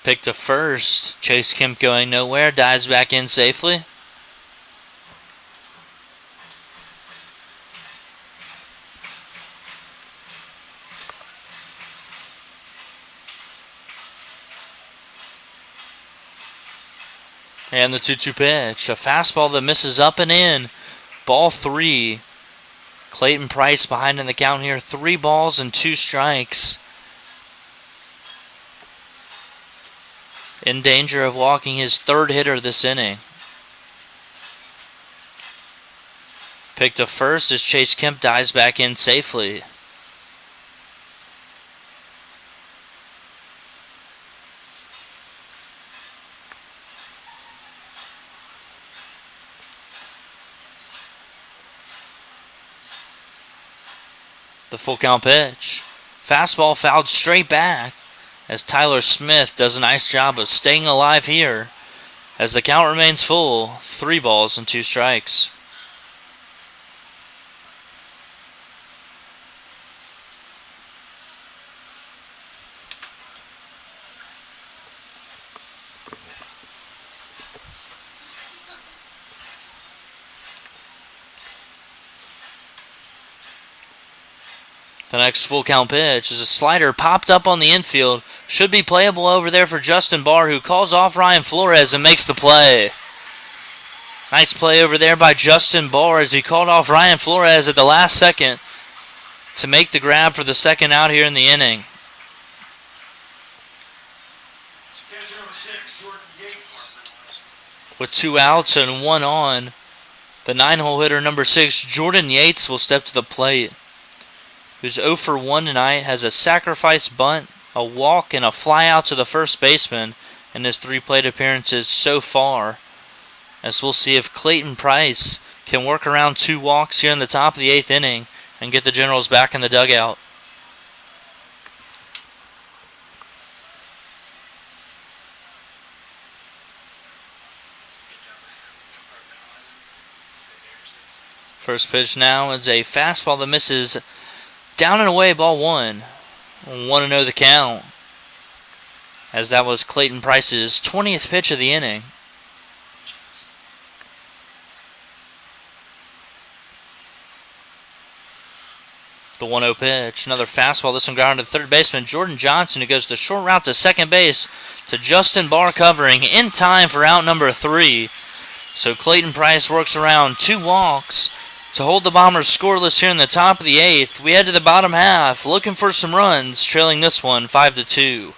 Pick to first. Chase Kemp going nowhere. Dives back in safely. And the 2-2 pitch. A fastball that misses up and in. Ball 3. Clayton Price behind in the count here. 3 balls and 2 strikes. In danger of walking his 3rd hitter this inning. Pick to first as Chase Kemp dives back in safely. The full count pitch. Fastball fouled straight back. As Tyler Smith does a nice job of staying alive here. As the count remains full, 3 balls and 2 strikes. The next full count pitch is a slider popped up on the infield. Should be playable over there for Justin Barr, who calls off Ryan Flores and makes the play. Nice play over there by Justin Barr as he called off Ryan Flores at the last second to make the grab for the 2nd out here in the inning. With 2 outs and 1 on, the 9-hole hitter number 6, Jordan Yates, will step to the plate. Who's 0 for 1 tonight, has a sacrifice bunt, a walk, and a fly out to the first baseman in his 3 plate appearances so far. as we'll see if Clayton Price can work around 2 walks here in the top of the 8th inning and get the Generals back in the dugout. First pitch now is a fastball that misses down and away, ball 1. 1-0 the count, as that was Clayton Price's 20th pitch of the inning. The 1-0 pitch, another fastball. This one grounded to third baseman Jordan Johnson, who goes the short route to second base to Justin Barr covering in time for out number 3. So Clayton Price works around 2 walks to hold the Bombers scoreless here in the top of the 8th. We head to the bottom half, looking for some runs, trailing this one 5-2.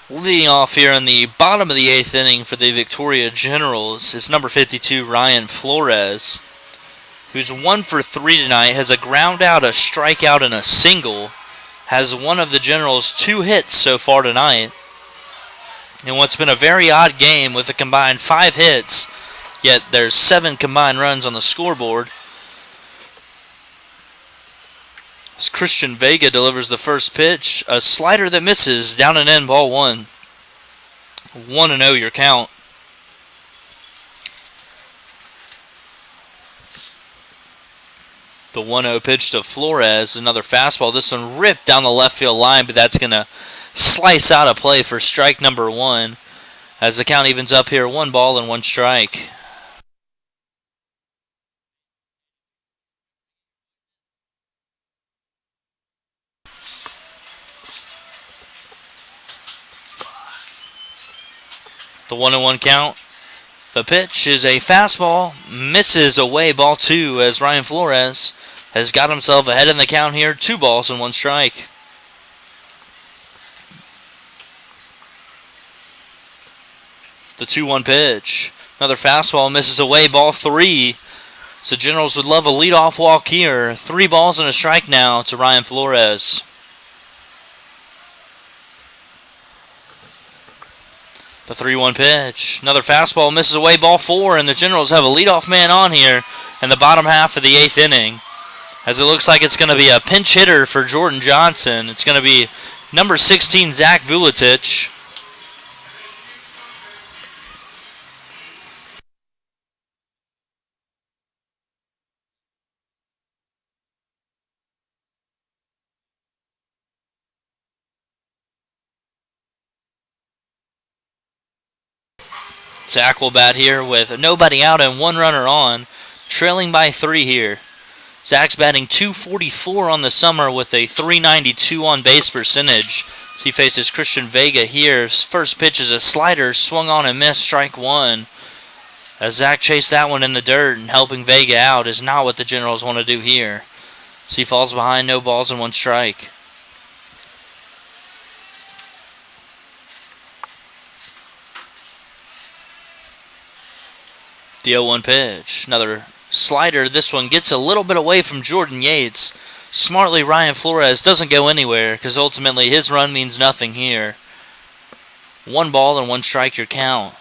Leading off here in the bottom of the 8th inning for the Victoria Generals is number 52, Ryan Flores, who's 1 for 3 tonight, has a ground out, a strikeout, and a single, has one of the Generals' 2 hits so far tonight. In what's been a very odd game with a combined 5 hits, yet there's 7 combined runs on the scoreboard. As Christian Vega delivers the first pitch, a slider that misses, down and in, ball 1. 1-0 your count. The 1-0 pitch to Flores, another fastball. This one ripped down the left field line, but that's going to slice out of play for strike number 1. As the count evens up here, 1 ball and 1 strike. The 1-1 count. The pitch is a fastball, misses away, ball 2, as Ryan Flores has got himself ahead in the count here, 2 balls and 1 strike. The 2-1 pitch. Another fastball, misses away, ball 3. So Generals would love a leadoff walk here. 3 balls and a strike now to Ryan Flores. The 3-1 pitch. Another fastball misses away, ball 4, and the Generals have a leadoff man on here in the bottom half of the 8th inning. As it looks like it's going to be a pinch hitter for Jordan Johnson. It's going to be number 16, Zach Vuletich. Zach will bat here with nobody out and 1 runner on, trailing by 3 here. Zach's batting .244 on the summer with a .392 on base percentage. As he faces Christian Vega here. His first pitch is a slider, swung on and missed, strike 1. As Zach chased that one in the dirt, and helping Vega out is not what the Generals want to do here. As he falls behind, no balls and 1 strike. The 0-1 pitch. Another slider. This one gets a little bit away from Jordan Yates. Smartly, Ryan Flores doesn't go anywhere because ultimately his run means nothing here. 1 ball and 1 strike your count.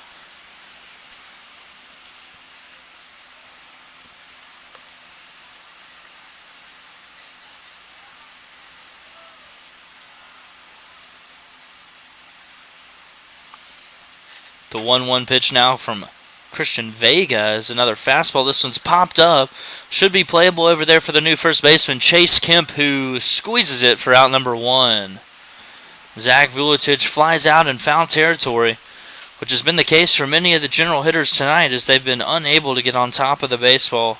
The 1-1 pitch now from Christian Vega is another fastball. This one's popped up. Should be playable over there for the new first baseman, Chase Kemp, who squeezes it for out number 1. Zach Vuletich flies out in foul territory, which has been the case for many of the General hitters tonight as they've been unable to get on top of the baseball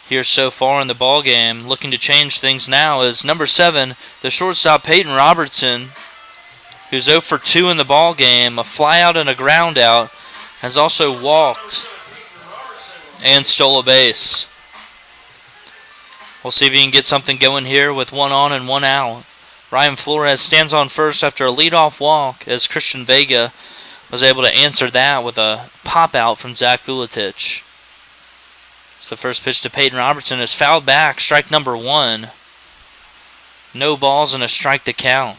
here so far in the ball game. Looking to change things now is number 7, the shortstop Peyton Robertson, who's 0 for 2 in the ball game. A fly out and a ground out. Has also walked and stole a base. We'll see if he can get something going here with 1 on and 1 out. Ryan Flores stands on first after a leadoff walk as Christian Vega was able to answer that with a pop out from Zach Vuletich. So the first pitch to Peyton Robertson is fouled back, strike number 1. No balls and a strike to count.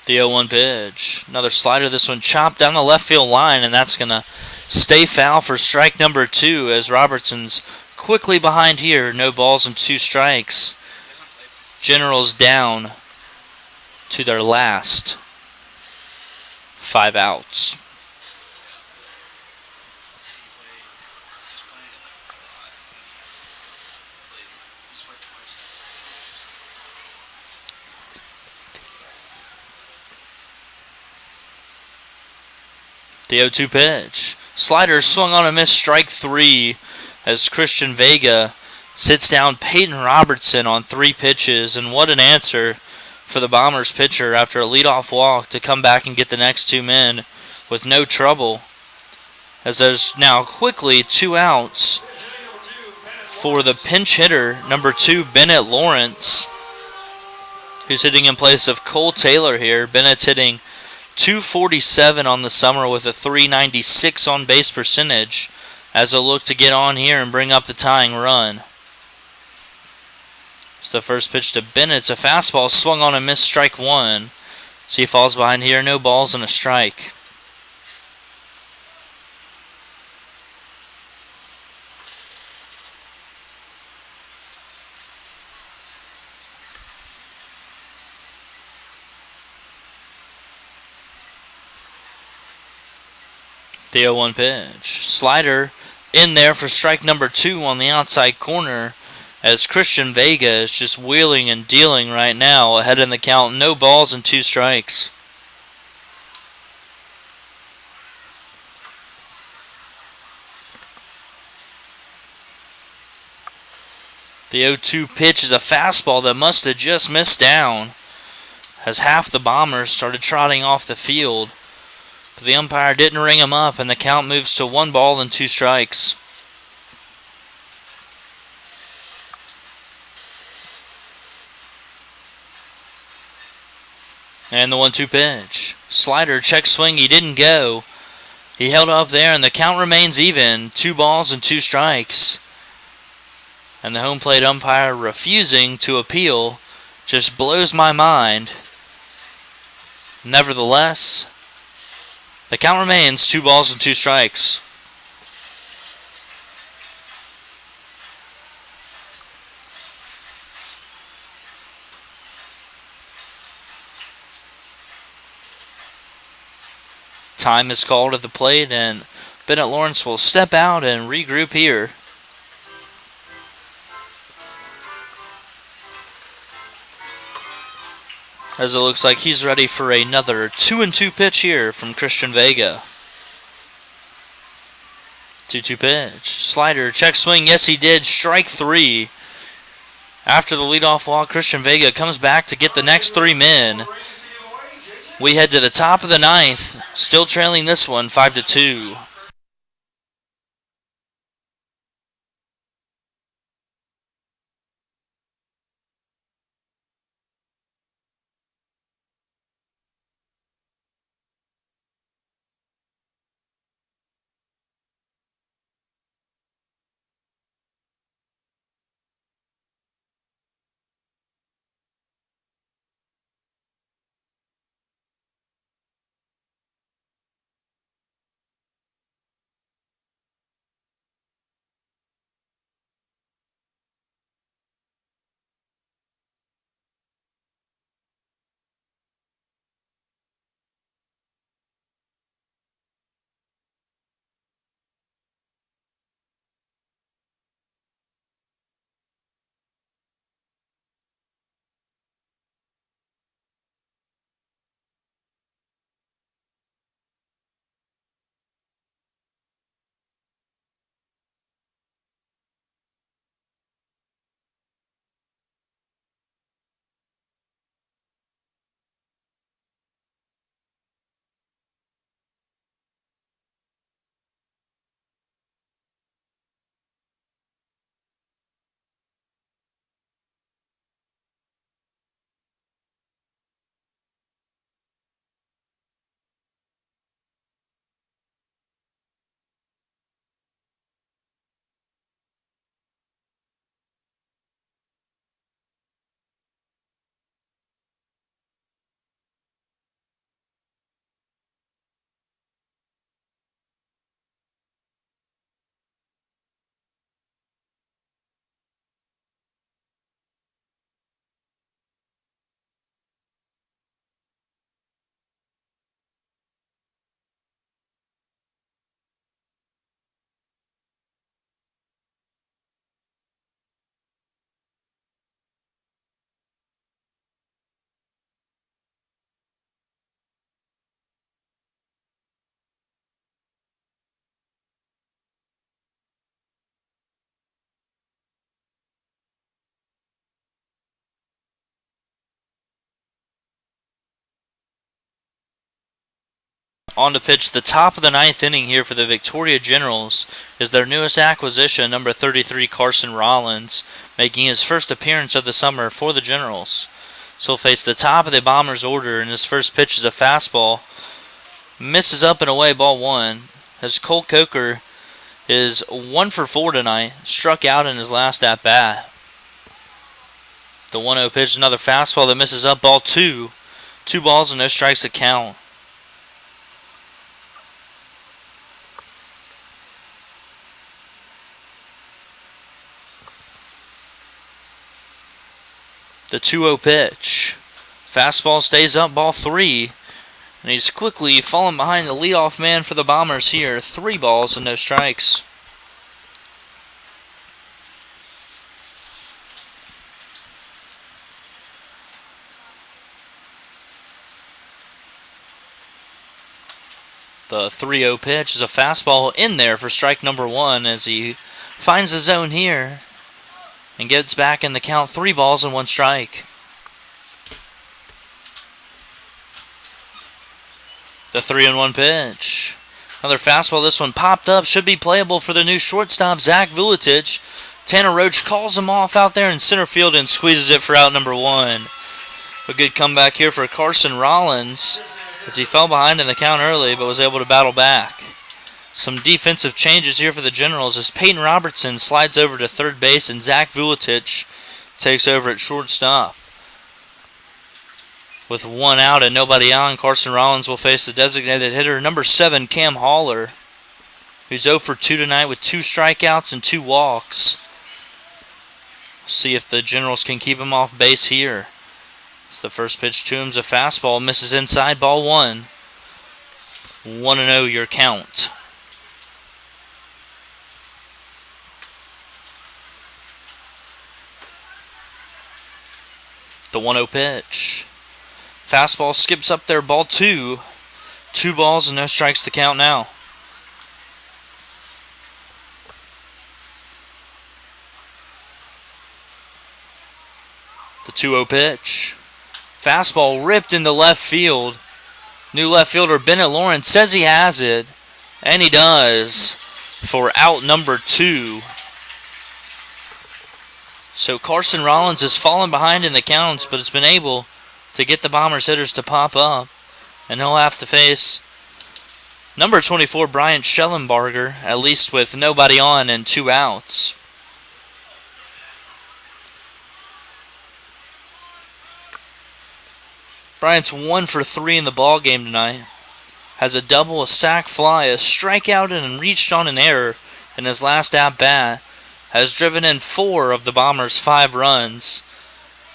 The 0-1 pitch. Another slider. This one chopped down the left field line, and that's going to stay foul for strike number 2 as Robertson's quickly behind here. No balls and 2 strikes. Generals down to their last 5 outs. The 0-2 pitch. Slider swung on and missed, strike 3 as Christian Vega sits down Peyton Robertson on 3 pitches. And what an answer for the Bombers pitcher after a leadoff walk to come back and get the next 2 men with no trouble. As there's now quickly 2 outs for the pinch hitter, number 2, Bennett Lawrence, who's hitting in place of Cole Taylor here. Bennett's hitting .247 on the summer with a .396 on base percentage as a look to get on here and bring up the tying run. It's the first pitch to Bennett. It's a fastball swung on and missed, strike 1. See, he falls behind here. No balls and a strike. The 0-1 pitch. Slider in there for strike number 2 on the outside corner as Christian Vega is just wheeling and dealing right now ahead in the count. No balls and 2 strikes. The 0-2 pitch is a fastball that must have just missed down as half the Bombers started trotting off the field. But the umpire didn't ring him up, and the count moves to 1 ball and 2 strikes. And the 1-2 pitch. Slider, check swing, he didn't go. He held up there, and the count remains even. 2 balls and 2 strikes. And the home plate umpire refusing to appeal just blows my mind. Nevertheless, the count remains 2 balls and 2 strikes. Time is called at the plate, and Bennett Lawrence will step out and regroup here. As it looks like he's ready for another 2-2 pitch here from Christian Vega. 2-2 pitch. Slider, check swing. Yes, he did. Strike 3. After the leadoff walk, Christian Vega comes back to get the next 3 men. We head to the top of the 9th, still trailing this one 5-2. On to pitch the top of the 9th inning here for the Victoria Generals is their newest acquisition, number 33, Carson Rollins, making his first appearance of the summer for the Generals. So he'll face the top of the Bombers order, and his first pitch is a fastball. Misses up and away, ball 1. As Cole Coker is 1 for 4 tonight, struck out in his last at-bat. The 1-0 pitch, another fastball that misses up, ball 2. 2 balls and no strikes to count. The 2-0 pitch. Fastball stays up, ball 3. And he's quickly falling behind the leadoff man for the Bombers here. 3 balls and no strikes. The 3-0 pitch is a fastball in there for strike number 1 as he finds the zone here and gets back in the count. 3 balls and 1 strike. The 3-1 pitch. Another fastball. This one popped up. Should be playable for the new shortstop, Zach Vuletic. Tanner Roach calls him off out there in center field and squeezes it for out number 1. A good comeback here for Carson Rollins as he fell behind in the count early but was able to battle back. Some defensive changes here for the Generals as Peyton Robertson slides over to third base and Zach Vuletic takes over at shortstop. With 1 out and nobody on, Carson Rollins will face the designated hitter, number 7, Cam Haller, who's 0 for 2 tonight with 2 strikeouts and 2 walks. See if the Generals can keep him off base here. The first pitch to him's a fastball, misses inside, ball 1. 1-0 your count. The 1-0 pitch. Fastball skips up there, ball 2. 2 balls and no strikes to count now. The 2-0 pitch. Fastball ripped into left field. New left fielder Bennett Lawrence says he has it, and he does for out number 2. So Carson Rollins has fallen behind in the counts, but has been able to get the Bombers hitters to pop up, and he'll have to face number 24 Bryant Schellenbarger, at least with nobody on and 2 outs. Bryant's 1 for 3 in the ball game tonight. Has a double, a sac fly, a strikeout, and reached on an error in his last at-bat. Has driven in 4 of the Bombers' 5 runs.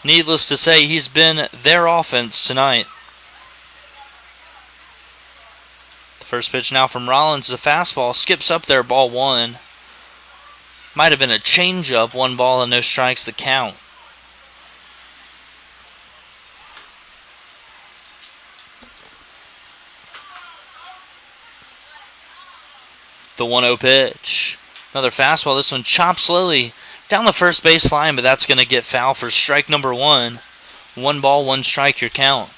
Needless to say, he's been their offense tonight. The first pitch now from Rollins is a fastball. Skips up there, ball 1. Might have been a changeup, 1 ball and no strikes to count. The 1-0 pitch. Another fastball. This one chopped slowly down the first base line, but that's going to get foul for strike number 1. 1 ball, 1 strike, your count.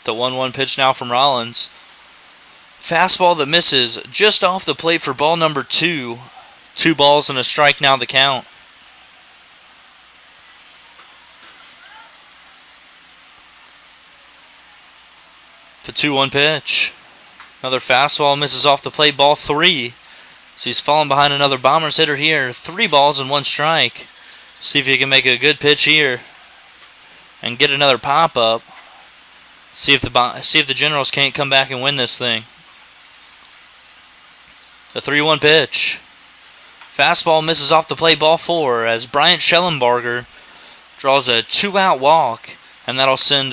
The 1-1 pitch now from Rollins. Fastball that misses just off the plate for ball number 2. 2 balls and a strike now the count. The 2-1 pitch. Another fastball misses off the plate, ball 3. So he's falling behind another Bombers hitter here. 3 balls and 1 strike. See if he can make a good pitch here and get another pop-up. See if the Generals can't come back and win this thing. The 3-1 pitch. Fastball misses off the plate, ball 4, as Bryant Schellenbarger draws a 2-out walk, and that'll send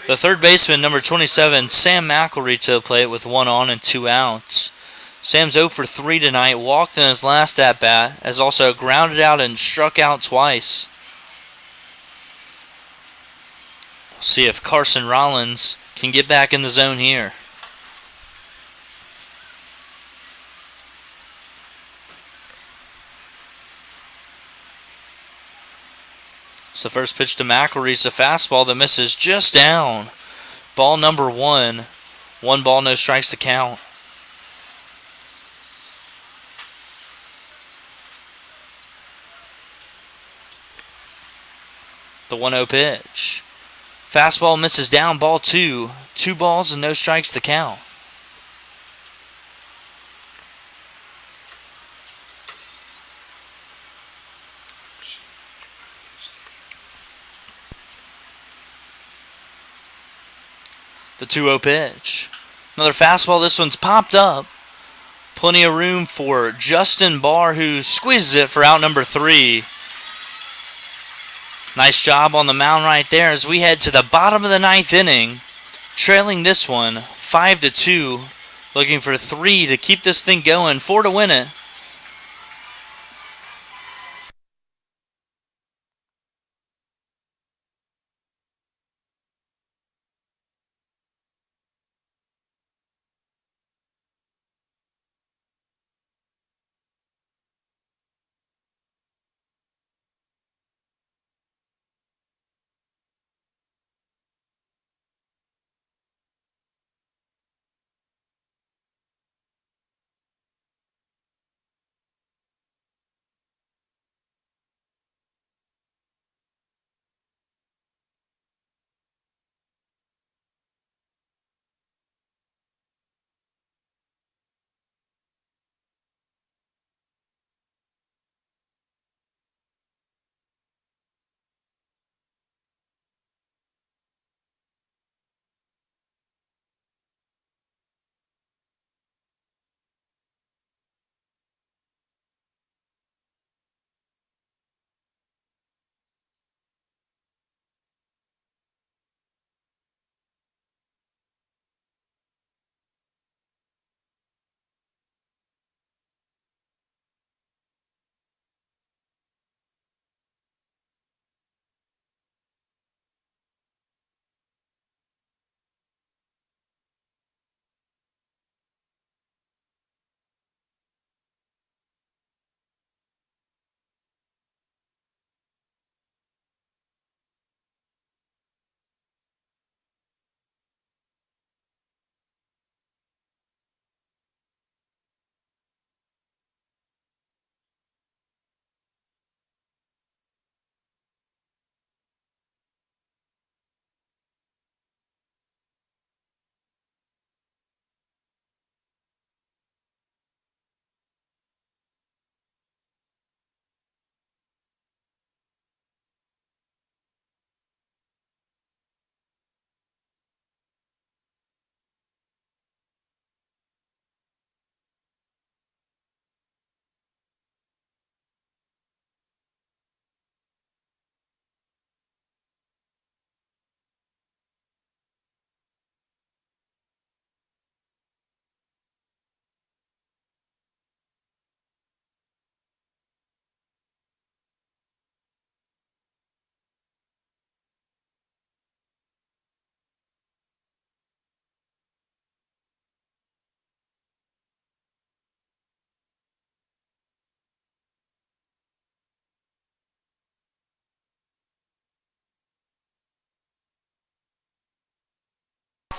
the third baseman, number 27, Sam McElry, to the plate with 1 on and 2 outs. Sam's 0 for 3 tonight, walked in his last at-bat, has also grounded out and struck out twice. We'll see if Carson Rollins can get back in the zone here. So the first pitch to McElry's a fastball that misses just down. Ball number 1. 1 ball, no strikes to count. The 1-0 pitch. Fastball misses down, ball 2. 2 balls and no strikes to count. The 2-0 pitch. Another fastball, this one's popped up. Plenty of room for Justin Barr, who squeezes it for out number 3. Nice job on the mound right there as we head to the bottom of the 9th inning. Trailing this one 5-2. Looking for 3 to keep this thing going, 4 to win it.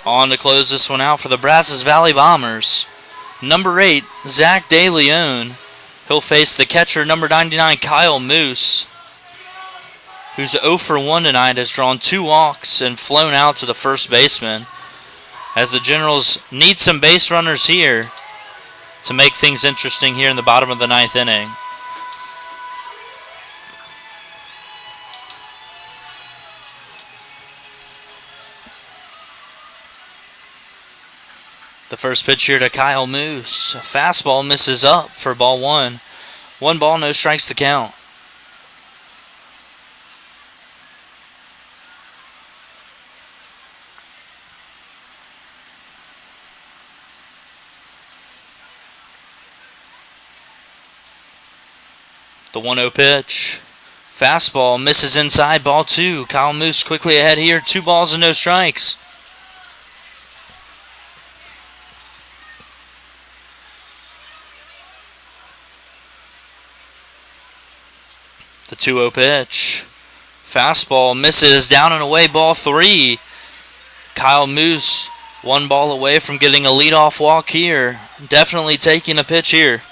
On to close this one out for the Brazos Valley Bombers. Number 8, Zach DeLeon. He'll face the catcher, number 99, Kyle Moose, who's 0 for 1 tonight, has drawn 2 walks and flown out to the first baseman, as the Generals need some base runners here to make things interesting here in the bottom of the 9th inning. The first pitch here to Kyle Moose. A fastball misses up for ball 1. 1 ball, no strikes the count. The 1-0 pitch. Fastball misses inside, ball 2. Kyle Moose quickly ahead here. 2 balls and no strikes. The 2-0 pitch. Fastball misses down and away, ball 3. Kyle Moose 1 ball away from getting a leadoff walk here. Definitely taking a pitch here.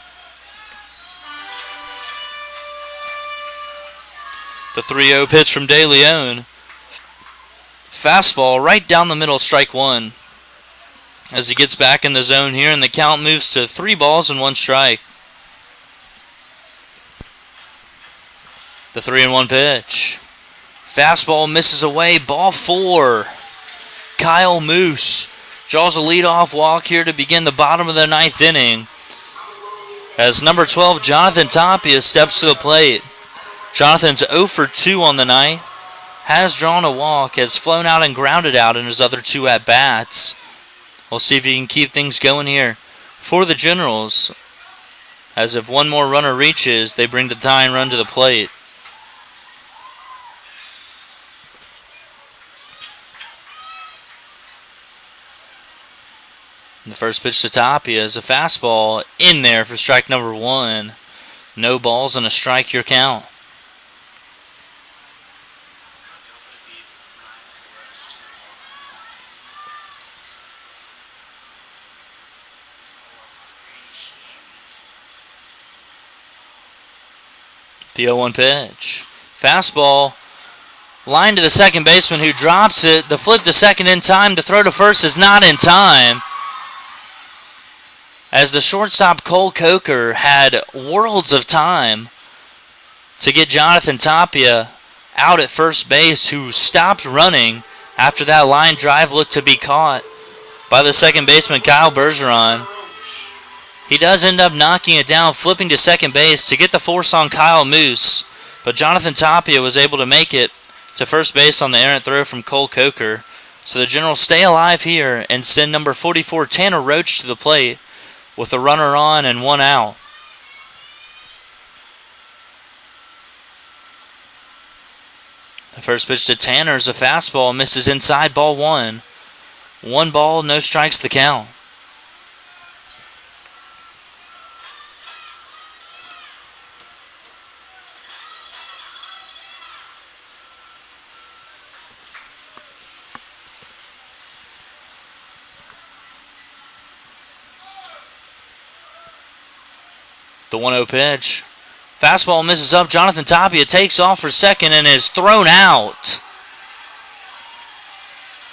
The 3-0 pitch from DeLeon. Fastball right down the middle, strike 1. As he gets back in the zone here, and the count moves to 3 balls and 1 strike. The 3-1 pitch. Fastball misses away, ball 4. Kyle Moose draws a leadoff walk here to begin the bottom of the 9th inning, as number 12, Jonathan Tapia, steps to the plate. Jonathan's 0 for 2 on the night, has drawn a walk, has flown out and grounded out in his other 2 at-bats. We'll see if he can keep things going here for the Generals, as if 1 more runner reaches, they bring the tying run to the plate. The first pitch to Tapia is a fastball in there for strike number 1. No balls and a strike, your count. The 0-1 pitch. Fastball line to the second baseman, who drops it. The flip to second in time. The throw to first is not in time, as the shortstop Cole Coker had worlds of time to get Jonathan Tapia out at first base, who stopped running after that line drive looked to be caught by the second baseman Kyle Bergeron. He does end up knocking it down, flipping to second base to get the force on Kyle Moose, but Jonathan Tapia was able to make it to first base on the errant throw from Cole Coker. So the Generals stay alive here and send number 44, Tanner Roach, to the plate with a runner on and 1 out. The first pitch to Tanner is a fastball, misses inside, ball 1. 1 ball, no strikes, the count. The 1-0 pitch. Fastball misses up. Jonathan Tapia takes off for second and is thrown out.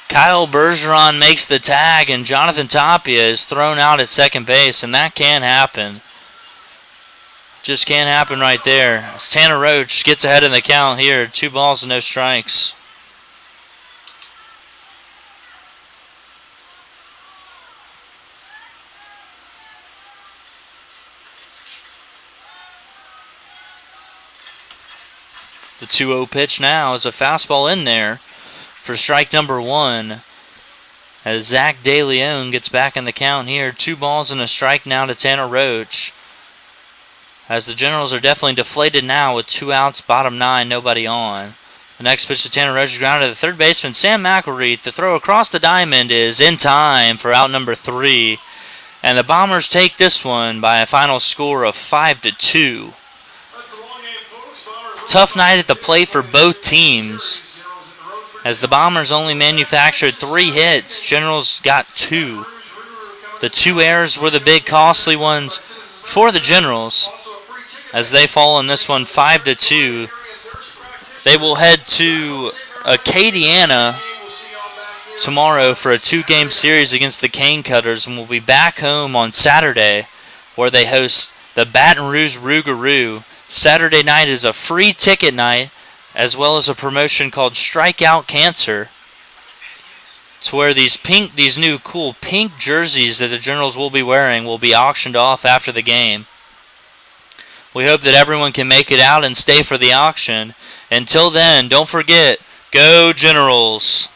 Kyle Bergeron makes the tag, and Jonathan Tapia is thrown out at second base, and that can happen. Just can't happen right there, as Tanner Roach gets ahead in the count here. 2 balls and no strikes. The 2-0 pitch now is a fastball in there for strike number 1, as Zach DeLeon gets back in the count here. 2 balls and a strike now to Tanner Roach, as the Generals are definitely deflated now with 2 outs, bottom 9, nobody on. The next pitch to Tanner Roach is grounded to the third baseman, Sam McElreath. The throw across the diamond is in time for out number 3, and the Bombers take this one by a final score of 5-2. Tough night at the plate for both teams. As the Bombers only manufactured 3 hits, Generals got 2. The 2 errors were the big costly ones for the Generals, as they fall in this one 5-2. They will head to Acadiana tomorrow for a 2-game series against the Cane Cutters, and will be back home on Saturday, where they host the Baton Rouge Rougarou. Saturday night is a free ticket night, as well as a promotion called Strikeout Cancer, to where these new cool pink jerseys that the Generals will be wearing will be auctioned off after the game. We hope that everyone can make it out and stay for the auction. Until then, don't forget, go Generals!